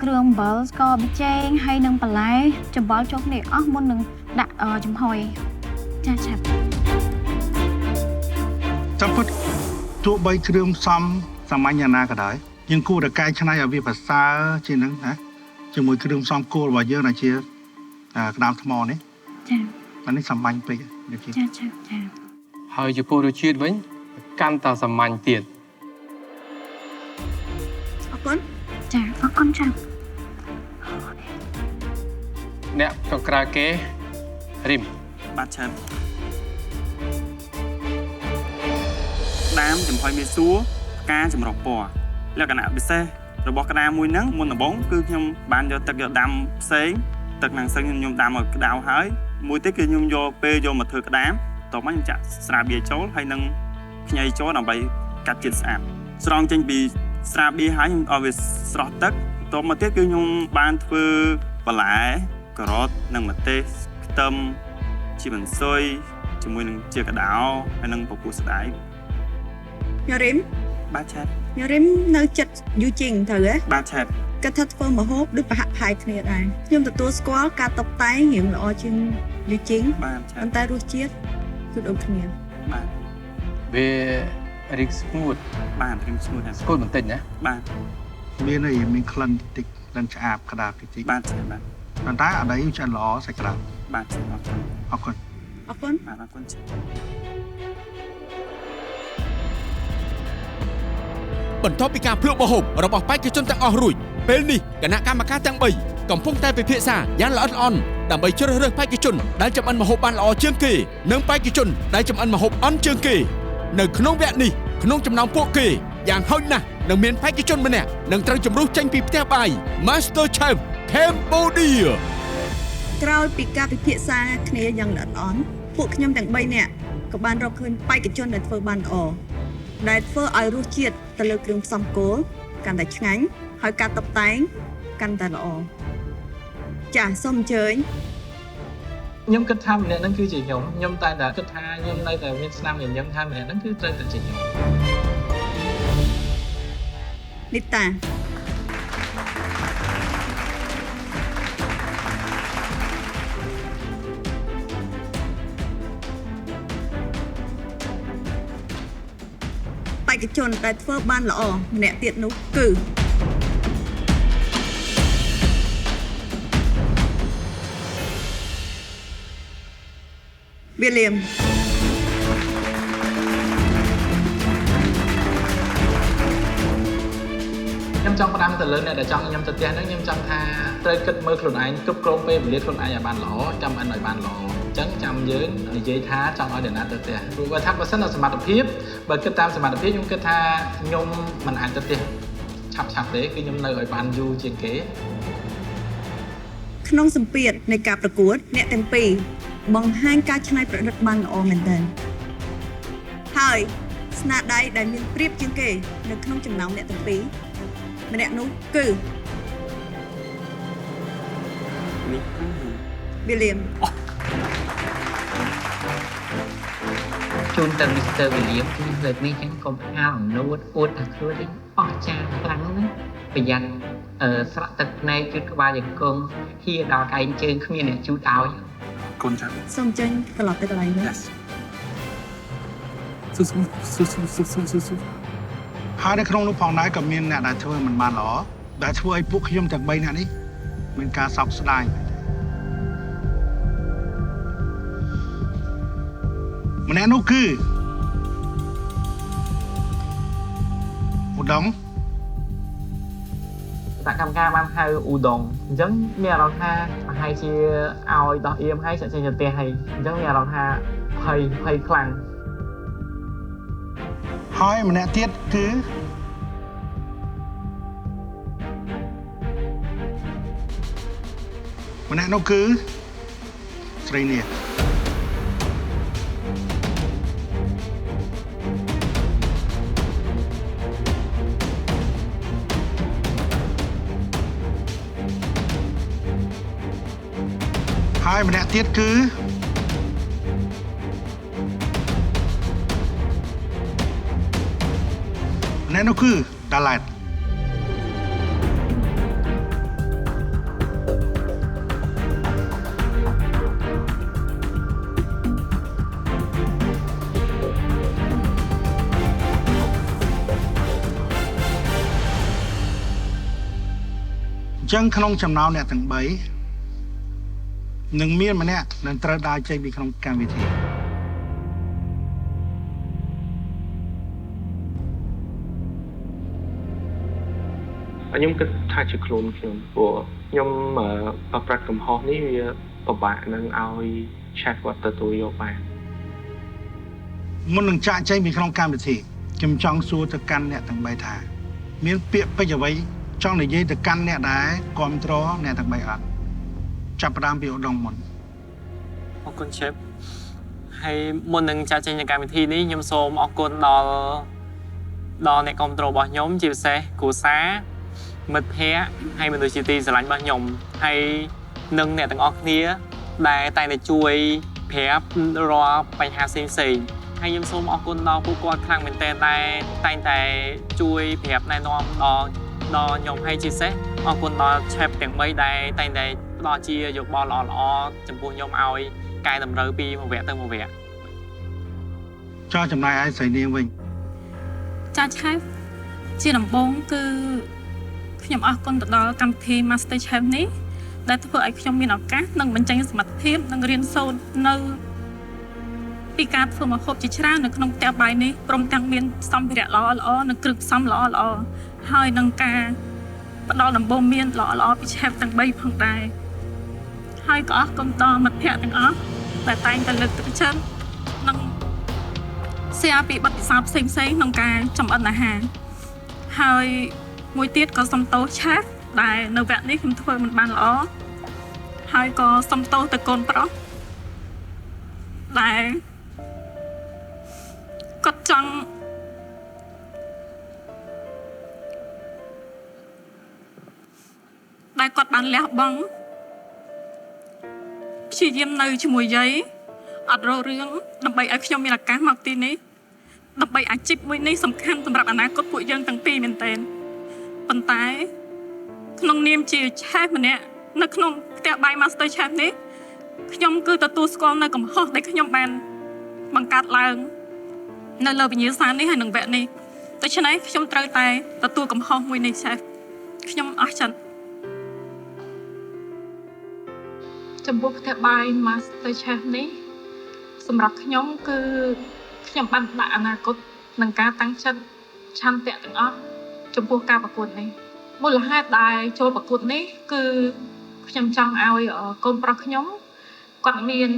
គ្រឿងអំបិលស្ករប៊ីចេងហើយនឹងបន្លែច្បល់ចូលគ្នាអស់មុននឹងដាក់ចំហុយចាឆាប់ចាំពិតទោះបីគ្រឿងផ្សំសាមញ្ញយ៉ាងណាក៏ដោយយើងគួរតែកែច្នៃឲ្យវាប្រសើរជាងហ្នឹងណាជាមួយគ្រឿងផ្សំគោលរបស់យើងដែលជាក្តាមថ្មនេះចាអានេះសាមញ្ញពេកចាចាហើយចំពោះរសជាតិវិញកាន់តែសាមញ្ញទៀតអរគុណចាអរគុណចាអ្នកចុងក្រោយគេរីមបាទឆាប់ក្តាមចំហុយមីសួរផ្កាចម្រុះពណ៌លក្ខណៈពិសេសរបស់ក្តាមមួយហ្នឹងមុនដំបូងគឺខ្ញុំបានយកទឹកយកដាំផ្សេងទឹកហ្នឹងផ្សេងខ្ញុំដាំឲ្យក្តៅហើយមួយទៀតគឺខ្ញុំយកពេលយកមកធ្វើក្តាមតោះមកខ្ញុំចាក់ស្រាបៀរចូលហើយនឹងខ្ញីចូលដើម្បីកាត់ជាតិស្អាតស្រង់ចេញពីស្រាបៀរហើយខ្ញុំឲ្យវាស្រស់ទឹកតោះមកទៀតគឺខ្ញុំបានធ្វើបន្លែការ៉ុតនិងម្ទេសខ្ទឹមជីបន្សុយ ជាមួយនឹងជាកដោហើយនឹងពពុះស្ដាយ ញ៉ារីម បាទឆាត ញ៉ារីមនៅចិត្តយូជីងត្រូវហ៎ បាទឆាត គាត់ថាធ្វើម្ហូបដូចប្រហាក់ប្រហែលគ្នាដែរខ្ញុំទទួលស្គាល់ការតុបតែងរៀងល្អជាងយូជីង បាទឆាត ប៉ុន្តែរសជាតិគឺដូចគ្នា បាទ វារីកស្ងួត បាទរីកស្ងួតណាស់ ស្ងួតបន្តិចណា បាទ មានអីមានក្លិនតិចក្លិនឆ្អាបក្តាបតិច បាទឆាតបាទ ប៉ុន្តែអត់អីឆ្អិនល្អសាច់ក្តាប បាទឆាតអរគុណ អរគុណ អរគុណ បាទអរគុណឆាត បន្ទាប់ពីការភ្លក្សម្ហូបរបស់បេក្ខជនទាំងអស់រួចពេលនេះគណៈកម្មការទាំង3កំពុងតែពិភាក្សាយ៉ាងល្អិតល្អន់ដើម្បីជ្រើសរើសបេក្ខជនដែលចម្អិនម្ហូបបានល្អជាងគេនិងបេក្ខជនដែលចម្អិនម្ហូបអន់ជាងគេនៅក្នុងវគ្គនេះក្នុងចំណោមពួកគេយ៉ាងហោចណាស់នឹងមានបេក្ខជនម្នាក់នឹងត្រូវជំរុះចេញពីផ្ទះបាយ Master Chef Cambodia ក្រោយពីការពិភាក្សាគ្នាយ៉ាងល្អិតល្អន់ពួកខ្ញុំទាំង3នាក់ក៏បានរកឃើញបេក្ខជនដែលធ្វើបានល្អដែលធ្វើឲ្យរសជាតិទៅលើគ្រឿងផ្សំគោលកាន់តែឆ្ងាញ់ហើយការតុបតែងកាន់តែល្អចាសសូមអញ្ជើញ ខ្ញុំគិតថាម្នាក់ហ្នឹងគឺជាខ្ញុំតែគិតថាខ្ញុំនៅតែមានស្នាមញញឹមថាម្នាក់ហ្នឹងគឺត្រូវតែជាខ្ញុំ នីតា បេក្ខជនដែលធ្វើបានល្អម្នាក់ទៀតនោះគឺវីលៀម ខ្ញុំចង់ផ្ដាំទៅលើអ្នកដែលចង់ខ្ញុំទៅផ្ទះហ្នឹងខ្ញុំចង់ថាត្រូវគិតមើលខ្លួនឯងគ្រប់គ្រងពេលវេលាខ្លួនឯងឲ្យបានល្អចាំឲ្យបានល្អអញ្ចឹងចាំយើងនិយាយថាចង់ឲ្យអ្នកណាទៅផ្ទះព្រោះថាបើសិននៅសមត្ថភាពបើគិតតាមសមត្ថភាពខ្ញុំគិតថាខ្ញុំមិនអាចទៅផ្ទះឆាប់ទេគឺខ្ញុំនៅឲ្យបានយូរជាងគេ ក្នុងសម្ពាធនៃការប្រកួតអ្នកទាំងពីរបង្ហាញការច្នៃប្រឌិតបានល្អមែនទែនហើយស្នាដៃដែលមានប្រៀបជាងគេនៅក្នុងចំណោមអ្នកទាំងពីរម្នាក់នោះគឺវីលៀម ជូនទៅ Mr. William គឺលើកនេះចឹងកុំអាលអំនួតអួតថាខ្លួននេះអស់ចាខ្លាំងណាស់ប្រយ័ត្នស្រក់ទឹកភ្នែកជូតក្បាលជង្គង់ហៀដល់កែងជើងគ្មានអ្នកជូតឲ្យ គុណចា៎ សូមចេញត្រឡប់ទៅកន្លែងវិញ ស៊ូហើយនៅក្នុងនោះផងដែរក៏មានអ្នកដែលធ្វើមិនបានល្អដែលធ្វើឲ្យពួកខ្ញុំទាំង3នាក់នេះមានការសោកស្ដាយម្នាក់នោះគឺឧត្តម សកម្មការបានហៅឧដុងអញ្ចឹងមានអារម្មណ៍ថាប្រហែលជាឲ្យដោះអៀមឲ្យចាក់ចេញទៅផ្ទះហើយអញ្ចឹងមានអារម្មណ៍ថាភ័យខ្លាំង ហើយម្នាក់ទៀតគឺម្នាក់នោះគឺស្រីនេះ ហើយម្នាក់ទៀតគឺម្នាក់នោះគឺដាឡែត ចឹងក្នុងចំណោមអ្នកទាំង3នឹងមានម្នាក់នឹងត្រូវដើរចេញពីក្នុងកម្មវិធី ខ្ញុំគិតថាជាខ្លួនខ្ញុំព្រោះខ្ញុំប្រព្រឹត្តកំហុសនេះវាពិបាកនឹងឲ្យ chat គាត់ទទួលយកបាន មុននឹងចាក់ចេញពីក្នុងកម្មវិធីខ្ញុំចង់សួរទៅកាន់អ្នកទាំង3ថាមានពាក្យពេចន៍អ្វីចង់និយាយទៅកាន់អ្នកដែលគ្រប់គ្រងអ្នកទាំង3អត់ចាប់ផ្ដើមពីឧត្តមមុន អរគុណ chef ហើយមុននឹងចាក់ចេញពីកម្មវិធីនេះខ្ញុំសូមអរគុណដល់អ្នកគ្រប់គ្រងរបស់ខ្ញុំជាពិសេសគ្រួសារមិត្តភ័ក្តិហើយមនុស្សជាទីស្រឡាញ់របស់ខ្ញុំហើយនឹងអ្នកទាំងអស់គ្នាដែលតែងតែជួយភ ប្រាប់រាល់បញ្ហាផ្សេងៗហើយខ្ញុំសូមអរគុណដល់ពួកគាត់ខ្លាំងមែនទែនដែលតែងតែជួយប្រាប់ណែនាំដល់ខ្ញុំហើយជាពិសេសអរគុណដល់ chef ទាំង3ដែលតែងតែផ្ដល់ជាយោបល់ល្អៗចំពោះខ្ញុំឲ្យកែតម្រូវពីមួយវគ្គទៅមួយវគ្គចោះចំណាយឲ្យស្រីនាងវិញចា chef ជាដំបូងគឺខ្ញុំអរគុណទៅដល់កម្មវិធី Master Chef នេះដែលធ្វើឲ្យខ្ញុំមានឱកាសនិងបញ្ចេញសមត្ថភាពនិងរៀនសូត្រនៅពីការធ្វើម្ហូបជាច្រើននៅក្នុងផ្ទះបាយនេះព្រមទាំងមានសម្ភារៈល្អៗនិងគ្រឿងផ្សំល្អៗហើយនឹងការផ្ដល់ដំបូន្មានល្អៗពី chef ទាំង3ផងដែរហើយក៏អរគុណដល់មិត្តភ័ក្តិទាំងអស់ដែលតែងតែលើកទឹកចិត្តនិងshareពីបទពិសោធន៍ផ្សេងៗក្នុងការចម្អិនអាហារហើយមួយទៀតក៏សូមទោស chef ដែលនៅវគ្គនេះខ្ញុំធ្វើមិនបានល្អហើយក៏សូមទោសទៅកូនប្រុសដែលគាត់ចង់ដែលគាត់បានលះបង់ព្យាយាមនៅជាមួយយាយអត់រករឿងដើម្បីឲ្យខ្ញុំមានឱកាសមកទីនេះដើម្បីអាជីពមួយនេះសំខាន់សម្រាប់អនាគតពួកយើងទាំងពីរមែនទែនប៉ុន្តែក្នុងនាមជា chef ម្នាក់នៅក្នុងផ្ទះបាយ Master Chef នេះខ្ញុំគឺទទួលស្គាល់នៅកំហុសដែលខ្ញុំបានបង្កើតឡើងនៅលើវិញ្ញាសានេះហើយនឹងវគ្គនេះដូច្នេះខ្ញុំត្រូវតែទទួលកំហុសមួយនេះ chef ខ្ញុំអស់ចិត្តចំពោះផ្ទះបាយ Master Chef នេះសម្រាប់ខ្ញុំគឺខ្ញុំបានដាក់អនាគតនិងការតាំងចិត្តឆន្ទៈទាំងអស់ចំពោះការប្រកួតនេះមូលហេតុដែលចូលប្រកួតនេះគឺខ្ញុំចង់ឲ្យកូនប្រុសខ្ញុំគាត់មាន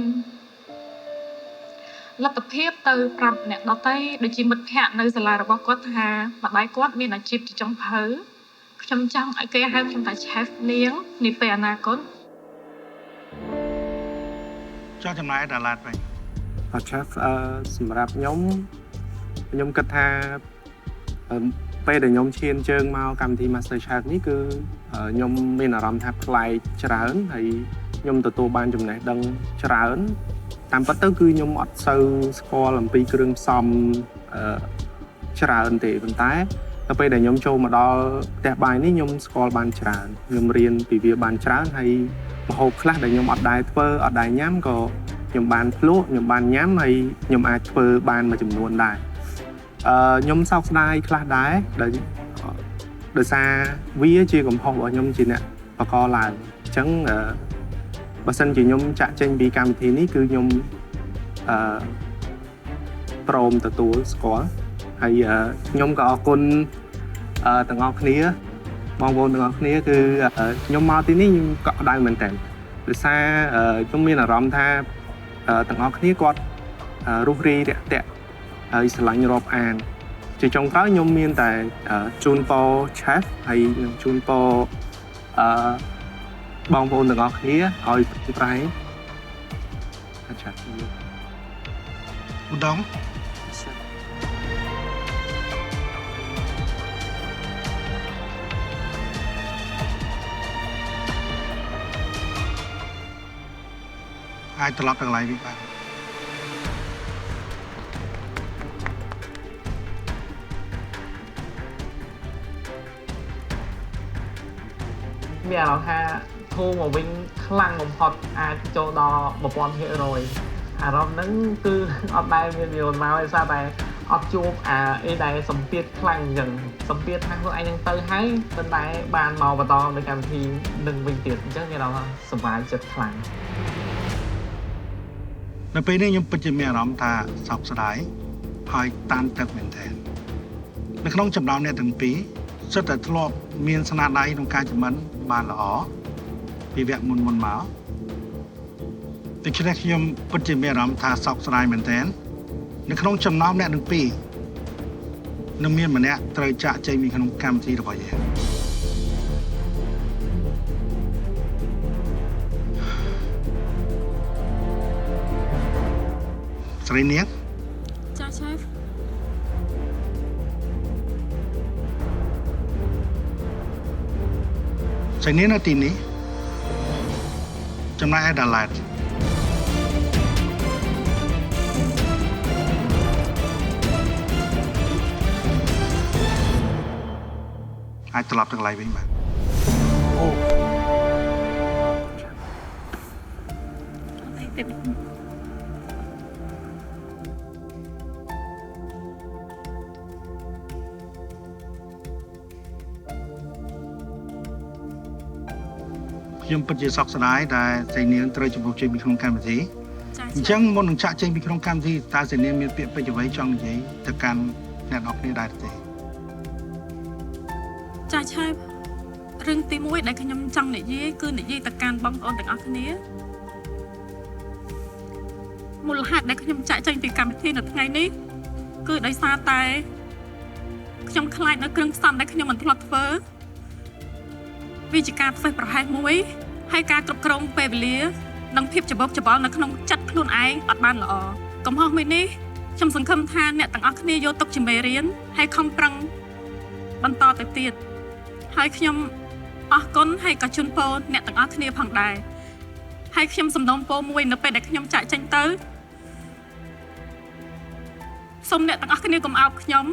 លទ្ធភាពទៅប្រាប់អ្នកដទៃដូចជាមិត្តភ័ក្តិនៅសាលារបស់គាត់ថាម្ដាយគាត់មានអាជីពជាចុងភៅខ្ញុំចង់ឲ្យគេហៅខ្ញុំថា chef នាងនាពេលអនាគតចោះចំណាយដល់ឡាតវិញchef សម្រាប់ខ្ញុំគិតថាពេលដែលខ្ញុំឈានជើងមកកម្មវិធី Master Chef នេះគឺខ្ញុំមានអារម្មណ៍ថាប្លែកច្រើនហើយខ្ញុំទទួលបានចំណេះដឹងច្រើនតាមពិតទៅគឺខ្ញុំអត់សូវស្គាល់អំពីគ្រឿងផ្សំច្រើនទេប៉ុន្តែដល់ពេលដែលខ្ញុំចូលមកដល់ផ្ទះបាយនេះខ្ញុំស្គាល់បានច្រើនខ្ញុំរៀនពីវាបានច្រើនហើយម្ហូបខ្លះដែលខ្ញុំអត់ដែរធ្វើអត់ដែរញ៉ាំក៏ខ្ញុំបានភ្លក់ខ្ញុំបានញ៉ាំហើយខ្ញុំអាចធ្វើបានមួយចំនួនដែរខ្ញុំសោកស្ដាយខ្លះដែរដោយសារវាជាកំហុសរបស់ខ្ញុំជាអ្នកបកឡើងអញ្ចឹងបើសិនជាខ្ញុំចាក់ចេញពីកម្មវិធីនេះគឺខ្ញុំព្រមទទួលស្គាល់ហើយខ្ញុំក៏អរគុណទាំងអស់គ្នាបងប្អូនទាំងអស់គ្នាគឺខ្ញុំមកទីនេះខ្ញុំកក់ក្ដៅមែនតើដោយសារខ្ញុំមានអារម្មណ៍ថាទាំងអស់គ្នាគាត់រុះរាយរាក់ទាក់ហើយស្រឡាញ់រាប់អានជាចុងក្រោយខ្ញុំមានតែជូនពរ chef ហើយនឹងជូនពរបងប្អូនទាំងអស់គ្នាឲ្យប្រែងចា៎ឧត្តមអាចត្រឡប់ទៅកន្លែងវិញបានមានអារម្មណ៍ថាធូរមកវិញខ្លាំងបំផុតអាចចូលដល់ 1000% អារម្មណ៍ហ្នឹងគឺអត់ដែលមានយកមកដោយសារតែអត់ជួបអីដែលសម្ពាធខ្លាំងអញ្ចឹងសម្ពាធថាខ្លួនឯងនឹងទៅហើយប៉ុន្តែបានមកបន្តនៅកម្មវិធីនឹងវិញទៀតអញ្ចឹងមានអារម្មណ៍សប្បាយចិត្តខ្លាំងនៅពេលនេះខ្ញុំពិតជាមានអារម្មណ៍ថាសោកស្ដាយហើយតានទឹកមែនទែននៅក្នុងចំណោមអ្នកទាំងពីរសិតតែធ្លាប់មានស្នាដៃក្នុងការចម្អិនបានល្អពីវគ្គមុនមកដូច្នេះខ្ញុំពិតជាមានអារម្មណ៍ថាសោកស្ដាយមែនទែននៅក្នុងចំណោមអ្នកទាំងពីរនឹងមានម្នាក់ត្រូវចាក់ចេញពីក្នុងកម្មវិធីរបស់យើងស្រីនាងចា chef ស្រីនាងនៅទីនេះចំណែកឯដាឡែត អាចត្រឡប់ទៅកន្លែងវិញបាទខ្ញុំពិតជាសោកស្ដាយដែលស្រីនាងត្រូវចំពោះជ័យពីក្នុងកម្មវិធីអញ្ចឹងមុននឹងចាក់ចេញពីក្នុងកម្មវិធីតើស្រីនាងមានពាក្យពេចន៍អ្វីចង់និយាយទៅកាន់អ្នកនរគ្នាដែរទេចាឆែបរឿងទី1ដែលខ្ញុំចង់និយាយគឺនិយាយទៅកាន់បងប្អូនទាំងអស់គ្នាមូលហេតុដែលខ្ញុំចាក់ចេញពីកម្មវិធីនៅថ្ងៃនេះគឺដោយសារតែខ្ញុំខ្លាចនៅគ្រឿងផ្សំដែលខ្ញុំមិនធ្លាប់ធ្វើវាជាការផ្សេងប្រហែសមួយហើយការគ្រប់គ្រងពេលវេលានិងភាពច្បោកច្បល់នៅក្នុងចិត្តខ្លួនឯងអត់បានល្អកំហុសមួយនេះខ្ញុំសង្ឃឹមថាអ្នកទាំងអស់គ្នាយកទុកជាមេរៀនហើយខំប្រឹងបន្តទៅទៀតហើយខ្ញុំអរគុណហើយក៏ជូនពរអ្នកទាំងអស់គ្នាផងដែរហើយខ្ញុំសំណូមពរមួយនៅពេលដែលខ្ញុំចាក់ចេញទៅសូមអ្នកទាំងអស់គ្នាកុំអោបខ្ញុំ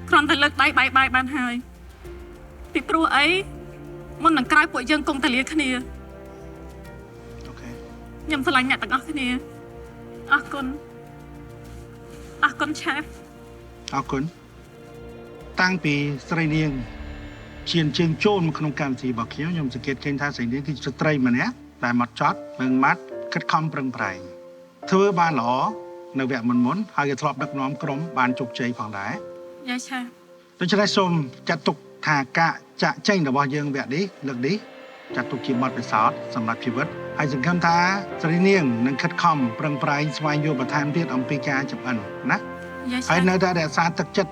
គ្រាន់តែលើកដៃបាយបានហើយពីព្រោះអីមុននឹងក្រោយពួកយើងគង់តែលាគ្នាអូខេខ្ញុំស្រឡាញ់អ្នកទាំងអស់គ្នាអរគុណឆេហ្វអរគុណតាំងពីស្រីនាងឈានជើងចូលមកក្នុងកម្មវិធីរបស់ខ្ញុំសង្កេតឃើញថាស្រីនាងគឺជាស្ត្រីម្នាក់ដែលម៉ត់ចត់ម៉ឺងម៉ាត់ខិតខំប្រឹងប្រែងធ្វើបានល្អនៅវគ្គមុនហើយក៏ធ្លាប់ដឹកនាំក្រុមបានជោគជ័យផងដែរយ៉ាឆាដូច្នេះសូមចាត់ទុកថាការចាក់ចេញរបស់យើងវគ្គនេះលើកនេះចាត់ទុកជាបទពិសោធន៍សម្រាប់ជីវិតហើយសង្ឃឹមថាស្រីនាងនឹងខិតខំប្រឹងប្រែងស្វែងយល់បន្ថែមទៀតអំពីការចម្អិនណាហើយនៅតែរក្សាទឹកចិត្ត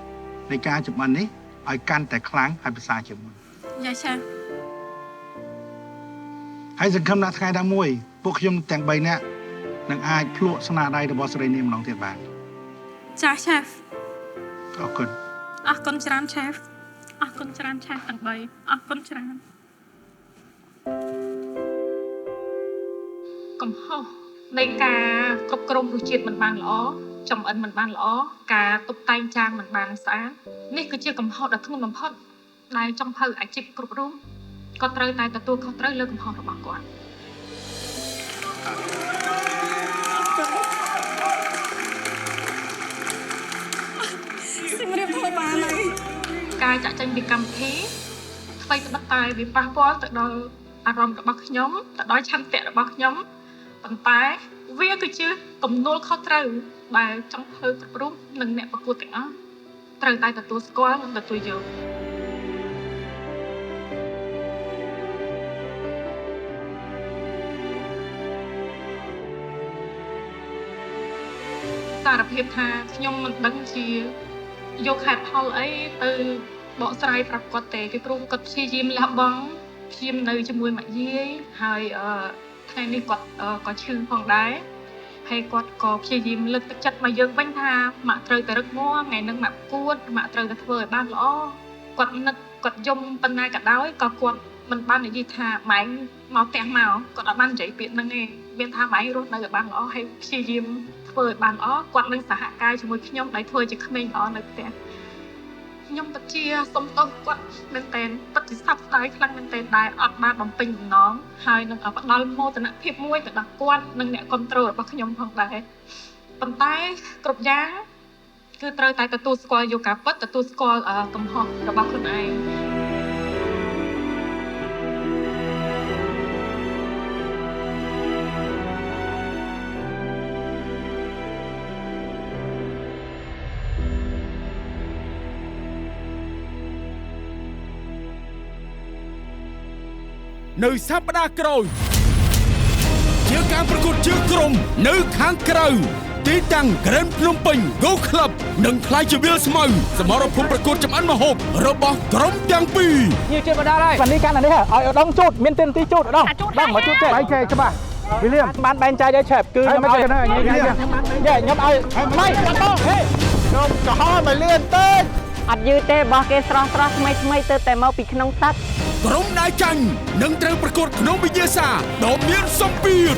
នៃការចម្អិននេះឲ្យកាន់តែខ្លាំងហើយប្រសើរជាងមុនយ៉ាឆាហើយសង្ឃឹមថាថ្ងៃណាមួយពួកខ្ញុំទាំង3នាក់នឹងអាចភ្លក់ស្នាដៃរបស់ស្រីនាងម្ដងទៀតបានចាឆេហ្វអរគុណច្រើនឆេហ្វអរគុណច្រើនឆេហ្វទាំង3អរគុណច្រើនកំហុសនៃការគ្រប់គ្រងរសជាតិមិនបានល្អចំអិនមិនបានល្អការតុបតែងចានមិនបានស្អាតនេះគឺជាកំហុសដ៏ធ្ងន់បំផុតដែលចុងភៅអាជីពគ្រប់រូបក៏ត្រូវតែទទួលខុសត្រូវលើកំហុសរបស់គាត់សម្រាប់ធ្វើបានហើយការចាក់ចេញពីកម្មវិធីអ្វីក៏ដោយតែវាប៉ះពាល់ទៅដល់អារម្មណ៍របស់ខ្ញុំទៅដល់ឆន្ទៈរបស់ខ្ញុំប៉ុន្តែវាគឺជាទំនួលខុសត្រូវដែលចង់ធ្វើគ្រប់រូបនិងអ្នកប្រកួតទាំងអស់ត្រូវតែទទួលស្គាល់និងទទួលយកសារភាពថាខ្ញុំមិនដឹងជាយកហេតុផលអីទៅបកស្រាយប្រាប់គាត់ទេពីព្រោះគាត់ព្យាយាមលះបង់ព្យាយាមនៅជាមួយម៉ាក់យាយហើយថ្ងៃនេះគាត់ក៏ឈឺផងដែរហើយគាត់ក៏ព្យាយាមលើកទឹកចិត្តមកយើងវិញថាម៉ាក់ត្រូវតែរឹកមាំថ្ងៃនឹងម៉ាក់គួតម៉ាក់ត្រូវតែធ្វើឲ្យបានល្អគាត់នឹកគាត់យំប៉ុណ្ណាក៏ដោយក៏គាត់មិនបាននិយាយថាម៉ែមកផ្ទះមកគាត់អត់បាននិយាយពាក្យហ្នឹងទេមានថាម៉ែរស់នៅឲ្យបានល្អហើយព្យាយាមធ្វើឲ្យបានល្អគាត់នឹងសហការជាមួយខ្ញុំដែលធ្វើជាក្មេងល្អនៅផ្ទះខ្ញុំពិតជាសុំទោសគាត់មែនទែនពិតជាសោកស្ដាយខ្លាំងមែនទែនដែលអត់បានបំពេញបំណងហើយនឹងផ្ដល់មោទនភាពមួយទៅដល់គាត់និងអ្នកគ្រប់គ្រងរបស់ខ្ញុំផងដែរប៉ុន្តែគ្រប់យ៉ាងគឺត្រូវតែទទួលស្គាល់យកការពិតទទួលស្គាល់កំហុសរបស់ខ្លួនឯងនៅសប្តាហ៍ក្រោយជាការប្រកួតជើងក្រុមនៅខាងក្រៅទីតាំង Grand ភ្នំពេញ Go Club នឹងក្លាយជាវាលស្មៅសមរភូមិប្រកួតចម្អិនម្ហូបរបស់ក្រុមទាំងពីរនេះជិតបណ្ដាហើយวันนี้កាន់តែនេះឲ្យឧត្តមជូតមានទីជូតឧត្តមមកជូតចេះបាយចេះច្បាស់វិលៀមបានបែងចែកឲ្យឆេបគឺខ្ញុំឲ្យខ្ញុំឲ្យម៉ៃកាត់បងហេខ្ញុំក៏ហោមកលឿនទៅអត់យឺតទេបោះគេស្រស់ថ្មីទៅតែមកពីក្នុងទឹកក្រុមដែលចាញ់នឹងត្រូវប្រកួតក្នុងវិញ្ញាសាដ៏មានសម្ពាធ